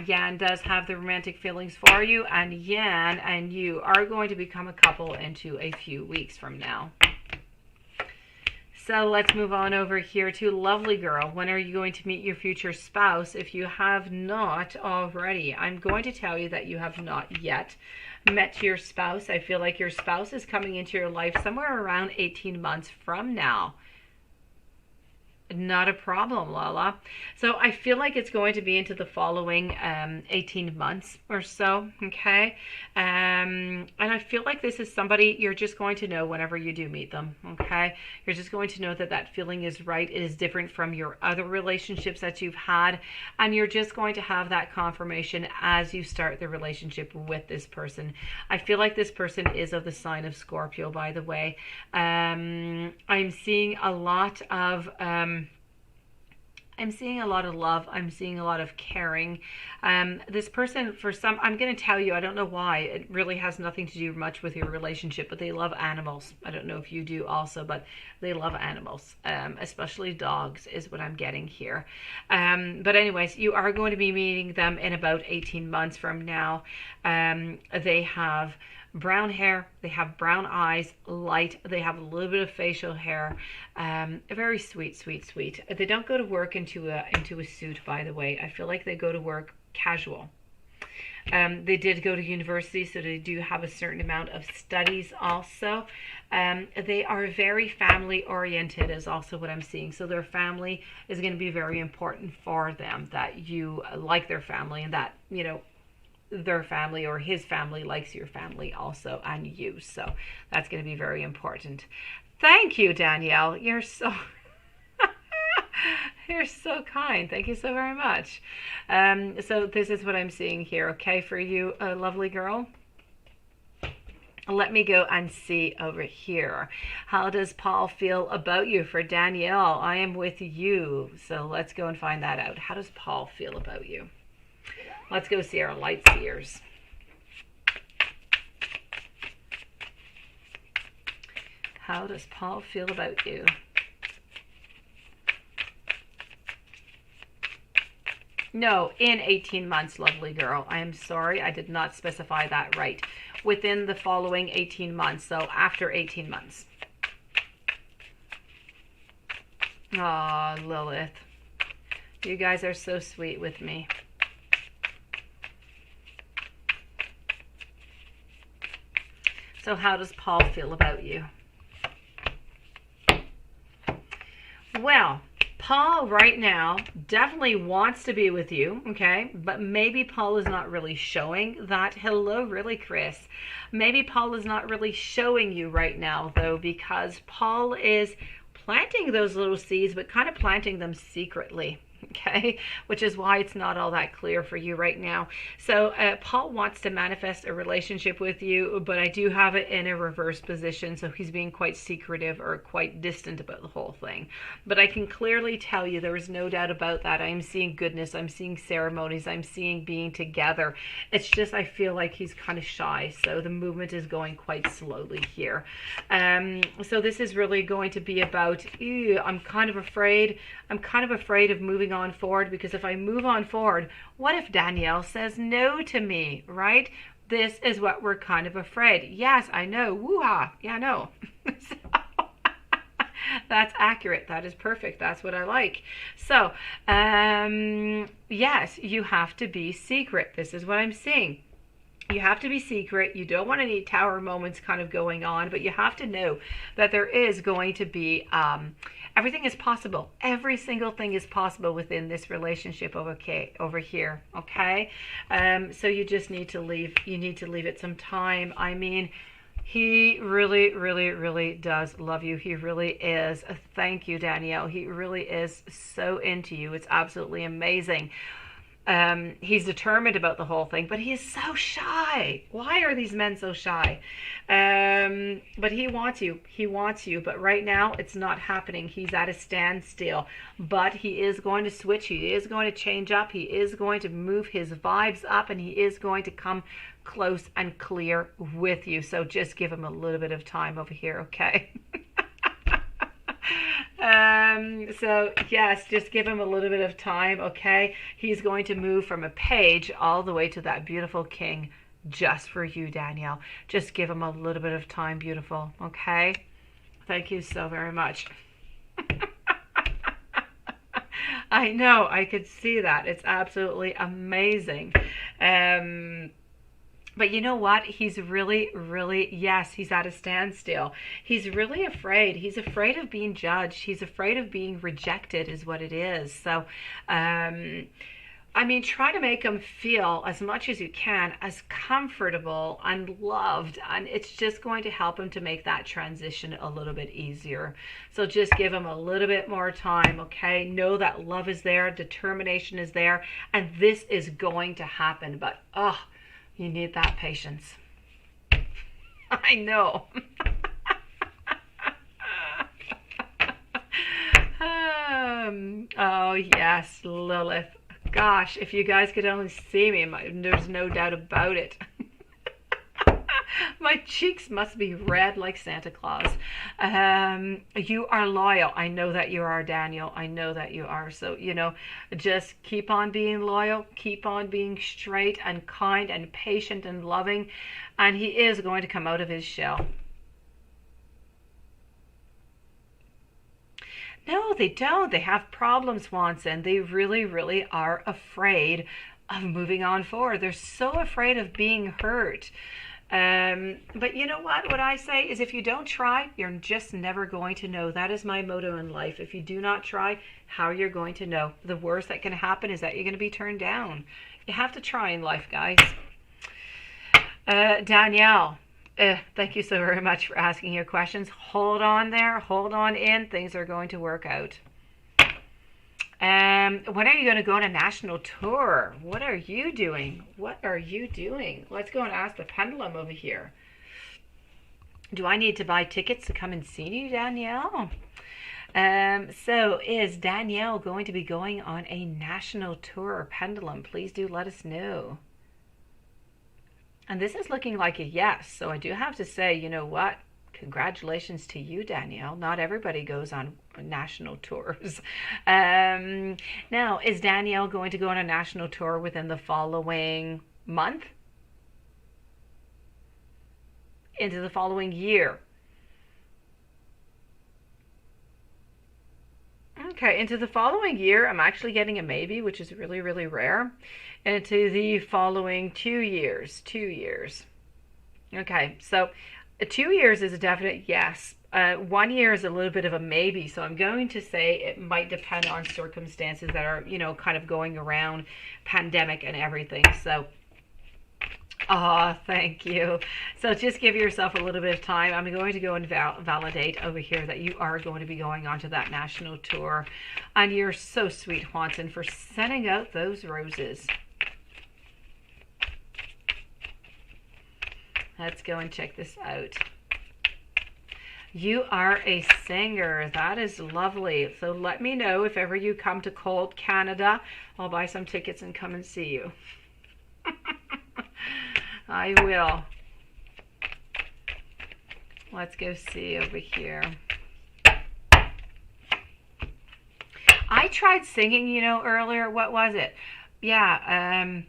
Yan does have the romantic feelings for you, and Yan and you are going to become a couple into a few weeks from now. So let's move on over here to Lovely Girl. When are you going to meet your future spouse? If you have not already, I'm going to tell you that you have not yet met your spouse. I feel like your spouse is coming into your life somewhere around 18 months from now. Not a problem, Lala. So I feel like it's going to be into the following 18 months or so, okay? And I feel like this is somebody you're just going to know whenever you do meet them, okay? You're just going to know that that feeling is right. It is different from your other relationships that you've had, and you're just going to have that confirmation as you start the relationship with this person. I feel like this person is of the sign of Scorpio, by the way. I'm seeing a lot of I'm seeing a lot of love. I'm seeing a lot of caring. This person, for some, I'm going to tell you, I don't know why. It really has nothing to do much with your relationship, but they love animals. I don't know if you do also, but they love animals, especially dogs is what I'm getting here. But anyways, you are going to be meeting them in about 18 months from now. They have brown hair, they have brown eyes, light, they have a little bit of facial hair, very sweet, sweet, sweet. They don't go to work into a suit, by the way. I feel like they go to work casual. They did go to university, so they do have a certain amount of studies also. They are very family oriented is also what I'm seeing. So their family is going to be very important for them, that you like their family and that, you know, their family or his family likes your family also and you. So that's going to be very important. Thank you, Danielle. You're so you're so kind. Thank you so very much. So this is what I'm seeing here, okay, for you, lovely girl. Let me go and see over here. How does Paul feel about you? For Danielle, I am with you. So let's go and find that out. How does Paul feel about you? Let's go see our light seers. How does Paul feel about you? No, in 18 months, lovely girl. I am sorry, I did not specify that right. Within the following 18 months, so after 18 months. Aw, Lilith. You guys are so sweet with me. So how does Paul feel about you? Well, Paul right now definitely wants to be with you, okay? But maybe Paul is not really showing that. Hello, really, Chris. Maybe Paul is not really showing you right now, though, because Paul is planting those little seeds, but kind of planting them secretly. Okay, which is why it's not all that clear for you right now. So Paul wants to manifest a relationship with you, but I do have it in a reverse position, so he's being quite secretive or quite distant about the whole thing. But I can clearly tell you there is no doubt about that. I'm seeing goodness, I'm seeing ceremonies, I'm seeing being together. It's just I feel like he's kind of shy, so the movement is going quite slowly here. So this is really going to be about, I'm kind of afraid of moving on forward, because if I move on forward, what if Danielle says no to me, right? This is what we're kind of afraid. Yes, I know. Woo-ha. Yeah, I know. So, that's accurate. That is perfect. That's what I like. So, yes, you have to be secret. This is what I'm seeing. You have to be secret. You don't want any tower moments kind of going on, but you have to know that there is going to be, everything is possible. Every single thing is possible within this relationship over here, okay? So you just need to leave it some time. I mean, he really, really, really does love you. He really is. Thank you, Danielle. He really is so into you. It's absolutely amazing. He's determined about the whole thing, but he is so shy. Why are these men so shy? But he wants you, but right now it's not happening. He's at a standstill, but he is going to switch. He is going to change up. He is going to move his vibes up, and he is going to come close and clear with you. So just give him a little bit of time over here, okay? So yes, just give him a little bit of time, okay? He's going to move from a page all the way to that beautiful king just for you, Danielle. Just give him a little bit of time, beautiful, okay? Thank you so very much. I know, I could see that. It's absolutely amazing. But you know what? He's really, really, yes, he's at a standstill. He's really afraid. He's afraid of being judged. He's afraid of being rejected is what it is. So, I mean, try to make him feel as much as you can as comfortable and loved. And it's just going to help him to make that transition a little bit easier. So just give him a little bit more time, okay? Know that love is there, determination is there, and this is going to happen. But, you need that patience. I know. Oh, yes, Lilith. Gosh, if you guys could only see me, there's no doubt about it. My cheeks must be red like Santa Claus. You are loyal. I know that you are, Daniel. I know that you are. So, you know, just keep on being loyal. Keep on being straight and kind and patient and loving. And he is going to come out of his shell. No, they don't. They have problems, Swanson. They really, really are afraid of moving on forward. They're so afraid of being hurt. But you know what I say is, if you don't try, you're just never going to know. That is my motto in life. If you do not try, how you're going to know? The worst that can happen is that you're going to be turned down. You have to try in life, guys. Danielle, Thank you so very much for asking your questions. Hold on there. Hold on in. Things are going to work out. When are you going to go on a national tour? What are you doing? What are you doing? Let's go and ask the pendulum over here. Do I need to buy tickets to come and see you, Danielle? So is Danielle going to be going on a national tour? Pendulum, please do let us know. And this is looking like a yes. So I do have to say, you know what? Congratulations to you, Danielle. Not everybody goes on national tours. Now, is Danielle going to go on a national tour within the following month? Into the following year? Okay, into the following year, I'm actually getting a maybe, which is really, really rare. Into the following 2 years. 2 years. Okay, so 2 years is a definite yes. 1 year is a little bit of a maybe. So I'm going to say it might depend on circumstances that are, you know, kind of going around, pandemic and everything. So, oh, thank you. So just give yourself a little bit of time. I'm going to go and validate over here that you are going to be going on to that national tour. And you're so sweet, Juanson, for sending out those roses. Let's go and check this out. You are a singer. That is lovely. So let me know if ever you come to cold Canada. I'll buy some tickets and come and see you. I will. Let's go see over here. I tried singing, you know, earlier. What was it? Yeah,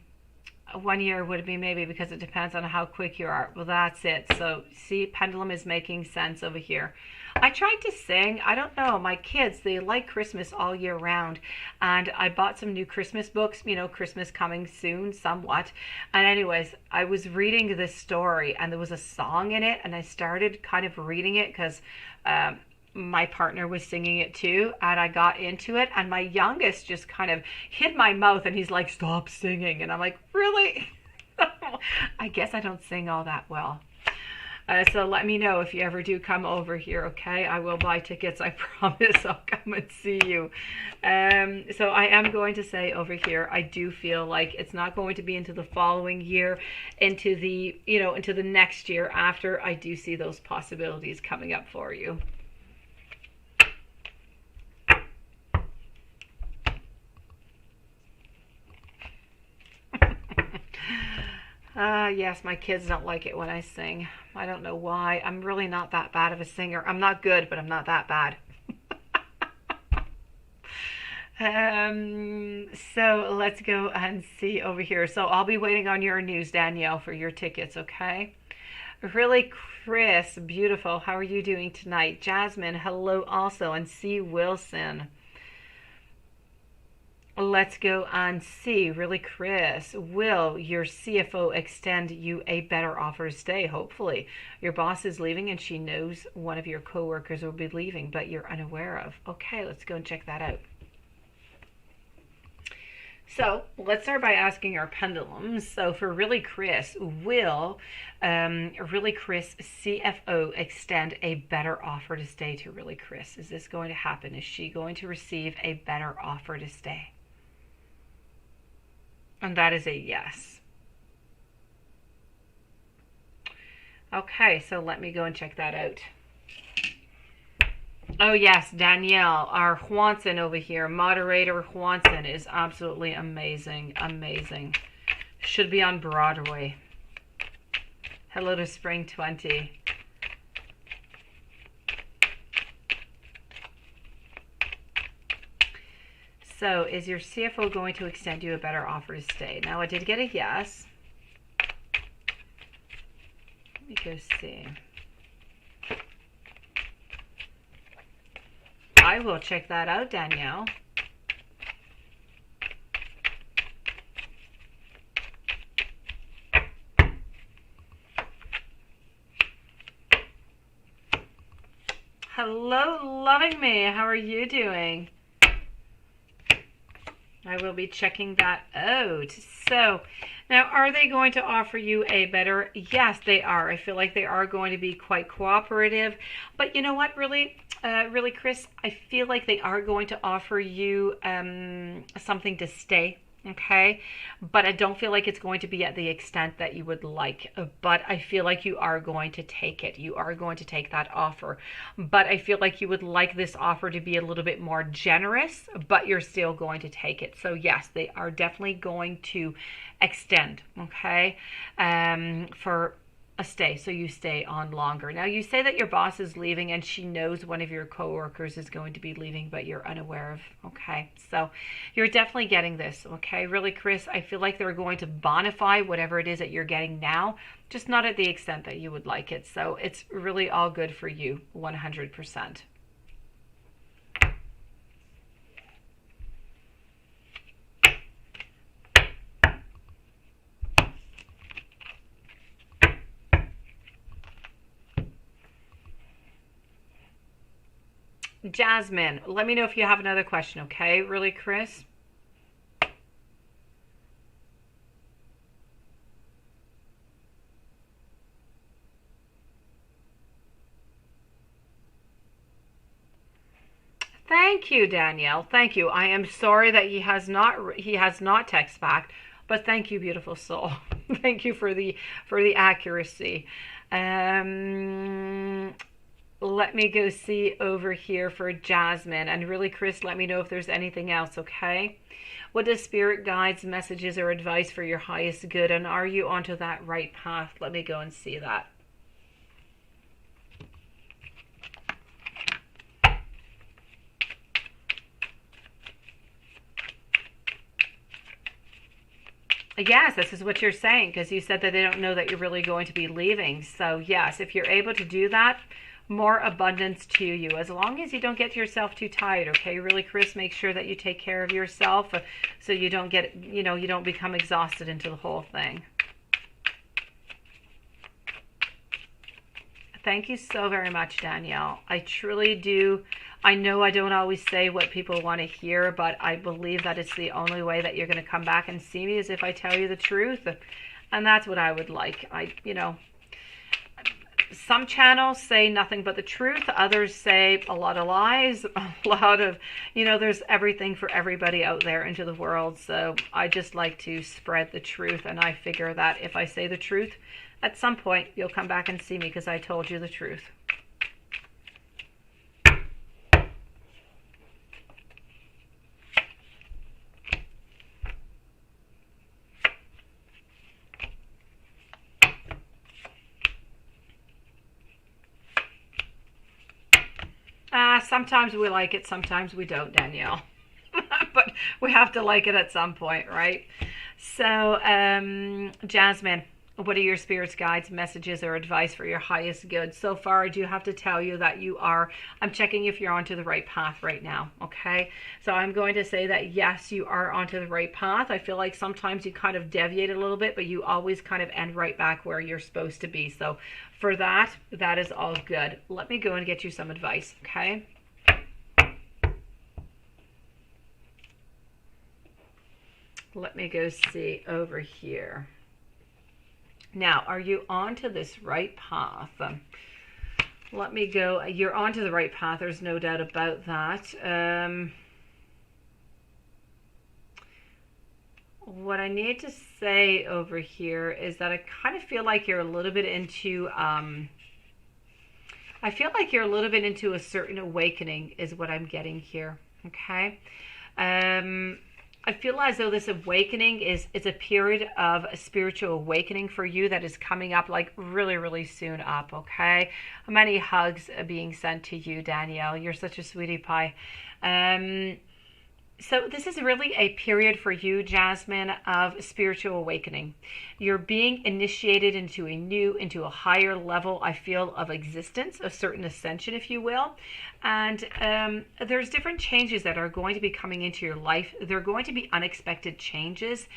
1 year would be maybe, because it depends on how quick you are. Well, that's it. So see, pendulum is making sense over here. I tried to sing. I don't know. My kids, they like Christmas all year round. And I bought some new Christmas books, you know, Christmas coming soon, somewhat. And anyways, I was reading this story and there was a song in it. And I started kind of reading it because my partner was singing it too, and I got into it, and my youngest just kind of hid my mouth and he's like, stop singing. And I'm like, really? I guess I don't sing all that well. So let me know if you ever do come over here, okay? I will buy tickets. I promise I'll come and see you. So I am going to say over here, I do feel like it's not going to be into the following year, into the, you know, into the next year after. I do see those possibilities coming up for you. Yes, my kids don't like it when I sing. I don't know why. I'm really not that bad of a singer. I'm not good, but I'm not that bad. So let's go and see over here. So I'll be waiting on your news, Danielle, for your tickets, okay? Really, Chris, beautiful. How are you doing tonight? Jasmine, hello also. And C. Wilson. Let's go and see. Really, Chris, will your CFO extend you a better offer to stay? Hopefully. Your boss is leaving and she knows one of your coworkers will be leaving, but you're unaware of. Okay, let's go and check that out. So let's start by asking our pendulums. So for really Chris, will really Chris CFO extend a better offer to stay to really Chris? Is this going to happen? Is she going to receive a better offer to stay? And that is a yes. Okay, so let me go and check that out. Oh yes, Danielle, our Juanson over here, moderator Juanson is absolutely amazing, amazing. Should be on Broadway. Hello to Spring 20. So, is your CFO going to extend you a better offer to stay? Now, I did get a yes. Let me go see. I will check that out, Danielle. Hello, loving me. How are you doing? I will be checking that out. So now, are they going to offer you a better? Yes, they are. I feel like they are going to be quite cooperative. But you know what, really, Chris, I feel like they are going to offer you something to stay. Okay, but I don't feel like it's going to be at the extent that you would like. But I feel like you are going to take it. You are going to take that offer. But I feel like you would like this offer to be a little bit more generous, but you're still going to take it. So yes, they are definitely going to extend, okay, for a stay, so you stay on longer. Now, you say that your boss is leaving and she knows one of your coworkers is going to be leaving, but you're unaware of. Okay, so you're definitely getting this. Okay, really, Chris, I feel like they're going to bonify whatever it is that you're getting now, just not at the extent that you would like it. So it's really all good for you, 100%. Jasmine, let me know if you have another question, okay? Really, Chris? Thank you, Danielle. Thank you. I am sorry that he has not text back, but thank you, beautiful soul. Thank you for the accuracy. Um Let me go see over here for Jasmine. And really, Chris, let me know if there's anything else, okay? What does spirit guides, messages, or advice for your highest good? And are you onto that right path? Let me go and see that. Yes, this is what you're saying, because you said that they don't know that you're really going to be leaving. So yes, if you're able to do that, more abundance to you, as long as you don't get yourself too tired. Okay, really, Chris, make sure that you take care of yourself, so you don't get, you don't become exhausted into the whole thing. Thank you so very much, Danielle. I truly do. I know I don't always say what people want to hear, but I believe that it's the only way that you're going to come back and see me is if I tell you the truth. And that's what I would like. Some channels say nothing but the truth. Others say a lot of lies, a lot of, there's everything for everybody out there into the world. So I just like to spread the truth. And I figure that if I say the truth, at some point you'll come back and see me because I told you the truth. Sometimes we like it, sometimes we don't, Danielle. But we have to like it at some point, right? So, Jasmine, what are your spirits, guides, messages, or advice for your highest good? So far, I do have to tell you that I'm checking if you're onto the right path right now, okay? So I'm going to say that, yes, you are onto the right path. I feel like sometimes you kind of deviate a little bit, but you always kind of end right back where you're supposed to be. So for that is all good. Let me go and get you some advice, okay? Let me go see over here. Now, are you onto this right path? Let me go. You're onto the right path. There's no doubt about that. What I need to say over here is that I kind of feel like you're a little bit into, I feel like you're a little bit into a certain awakening is what I'm getting here. Okay. I feel as though this awakening is a period of a spiritual awakening for you that is coming up like really, really soon up, okay? Many hugs are being sent to you, Danielle. You're such a sweetie pie. So this is really a period for you, Jasmine, of spiritual awakening. You're being initiated into a higher level, I feel, of existence, a certain ascension, if you will. And there's different changes that are going to be coming into your life. They're going to be unexpected changes.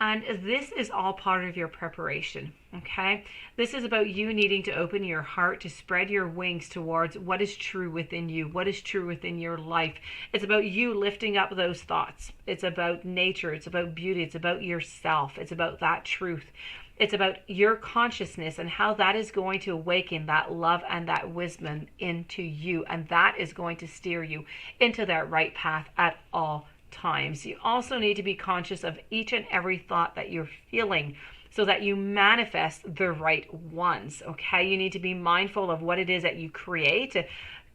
And this is all part of your preparation, okay? This is about you needing to open your heart, to spread your wings towards what is true within you, what is true within your life. It's about you lifting up those thoughts. It's about nature. It's about beauty. It's about yourself. It's about that truth. It's about your consciousness and how that is going to awaken that love and that wisdom into you. And that is going to steer you into that right path at all times. You also need to be conscious of each and every thought that you're feeling so that you manifest the right ones, okay? You need to be mindful of what it is that you create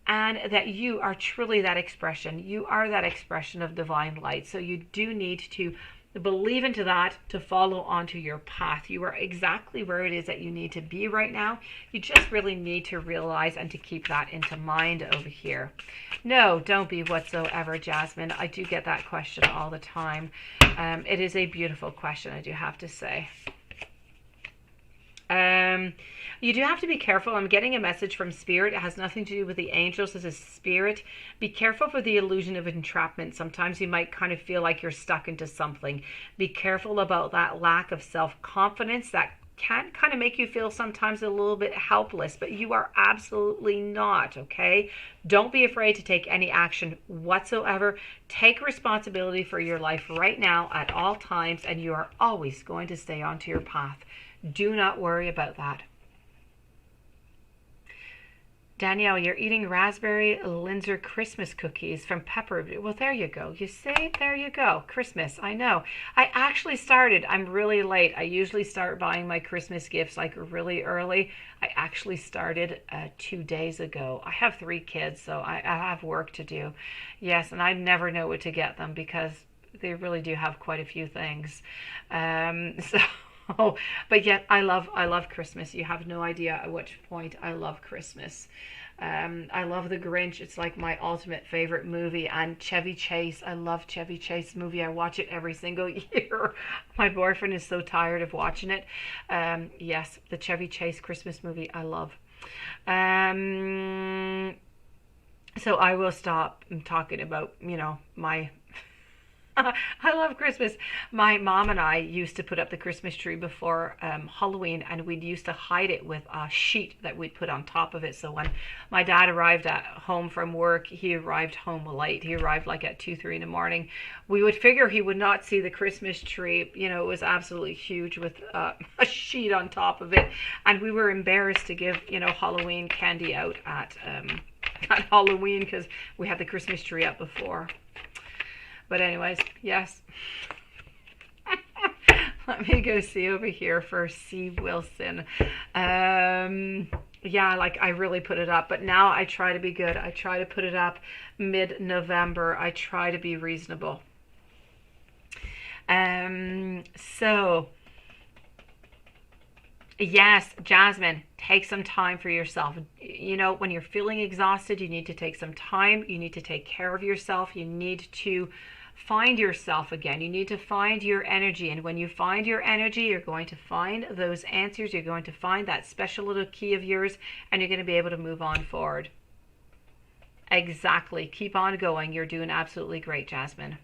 and that you are truly that expression. You are that expression of divine light. So you do need to believe into that to follow onto your path. You are exactly where it is that you need to be right now. You just really need to realize and to keep that into mind over here. No, don't be whatsoever, Jasmine. I do get that question all the time. It is a beautiful question, I do have to say. You do have to be careful. I'm getting a message from Spirit. It has nothing to do with the angels. This is Spirit. Be careful for the illusion of entrapment. Sometimes you might kind of feel like you're stuck into something. Be careful about that lack of self-confidence that can kind of make you feel sometimes a little bit helpless, but you are absolutely not, okay? Don't be afraid to take any action whatsoever. Take responsibility for your life right now at all times, and you are always going to stay onto your path. Do not worry about that. Danielle, you're eating raspberry Linzer Christmas cookies from Pepper. Well, there you go. You see? There you go. Christmas. I know. I actually started. I'm really late. I usually start buying my Christmas gifts like really early. I actually started 2 days ago. I have 3 kids, so I have work to do. Yes, and I never know what to get them because they really do have quite a few things. But yet I love Christmas. You have no idea at which point I love Christmas. I love The Grinch. It's like my ultimate favorite movie. And Chevy Chase. I love Chevy Chase movie. I watch it every single year. My boyfriend is so tired of watching it. Yes, the Chevy Chase Christmas movie I love. So I will stop talking about, my I love Christmas. My mom and I used to put up the Christmas tree before Halloween, and we'd used to hide it with a sheet that we'd put on top of it. So when my dad arrived at home from work, he arrived home late. He arrived like at 2, 3 in the morning. We would figure he would not see the Christmas tree. It was absolutely huge with a sheet on top of it. And we were embarrassed to give, Halloween candy out at Halloween because we had the Christmas tree up before. But anyways, yes. Let me go see over here for C. Wilson. Yeah, like I really put it up. But now I try to be good. I try to put it up mid-November. I try to be reasonable. So, yes, Jasmine, take some time for yourself. When you're feeling exhausted, you need to take some time. You need to take care of yourself. You need to find yourself again. You need to find your energy. And when you find your energy, you're going to find those answers. You're going to find that special little key of yours, and you're going to be able to move on forward. Exactly. Keep on going. You're doing absolutely great, Jasmine.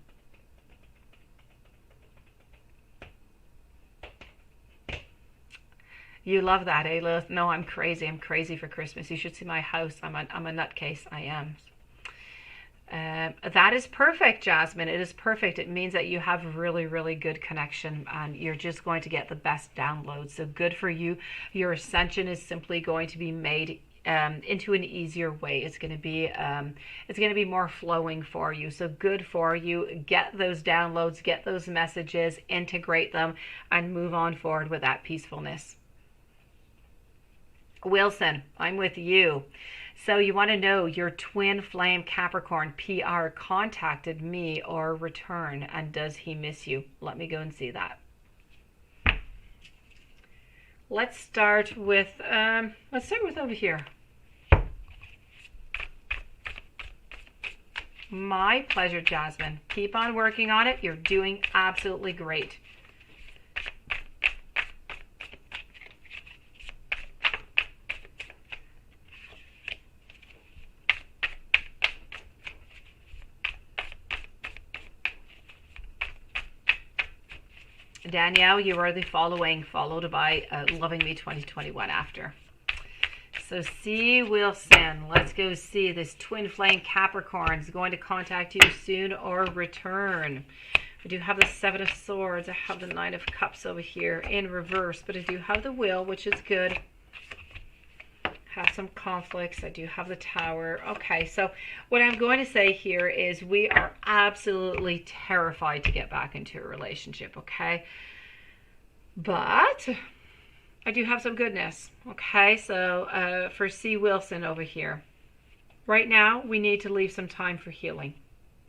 You love that, eh, Lilith? No, I'm crazy. I'm crazy for Christmas. You should see my house. I'm a nutcase. I am. That is perfect, Jasmine. It is perfect. It means that you have really, really good connection, and you're just going to get the best downloads. So good for you. Your ascension is simply going to be made into an easier way. It's going to be more flowing for you. So good for you. Get those downloads, get those messages, integrate them, and move on forward with that peacefulness. Wilson, I'm with you. So you want to know your twin flame Capricorn PR contacted me or return, and does he miss you? Let me go and see that. Let's start with over here. My pleasure, Jasmine. Keep on working on it. You're doing absolutely great. Danielle, you are the following, followed by Loving Me 2021 after. So C. Wilson, let's go see. This twin flame Capricorn is going to contact you soon or return. I do have the Seven of Swords. I have the Nine of Cups over here in reverse, but I do have the Wheel, which is good. Have some conflicts. I do have the Tower. Okay, so what I'm going to say here is we are absolutely terrified to get back into a relationship, okay? But I do have some goodness, okay? So for C. Wilson over here, right now we need to leave some time for healing.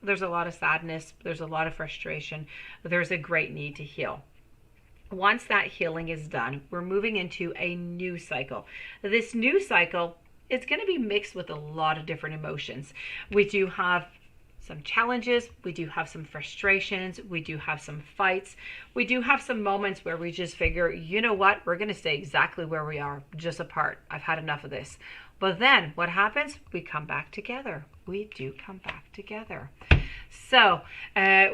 There's a lot of sadness. There's a lot of frustration. There's a great need to heal. Once that healing is done, we're moving into a new cycle. This new cycle is going to be mixed with a lot of different emotions. We do have some challenges. We do have some frustrations. We do have some fights. We do have some moments where we just figure, you know what? We're going to stay exactly where we are, just apart. I've had enough of this. But then what happens? We come back together. We do come back together. So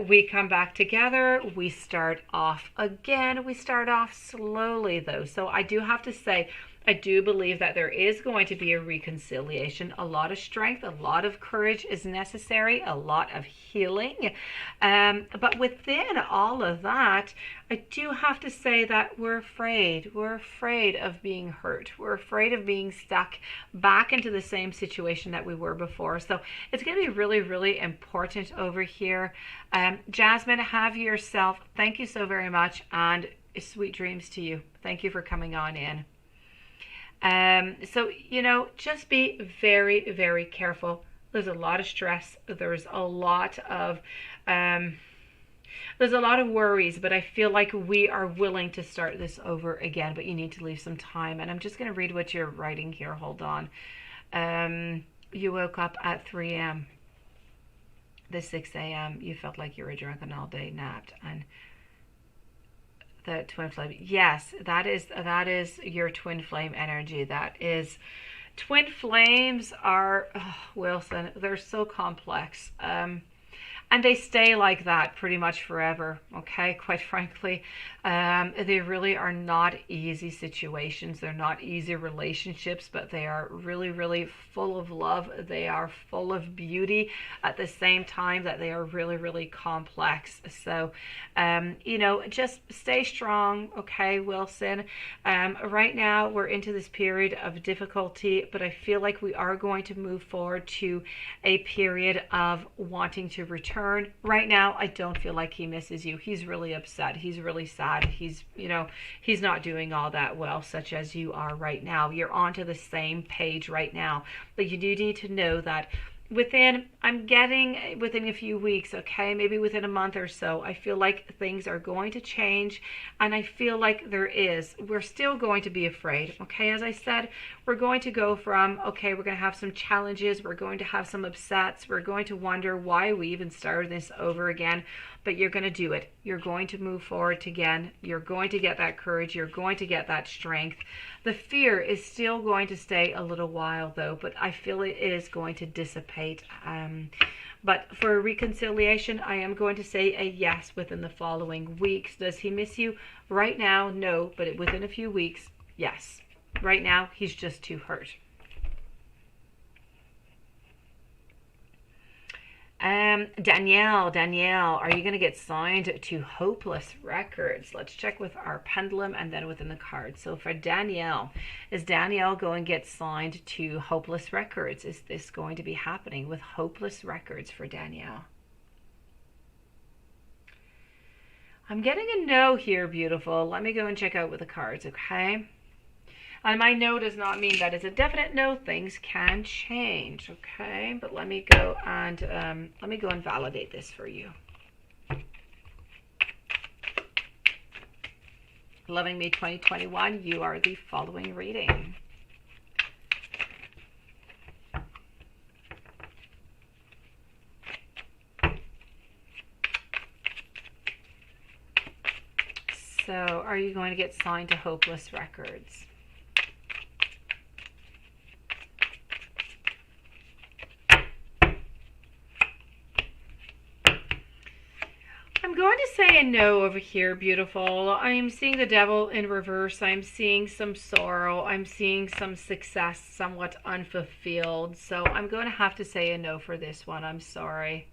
we come back together. We start off again. We start off slowly though. So I do have to say, I do believe that there is going to be a reconciliation. A lot of strength, a lot of courage is necessary, a lot of healing. But within all of that, I do have to say that we're afraid. We're afraid of being hurt. We're afraid of being stuck back into the same situation that we were before. So it's going to be really, really important over here. Jasmine, have yourself. Thank you so very much. And sweet dreams to you. Thank you for coming on in. So, you know, just be very, very careful. There's a lot of stress. There's a lot of worries, but I feel like we are willing to start this over again, but you need to leave some time. And I'm just going to read what you're writing here. Hold on. You woke up at 3 a.m. The 6 a.m. You felt like you were drunk and all day napped. And the twin flame, yes, that is your twin flame energy. That is, twin flames are, Wilson, they're so complex. And they stay like that pretty much forever, okay? Quite frankly, they really are not easy situations. They're not easy relationships, but they are really, really full of love. They are full of beauty at the same time that they are really, really complex. So, you know, just stay strong, okay, Wilson? Right now, we're into this period of difficulty, but I feel like we are going to move forward to a period of wanting to return. Right now, I don't feel like he misses you. He's really upset. He's really sad. He's, you know, he's not doing all that well, such as you are right now. You're onto the same page right now. But you do need to know that within a few weeks, okay, maybe within a month or so, I feel like things are going to change, and I feel like we're still going to be afraid, okay? As I said, we're going to go from, okay, we're going to have some challenges, we're going to have some upsets, we're going to wonder why we even started this over again, but you're going to do it. You're going to move forward again. You're going to get that courage. You're going to get that strength. The fear is still going to stay a little while though, but I feel it is going to dissipate. But for reconciliation, I am going to say a yes within the following weeks. Does he miss you? Right now, no, but within a few weeks, yes. Right now, he's just too hurt. Danielle, are you going to get signed to Hopeless Records? Let's check with our pendulum and then within the cards. So for Danielle, is Danielle going to get signed to Hopeless Records? Is this going to be happening with Hopeless Records for Danielle? I'm getting a no here, beautiful. Let me go and check out with the cards, okay? And my no does not mean that it's a definite no. Things can change, okay? But let me go and validate this for you. Loving Me 2021, you are the following reading. So, are you going to get signed to Hopeless Records? I'm going to say say a no over here, beautiful. I'm seeing the devil in reverse. I'm seeing some sorrow. I'm seeing some success somewhat unfulfilled. So I'm going to have to say a no for this one. I'm sorry.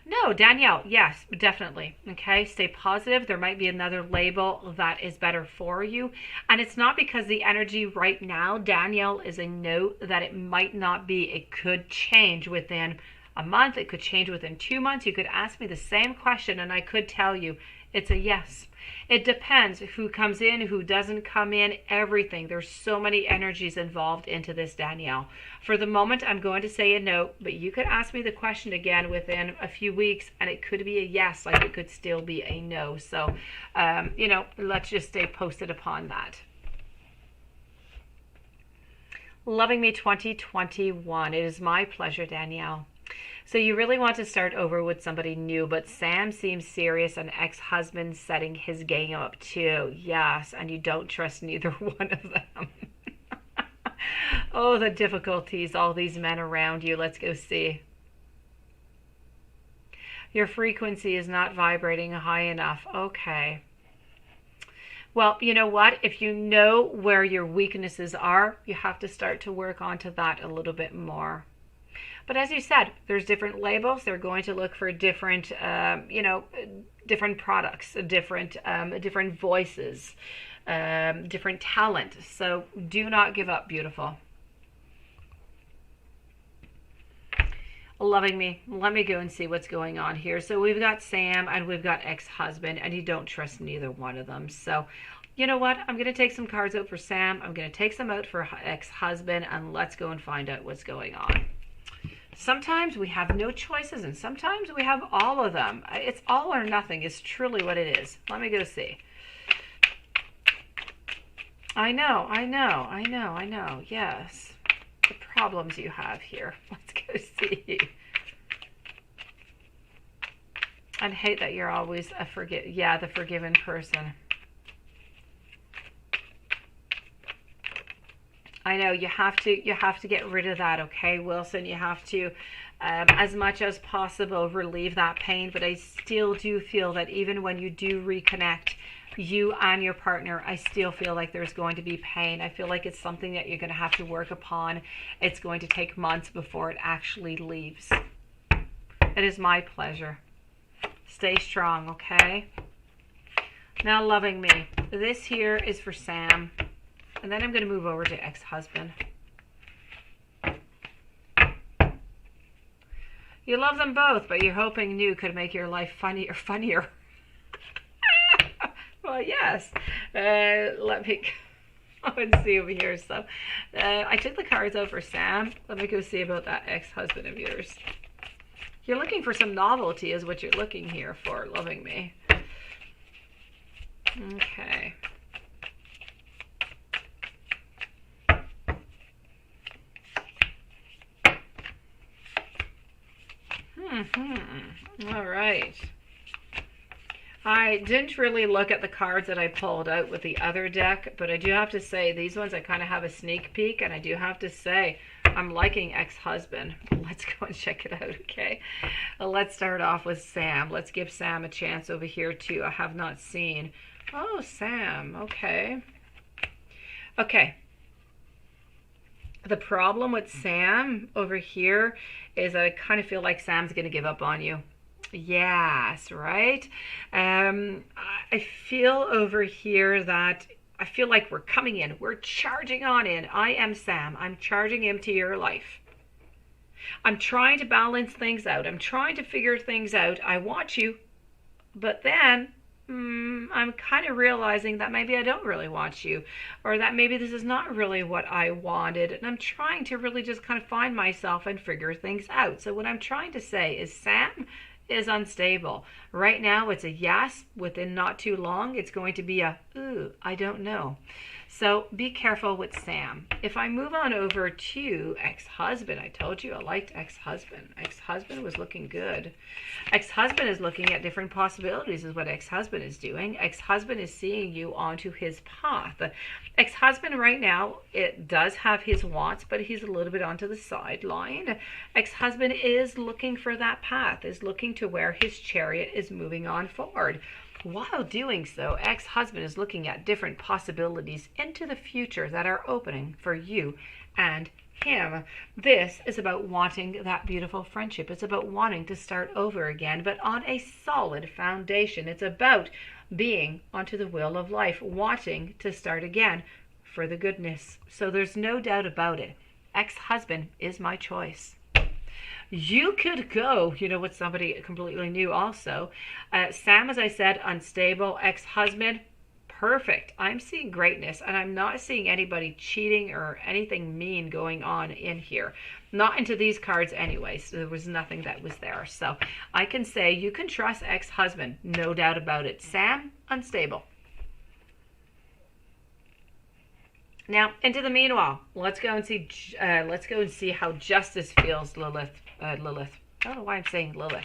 No, Danielle, yes, definitely. Okay, stay positive. There might be another label that is better for you. And it's not because the energy right now, Danielle, is a no, that it might not be. It could change within a month. It could change within 2 months. You could ask me the same question and I could tell you it's a yes. It depends who comes in, who doesn't come in, everything. There's so many energies involved into this, Danielle. For the moment, I'm going to say a no, but you could ask me the question again within a few weeks and it could be a yes, like it could still be a no. So, let's just stay posted upon that. Loving Me 2021. It is my pleasure, Danielle. So you really want to start over with somebody new, but Sam seems serious, an ex-husband setting his game up too. Yes, and you don't trust neither one of them. Oh, the difficulties, all these men around you. Let's go see. Your frequency is not vibrating high enough. Okay. Well, you know what? If you know where your weaknesses are, you have to start to work onto that a little bit more. But as you said, there's different labels. They're going to look for different, different products, different voices, different talent. So do not give up, beautiful. Loving Me. Let me go and see what's going on here. So we've got Sam and we've got ex-husband, and you don't trust neither one of them. So you know what? I'm going to take some cards out for Sam. I'm going to take some out for ex-husband, and let's go and find out what's going on. Sometimes we have no choices, and sometimes we have all of them. It's all or nothing is truly what it is. Let me go see. I know. Yes. The problems you have here. Let's go see. I hate that you're always the forgiven person. I know you have to get rid of that, okay, Wilson? You have to, as much as possible, relieve that pain. But I still do feel that even when you do reconnect, you and your partner, I still feel like there's going to be pain. I feel like it's something that you're going to have to work upon. It's going to take months before it actually leaves. It is my pleasure. Stay strong, okay? Now, Loving Me. This here is for Sam. And then I'm going to move over to ex-husband. You love them both, but you're hoping new could make your life funnier. Well, yes. Let me go and see over here. So I took the cards out for Sam. Let me go see about that ex-husband of yours. You're looking for some novelty is what you're looking here for, Loving Me. Okay. All right. I didn't really look at the cards that I pulled out with the other deck, but I do have to say these ones I kind of have a sneak peek, and I do have to say I'm liking ex-husband. Let's go and check it out, okay? Let's start off with Sam. Let's give Sam a chance over here too. I have not seen. Oh, Sam. Okay. Okay. The problem with Sam over here is I kind of feel like Sam's going to give up on you. Yes, right? I feel over here that I feel like we're coming in. We're charging on in. I am Sam. I'm charging into your life. I'm trying to balance things out. I'm trying to figure things out. I want you. But then I'm kind of realizing that maybe I don't really want you, or that maybe this is not really what I wanted, and I'm trying to really just kind of find myself and figure things out. So what I'm trying to say is Sam is unstable. Right now it's a yes. Within not too long it's going to be a ooh, I don't know. So be careful with Sam. If I move on over to ex-husband, I told you I liked ex-husband. Ex-husband was looking good. Ex-husband is looking at different possibilities is what ex-husband is doing. Ex-husband is seeing you onto his path. Ex-husband right now, it does have his wants, but he's a little bit onto the sideline. Ex-husband is looking for that path, is looking to where his chariot is moving on forward. While doing so, ex-husband is looking at different possibilities into the future that are opening for you and him. This is about wanting that beautiful friendship. It's about wanting to start over again, but on a solid foundation. It's about being onto the wheel of life, wanting to start again for the goodness. So there's no doubt about it. Ex-husband is my choice. You could go, with somebody completely new also. Sam, as I said, unstable. Ex-husband, perfect. I'm seeing greatness, and I'm not seeing anybody cheating or anything mean going on in here. Not into these cards anyway, so there was nothing that was there. So I can say you can trust ex-husband, no doubt about it. Sam, unstable. Now, into the meanwhile, let's go and see how justice feels, Lilith. I don't know why I'm saying Lilith.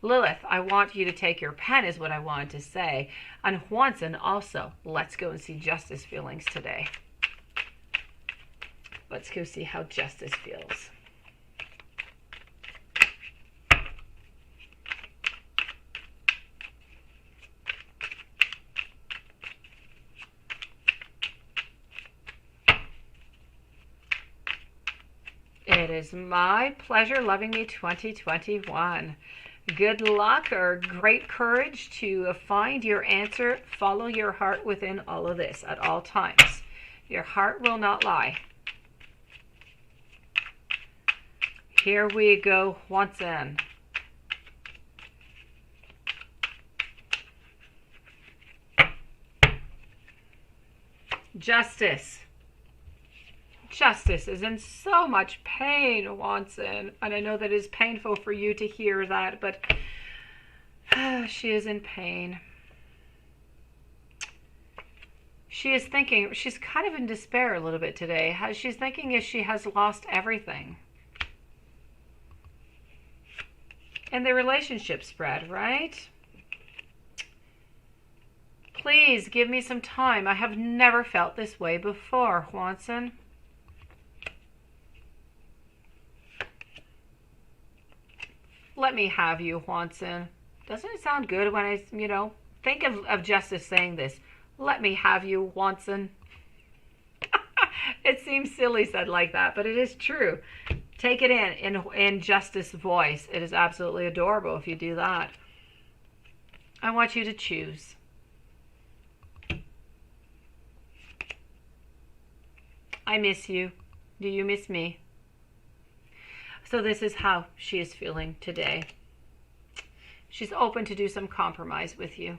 Lilith, I want you to take your pen is what I wanted to say. And Juanson also, let's go and see justice feelings today. Let's go see how justice feels. It is my pleasure, Loving Me 2021. Good luck or great courage to find your answer. Follow your heart within all of this at all times. Your heart will not lie. Here we go once in. Justice. Justice is in so much pain, Watson, and I know that is painful for you to hear that, but she is in pain. She is thinking, she's kind of in despair a little bit today. She's thinking if she has lost everything. And the relationship spread, right? Please give me some time. I have never felt this way before, Watson. Let me have you, Juanson. Doesn't it sound good when I, think of Justice saying this? Let me have you, Juanson. It seems silly said like that, but it is true. Take it in Justice voice. It is absolutely adorable if you do that. I want you to choose. I miss you. Do you miss me? So this is how she is feeling today. She's open to do some compromise with you.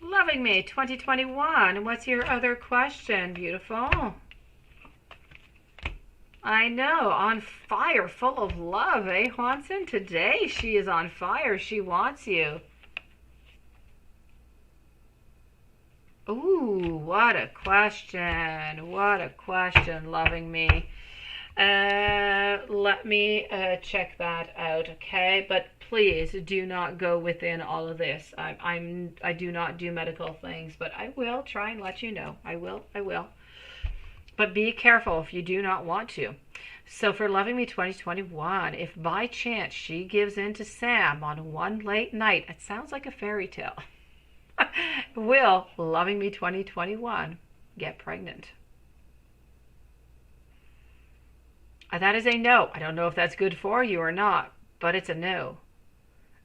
Loving Me 2021. What's your other question, beautiful? I know, on fire, full of love, eh, Juanson? Today she is on fire. She wants you. Ooh, what a question. What a question, Loving Me. Let me check that out, okay? But please do not go within all of this. I do not do medical things, but I will try and let you know. I will. But be careful if you do not want to. So for Loving Me 2021, if by chance she gives in to Sam on one late night, it sounds like a fairy tale. Will Loving Me 2021 get pregnant? That is a no. I don't know if that's good for you or not, but it's a no.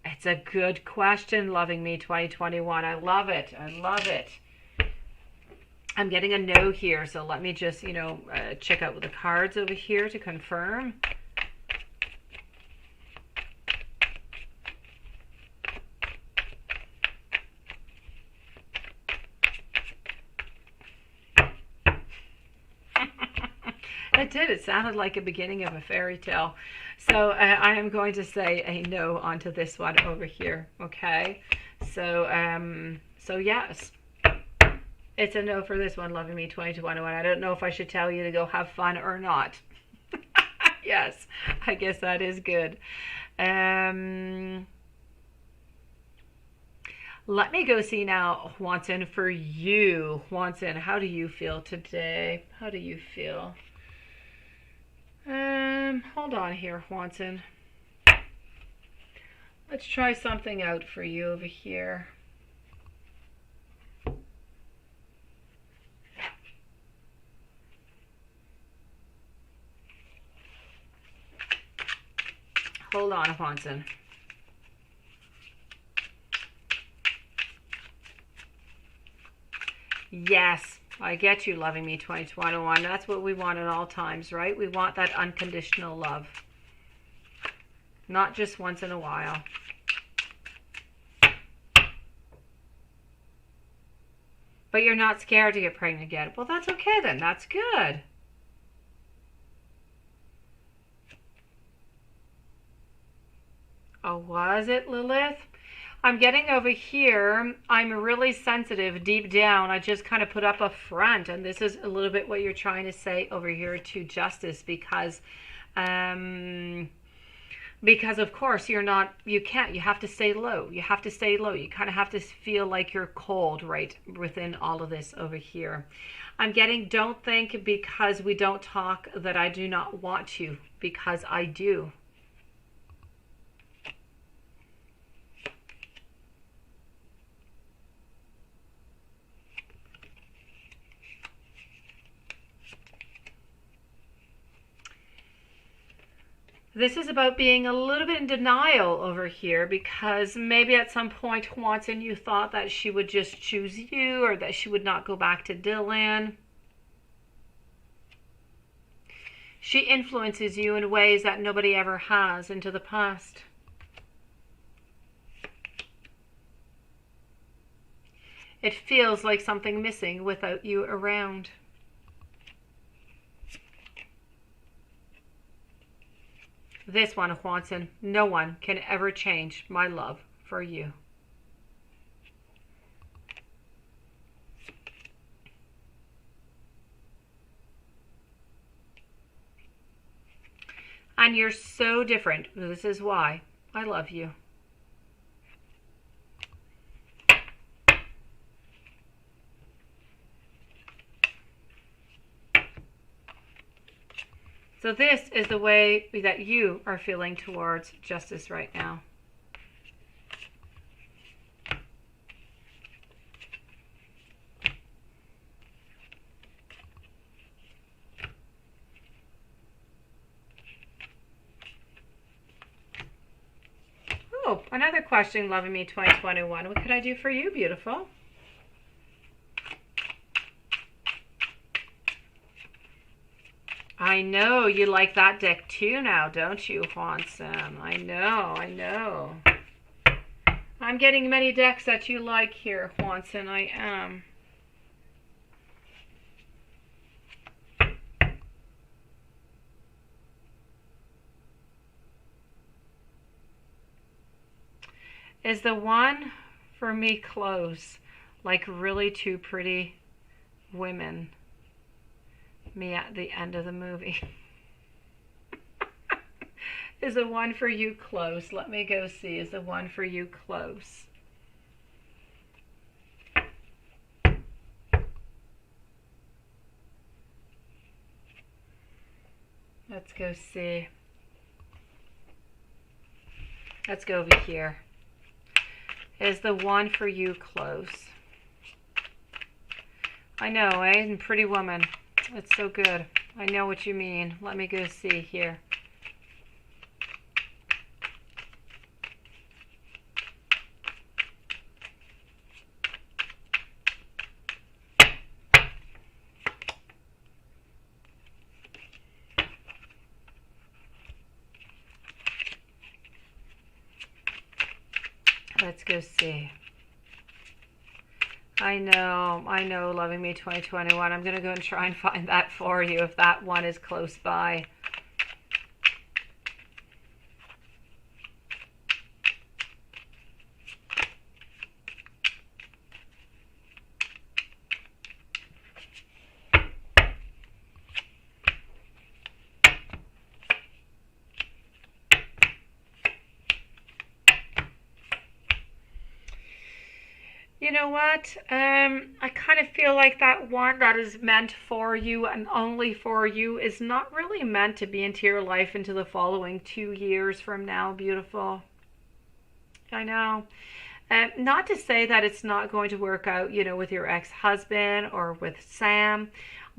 It's a good question, Loving Me 2021. I love it. I love it. I'm getting a no here, so let me just, check out the cards over here to confirm. it did. It sounded like a beginning of a fairy tale. So I am going to say a no onto this one over here. Okay. So so yes, it's a no for this one, Loving Me 2021. I don't know if I should tell you to go have fun or not. Yes, I guess that is good. Let me go see now, Juanson, for you. Juanson, how do you feel today? How do you feel? Hold on here, Juanson. Let's try something out for you over here. Hold on, Juanson. Yes, I get you, Loving Me 2021. That's what we want at all times, right? We want that unconditional love. Not just once in a while. But you're not scared to get pregnant again. Well, that's okay then. That's good. Oh, was it, Lilith? I'm getting over here. I'm really sensitive deep down. I just kind of put up a front, and this is a little bit what you're trying to say over here to Justice, because of course you have to stay low. You have to stay low. You kind of have to feel like you're cold right within all of this over here. I'm getting, don't think because we don't talk that I do not want to, because I do. This is about being a little bit in denial over here, because maybe at some point, Watson, you thought that she would just choose you, or that she would not go back to Dylan. She influences you in ways that nobody ever has into the past. It feels like something missing without you around. This one, Watson, no one can ever change my love for you. And you're so different. This is why I love you. So this is the way that you are feeling towards Justice right now. Oh, another question, Loving Me 2021. What could I do for you, beautiful? I know you like that deck too now, don't you, Juanson? I know. I'm getting many decks that you like here, Juanson. I am. Is the one for me close? Like really two pretty women. Me at the end of the movie. Is the one for you close? Let me go see. Is the one for you close? Let's go see. Let's go over here. Is the one for you close? I know, eh? And Pretty Woman. It's so good. I know what you mean. Let me go see here. Let's go see. I know, Loving Me 2021. I'm going to go and try and find that for you if that one is close by. You know what? I kind of feel like that one that is meant for you and only for you is not really meant to be into your life into the following 2 years from now, beautiful. I know. Not to say that it's not going to work out, you know, with your ex-husband or with Sam,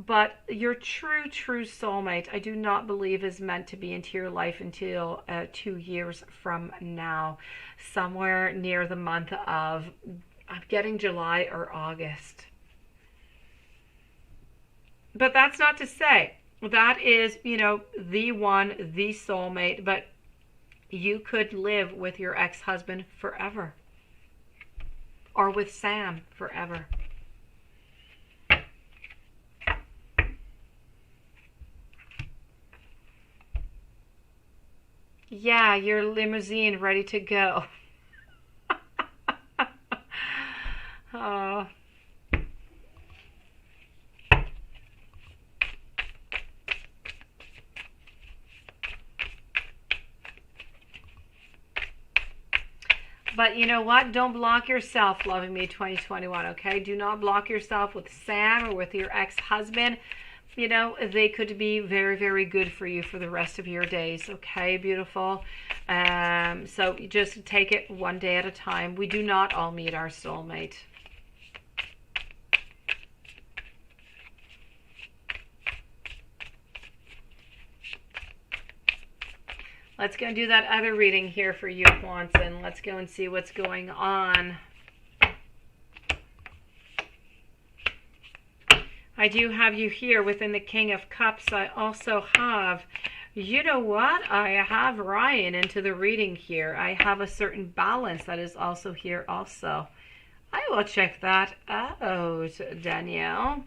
but your true soulmate, I do not believe is meant to be into your life until 2 years from now, somewhere near the month of, I'm getting July or August. But that's not to say that is, you know, the one, the soulmate, but you could live with your ex-husband forever or with Sam forever. Yeah, your limousine ready to go. Oh. But you know what? Don't block yourself, Loving Me 2021, okay? Do not block yourself with Sam or with your ex-husband. You know, they could be very good for you for the rest of your days, okay, beautiful? So just take it one day at a time. We do not all meet our soulmate. Let's go and do that other reading here for you, Quanson. Let's go and see what's going on. I do have you here within the King of Cups. I also have, you know what? I have Ryan into the reading here. I have a certain balance that is also here also. I will check that out, Danielle.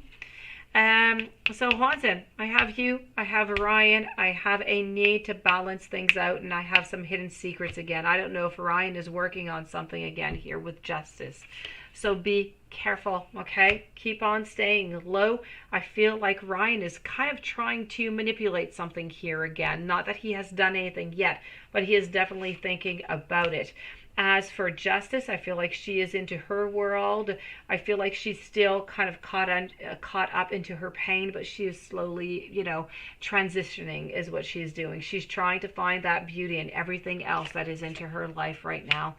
So Quanson, I have you, I have Ryan, I have a need to balance things out, and I have some hidden secrets again. I don't know if Ryan is working on something again here with justice. So be careful, okay? Keep on staying low. I feel like Ryan is kind of trying to manipulate something here again. Not that he has done anything yet, but he is definitely thinking about it. As for justice, I feel like she is into her world. I feel like she's still kind of caught up into her pain, but she is slowly, you know, transitioning is what she's doing. She's trying to find that beauty in everything else that is into her life right now.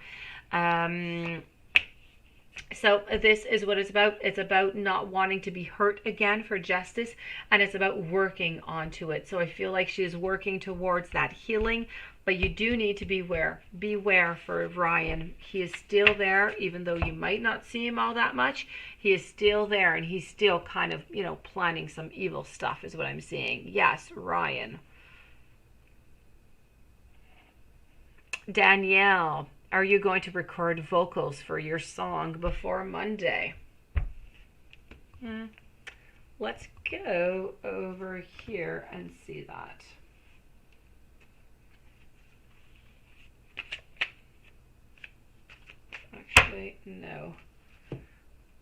So this is what it's about. It's about not wanting to be hurt again for justice, and it's about working onto it. So I feel like she is working towards that healing, but you do need to beware. Beware for Ryan. He is still there, even though you might not see him all that much. He is still there, and he's still kind of, you know, planning some evil stuff is what I'm seeing. Yes, Ryan. Danielle, are you going to record vocals for your song before Monday? Let's go over here and see that. Actually, no.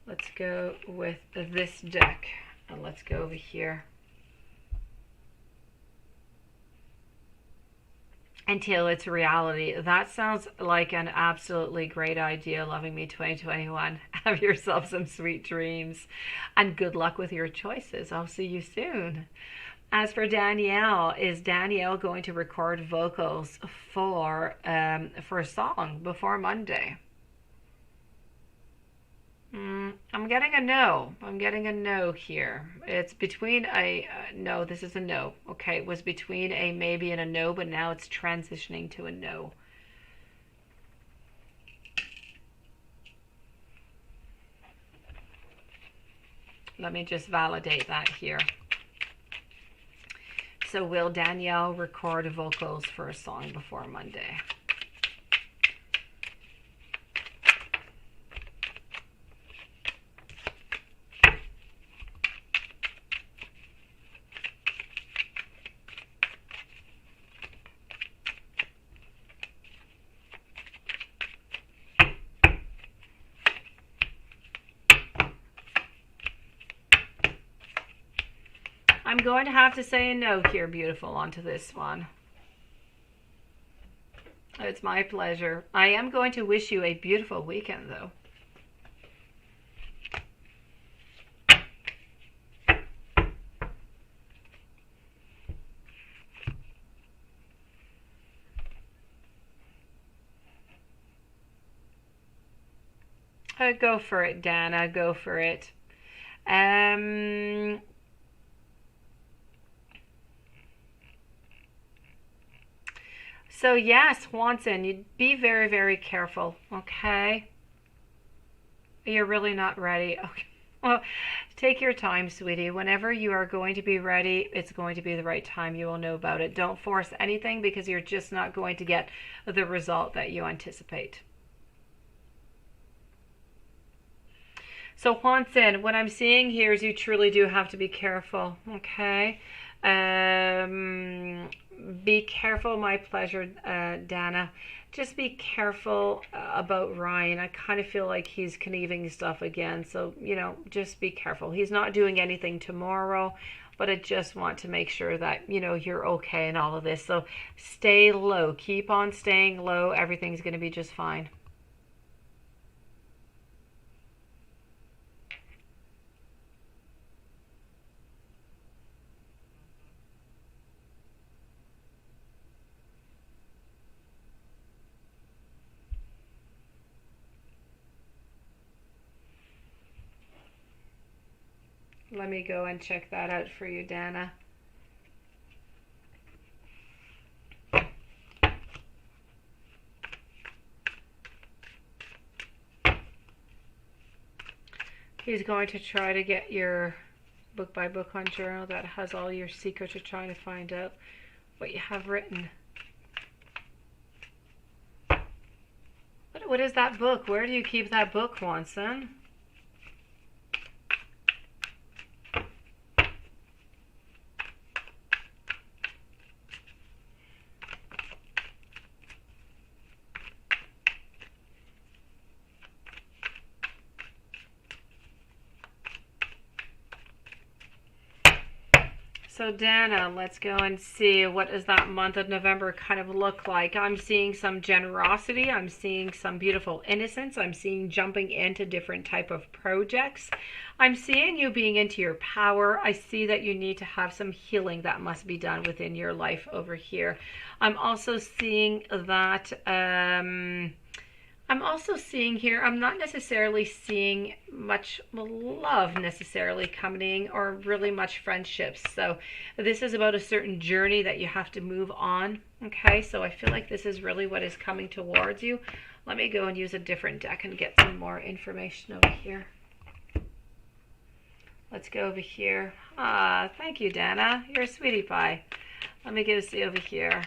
Let's go with this deck, and let's go over here. Until it's reality. That sounds like an absolutely great idea, Loving Me 2021. Have yourself some sweet dreams, and good luck with your choices. I'll see you soon. As for Danielle, is Danielle going to record vocals for a song before Monday? I'm getting a no. I'm getting a no here. It's between a no. This is a no. Okay, it was between a maybe and a no, but now it's transitioning to a no. Let me just validate that here. So will Danielle record vocals for a song before Monday? I'm going to have to say a no here, beautiful, onto this one. It's my pleasure. I am going to wish you a beautiful weekend, though. Go for it, Dana. Go for it. So yes, Swanson, you'd be very, very careful, okay? You're really not ready. Okay. Well, take your time, sweetie. Whenever you are going to be ready, it's going to be the right time. You will know about it. Don't force anything because you're just not going to get the result that you anticipate. So Swanson, what I'm seeing here is you truly do have to be careful, okay? Be careful, my pleasure, Dana. Just be careful about Ryan. I kind of feel like he's conniving stuff again. So, you know, just be careful. He's not doing anything tomorrow, but I just want to make sure that, you know, you're okay in all of this. So stay low. Keep on staying low. Everything's going to be just fine. Let me go and check that out for you, Dana. He's going to try to get your book by book on journal that has all your secrets. You're trying to find out what you have written. What is that book? Where do you keep that book, Swanson? So Dana, let's go and see what does that month of November kind of look like. I'm seeing some generosity. I'm seeing some beautiful innocence. I'm seeing jumping into different type of projects. I'm seeing you being into your power. I see that you need to have some healing that must be done within your life over here. I'm also seeing that here, I'm not necessarily seeing much love necessarily coming or really much friendships. So this is about a certain journey that you have to move on. Okay, so I feel like this is really what is coming towards you. Let me go and use a different deck and get some more information over here. Let's go over here. Thank you, Dana. You're a sweetie pie. Let me go see over here.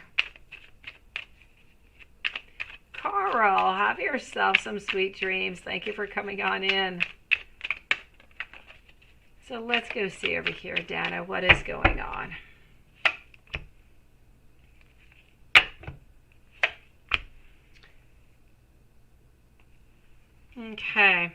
Carl, have yourself some sweet dreams. Thank you for coming on in. So let's go see over here, Dana, what is going on. Okay.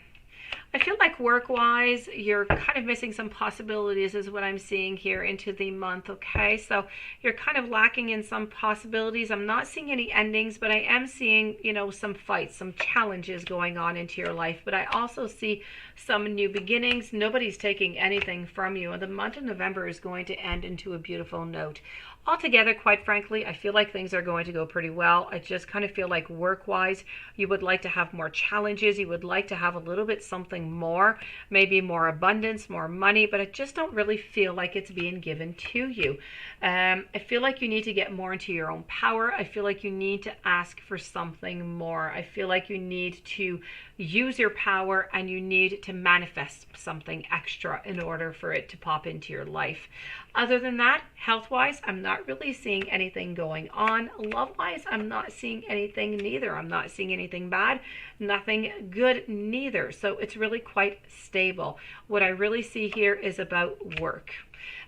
I feel like work-wise, you're kind of missing some possibilities is what I'm seeing here into the month, okay? So you're kind of lacking in some possibilities. I'm not seeing any endings, but I am seeing, you know, some fights, some challenges going on into your life. But I also see some new beginnings. Nobody's taking anything from you. And the month of November is going to end into a beautiful note. Altogether, quite frankly, I feel like things are going to go pretty well. I just kind of feel like work-wise, you would like to have more challenges. You would like to have a little bit something more, maybe more abundance, more money, but I just don't really feel like it's being given to you. I feel like you need to get more into your own power. I feel like you need to ask for something more. I feel like you need to use your power and you need to manifest something extra in order for it to pop into your life. Other than that, health-wise, I'm not really seeing anything going on. Love-wise, I'm not seeing anything neither. I'm not seeing anything bad, nothing good neither. So it's really quite stable. What I really see here is about work.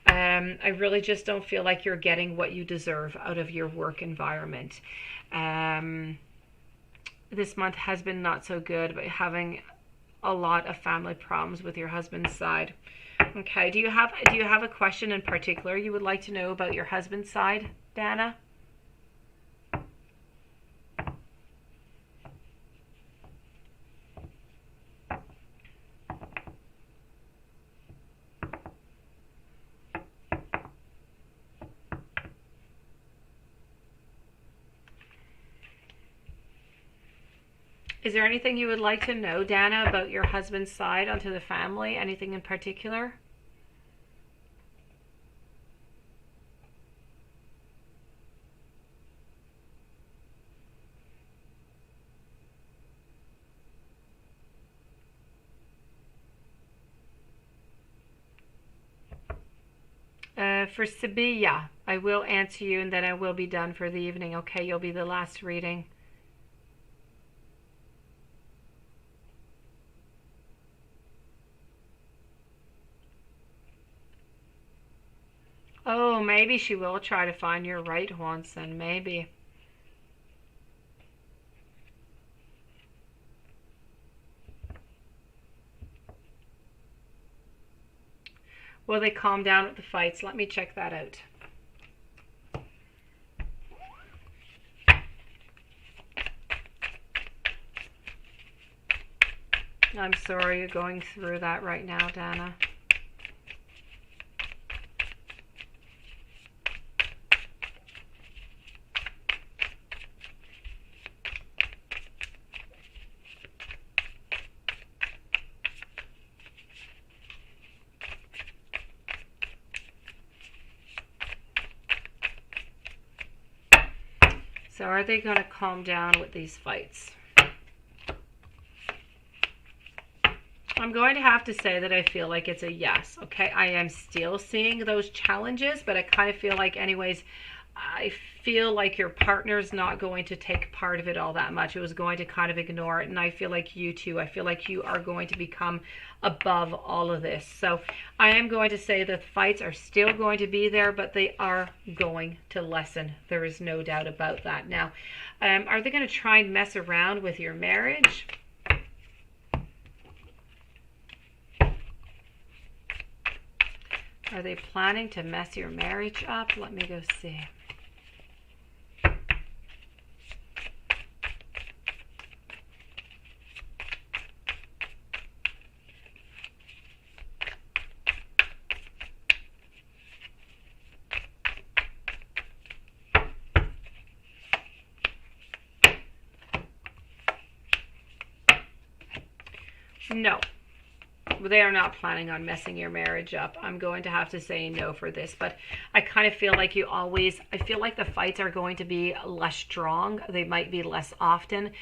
I really just don't feel like you're getting what you deserve out of your work environment. This month has been not so good, but having a lot of family problems with your husband's side. Okay, do you have a question in particular you would like to know about your husband's side, Dana? Is there anything you would like to know, Dana, about your husband's side onto the family? Anything in particular? For Sabia, I will answer you and then I will be done for the evening. Okay, you'll be the last reading. Oh, maybe she will try to find your right once, and maybe. Will they calm down with the fights? Let me check that out. I'm sorry you're going through that right now, Dana. So are they going to calm down with these fights? I'm going to have to say that I feel like it's a yes, okay? I am still seeing those challenges, but I kind of feel like anyways, I feel like your partner's not going to take part of it all that much. It was going to kind of ignore it, and I feel like you too. I feel like you are going to become above all of this. So I am going to say that fights are still going to be there, but they are going to lessen. There is no doubt about that. Now, are they going to try and mess around with your marriage? Are they planning to mess your marriage up? Let me go see. No. They are not planning on messing your marriage up. I'm going to have to say no for this, but I kind of feel like I feel like the fights are going to be less strong. They might be less often,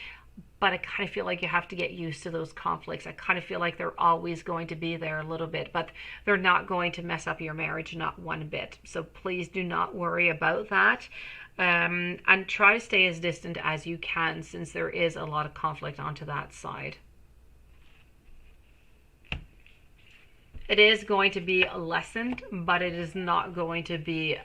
but I kind of feel like you have to get used to those conflicts. I kind of feel like they're always going to be there a little bit, but they're not going to mess up your marriage, not one bit. So please do not worry about that. And try to stay as distant as you can, since there is a lot of conflict onto that side. It is going to be lessened, but it is not going to be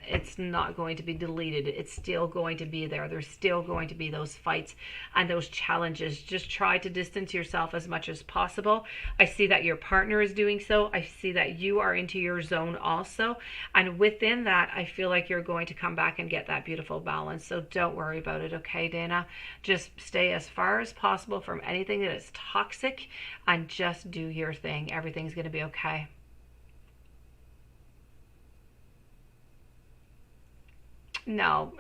it's not going to be deleted. It's still going to be there. There's still going to be those fights and those challenges. Just try to distance yourself as much as possible. I see that your partner is doing so. I see that you are into your zone also, and within that I feel like you're going to come back and get that beautiful balance. So don't worry about it, okay, Dana? Just stay as far as possible from anything that is toxic and just do your thing. Everything's going to be okay. No,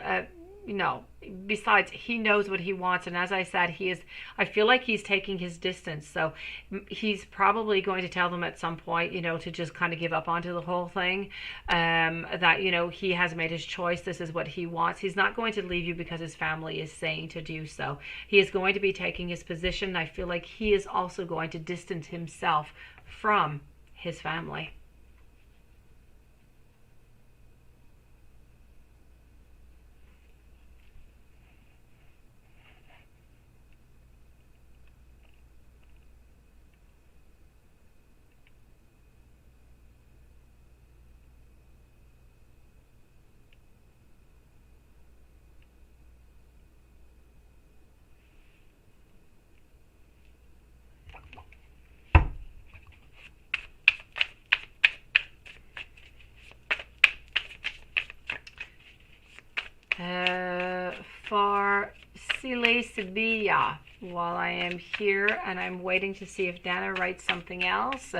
no. Besides, he knows what he wants, and as I said, I feel like he's taking his distance. So he's probably going to tell them at some point, to just kind of give up onto the whole thing. That he has made his choice. This is what he wants. He's not going to leave you because his family is saying to do so. He is going to be taking his position. I feel like he is also going to distance himself from his family. for Sile Sevilla while I am here, and I'm waiting to see if Dana writes something else.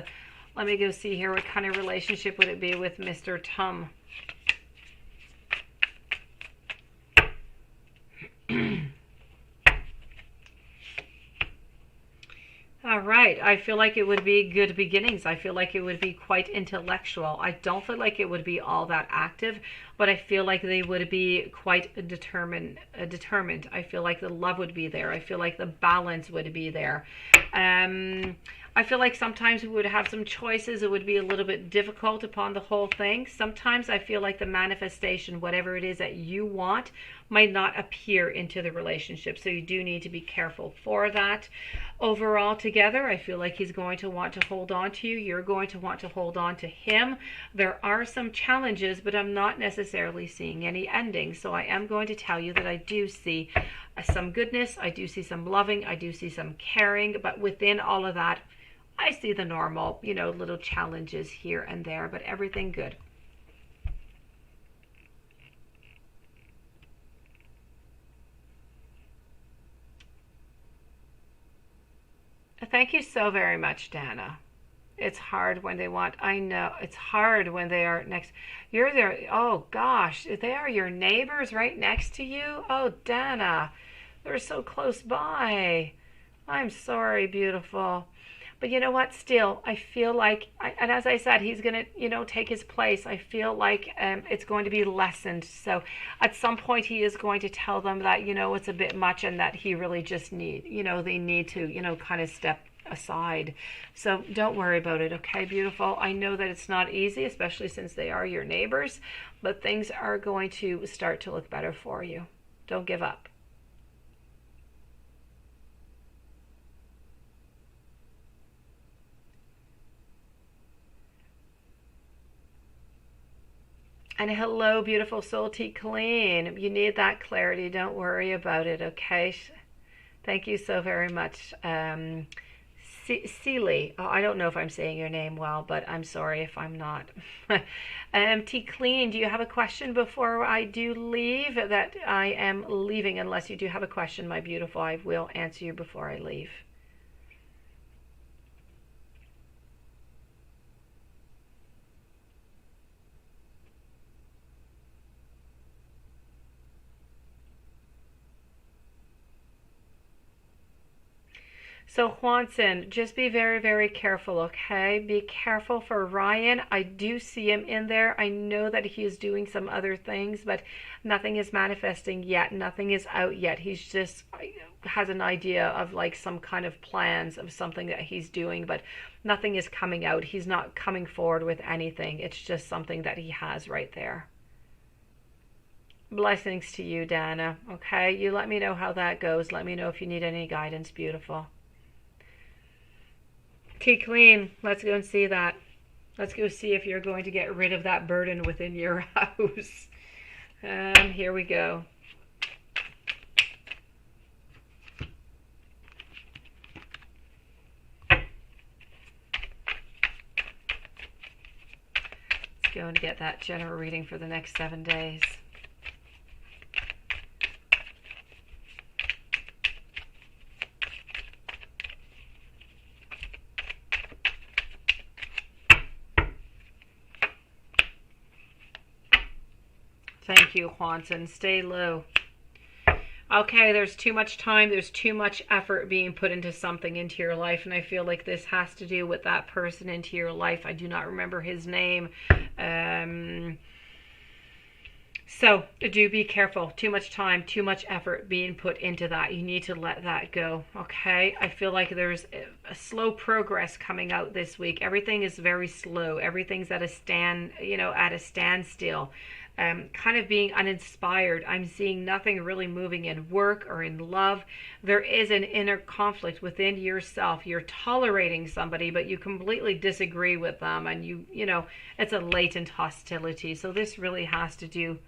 Let me go see here. What kind of relationship would it be with Mr. Tum? All right. I feel like it would be good beginnings. I feel like it would be quite intellectual. I don't feel like it would be all that active, but I feel like they would be quite determined. I feel like the love would be there. I feel like the balance would be there. I feel like sometimes we would have some choices. It would be a little bit difficult upon the whole thing. Sometimes I feel like the manifestation, whatever it is that you want, might not appear into the relationship. So you do need to be careful for that. Overall, together, I feel like he's going to want to hold on to you. You're going to want to hold on to him. There are some challenges, but I'm not necessarily seeing any endings. So I am going to tell you that I do see some goodness. I do see some loving. I do see some caring. But within all of that, I see the normal, little challenges here and there, but everything good. Thank you so very much, Dana. It's hard when they want, I know, it's hard when they are next. You're there, oh gosh, they are your neighbors right next to you? Oh, Dana, they're so close by. I'm sorry, beautiful. But you know what? Still, I feel like, and as I said, he's going to, take his place. I feel like it's going to be lessened. So at some point, he is going to tell them that, it's a bit much and that he really just they need to, kind of step aside. So don't worry about it, okay, beautiful? I know that it's not easy, especially since they are your neighbors, but things are going to start to look better for you. Don't give up. And hello, beautiful soul, T. Colleen. You need that clarity. Don't worry about it, okay? Thank you so very much. Celie. Oh, I don't know if I'm saying your name well, but I'm sorry if I'm not. T. Clean, do you have a question before I do leave? That I am leaving unless you do have a question, my beautiful. I will answer you before I leave. So Juanson, just be very, very careful, okay? Be careful for Ryan. I do see him in there. I know that he is doing some other things, but nothing is manifesting yet. Nothing is out yet. He's just has an idea of like some kind of plans of something that he's doing, but nothing is coming out. He's not coming forward with anything. It's just something that he has right there. Blessings to you, Dana. Okay, you let me know how that goes. Let me know if you need any guidance, beautiful. T. Clean, let's go and see that. Let's go see if you're going to get rid of that burden within your house. Here we go. Let's go and get that general reading for the next 7 days. Thank you, Juanson. Stay low. Okay, there's too much time. There's too much effort being put into something into your life. And I feel like this has to do with that person into your life. I do not remember his name. So do be careful. Too much time, too much effort being put into that. You need to let that go. Okay. I feel like there's a slow progress coming out this week. Everything is very slow. Everything's at a standstill. Kind of being uninspired. I'm seeing nothing really moving in work or in love. There is an inner conflict within yourself. You're tolerating somebody, but you completely disagree with them, and it's a latent hostility. So this really has to do.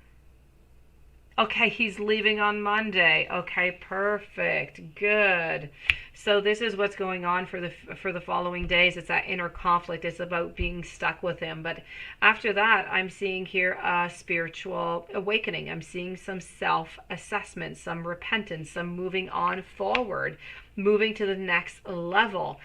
Okay, he's leaving on Monday. Okay, perfect. Good. So this is what's going on for the following days. It's that inner conflict. It's about being stuck with him. But after that, I'm seeing here a spiritual awakening. I'm seeing some self-assessment, some repentance, some moving on forward, moving to the next level.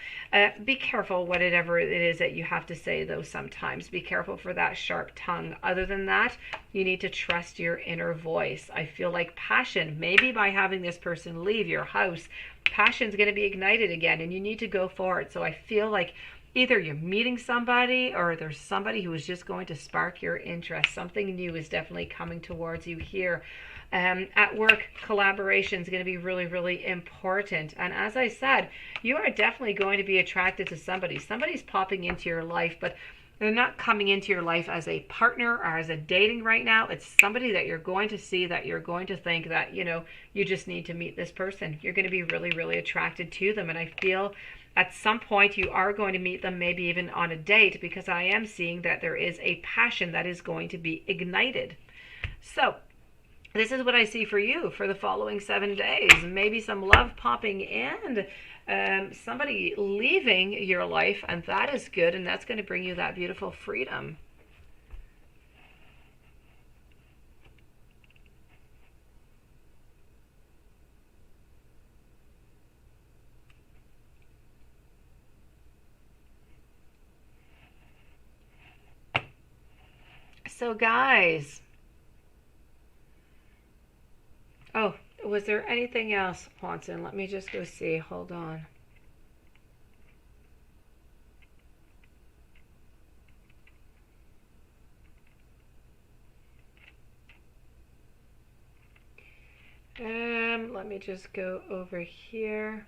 Be careful whatever it is that you have to say, though. Sometimes be careful for that sharp tongue. Other than that, you need to trust your inner voice. I feel like passion, maybe by having this person leave your house, passion's going to be ignited again, and you need to go for it. So I feel like either you're meeting somebody or there's somebody who is just going to spark your interest. Something new is definitely coming towards you here. At work, collaboration is going to be really, really important. And as I said, you are definitely going to be attracted to somebody. Somebody's popping into your life, but they're not coming into your life as a partner or as a dating right now. It's somebody that you're going to see, that you're going to think that, you just need to meet this person. You're going to be really, really attracted to them. And I feel at some point you are going to meet them, maybe even on a date, because I am seeing that there is a passion that is going to be ignited. So this is what I see for you for the following 7 days. Maybe some love popping in, somebody leaving your life, and that is good, and that's going to bring you that beautiful freedom. So guys, oh, was there anything else, Watson? Let me just go see. Hold on. Let me just go over here.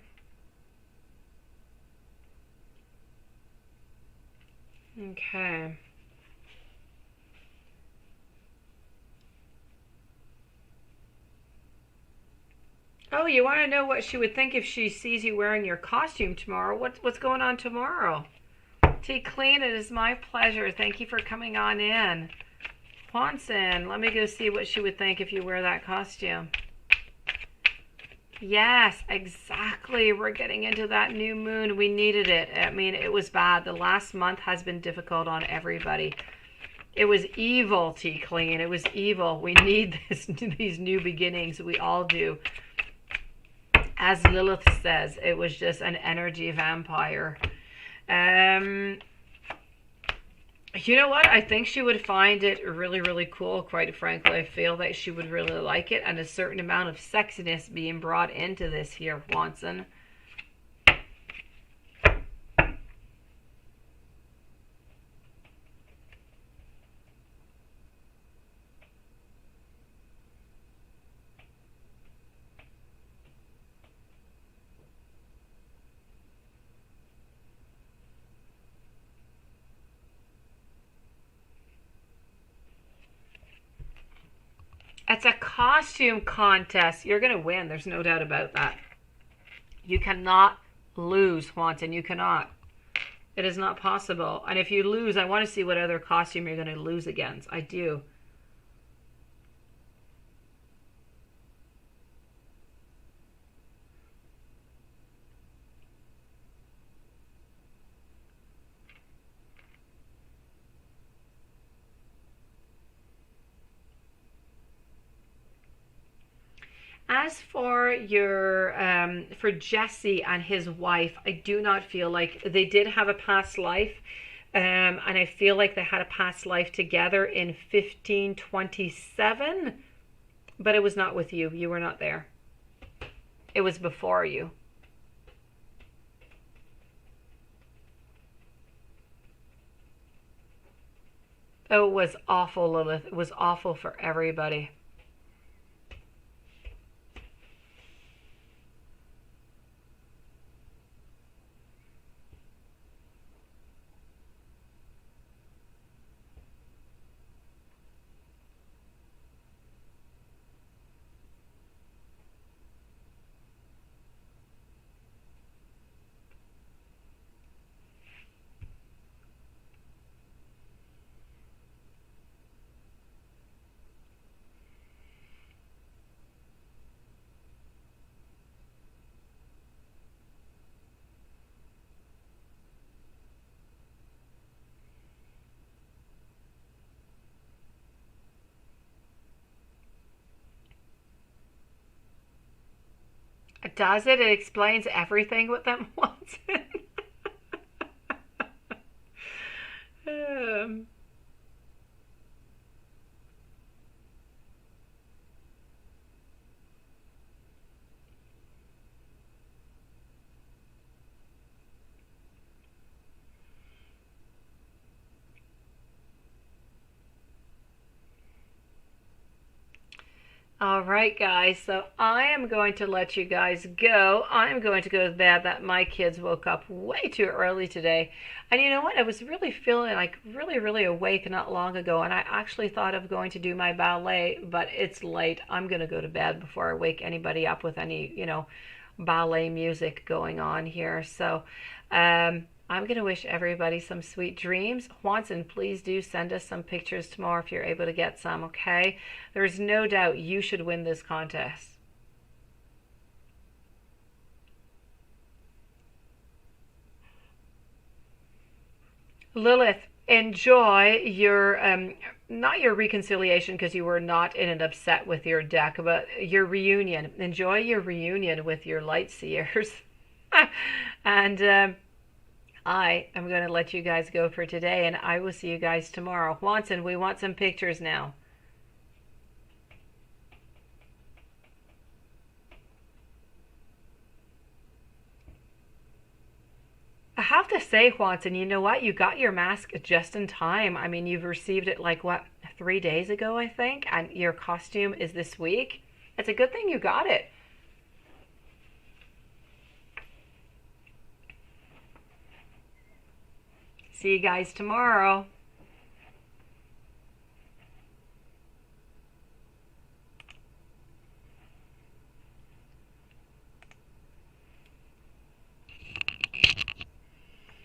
Okay. Oh, you want to know what she would think if she sees you wearing your costume tomorrow? What's going on tomorrow? Tea Clean, it is my pleasure. Thank you for coming on in. Swanson, let me go see what she would think if you wear that costume. Yes, exactly. We're getting into that new moon. We needed it. I mean, it was bad. The last month has been difficult on everybody. It was evil, Tea Clean. It was evil. We need these new beginnings. We all do. As Lilith says, it was just an energy vampire. You know what? I think she would find it really, really cool, quite frankly. I feel that she would really like it, and a certain amount of sexiness being brought into this here, Watson. It's a costume contest. You're going to win. There's no doubt about that. You cannot lose, Wanton. You cannot. It is not possible. And if you lose, I want to see what other costume you're going to lose against. I do. As for for Jesse and his wife, I do not feel like they did have a past life, and I feel like they had a past life together in 1527, but it was not with you. You were not there. It was before you. Oh, it was awful, Lilith. It was awful for everybody. does it. It explains everything with them once. um, All right, guys. So I am going to let you guys go. I'm going to go to bed. That my kids woke up way too early today. And you know what? I was really feeling like really awake not long ago. And I actually thought of going to do my ballet, but it's late. I'm going to go to bed before I wake anybody up with any, ballet music going on here. So, I'm going to wish everybody some sweet dreams. Juanson, please do send us some pictures tomorrow if you're able to get some, okay? There's no doubt you should win this contest. Lilith, enjoy your, not your reconciliation because you were not in an upset with your deck, but your reunion. Enjoy your reunion with your light seers. And, I am going to let you guys go for today, and I will see you guys tomorrow. Watson, we want some pictures now. I have to say, Watson, you know what? You got your mask just in time. I mean, you've received it like, what, 3 days ago, I think, and your costume is this week. It's a good thing you got it. See you guys tomorrow.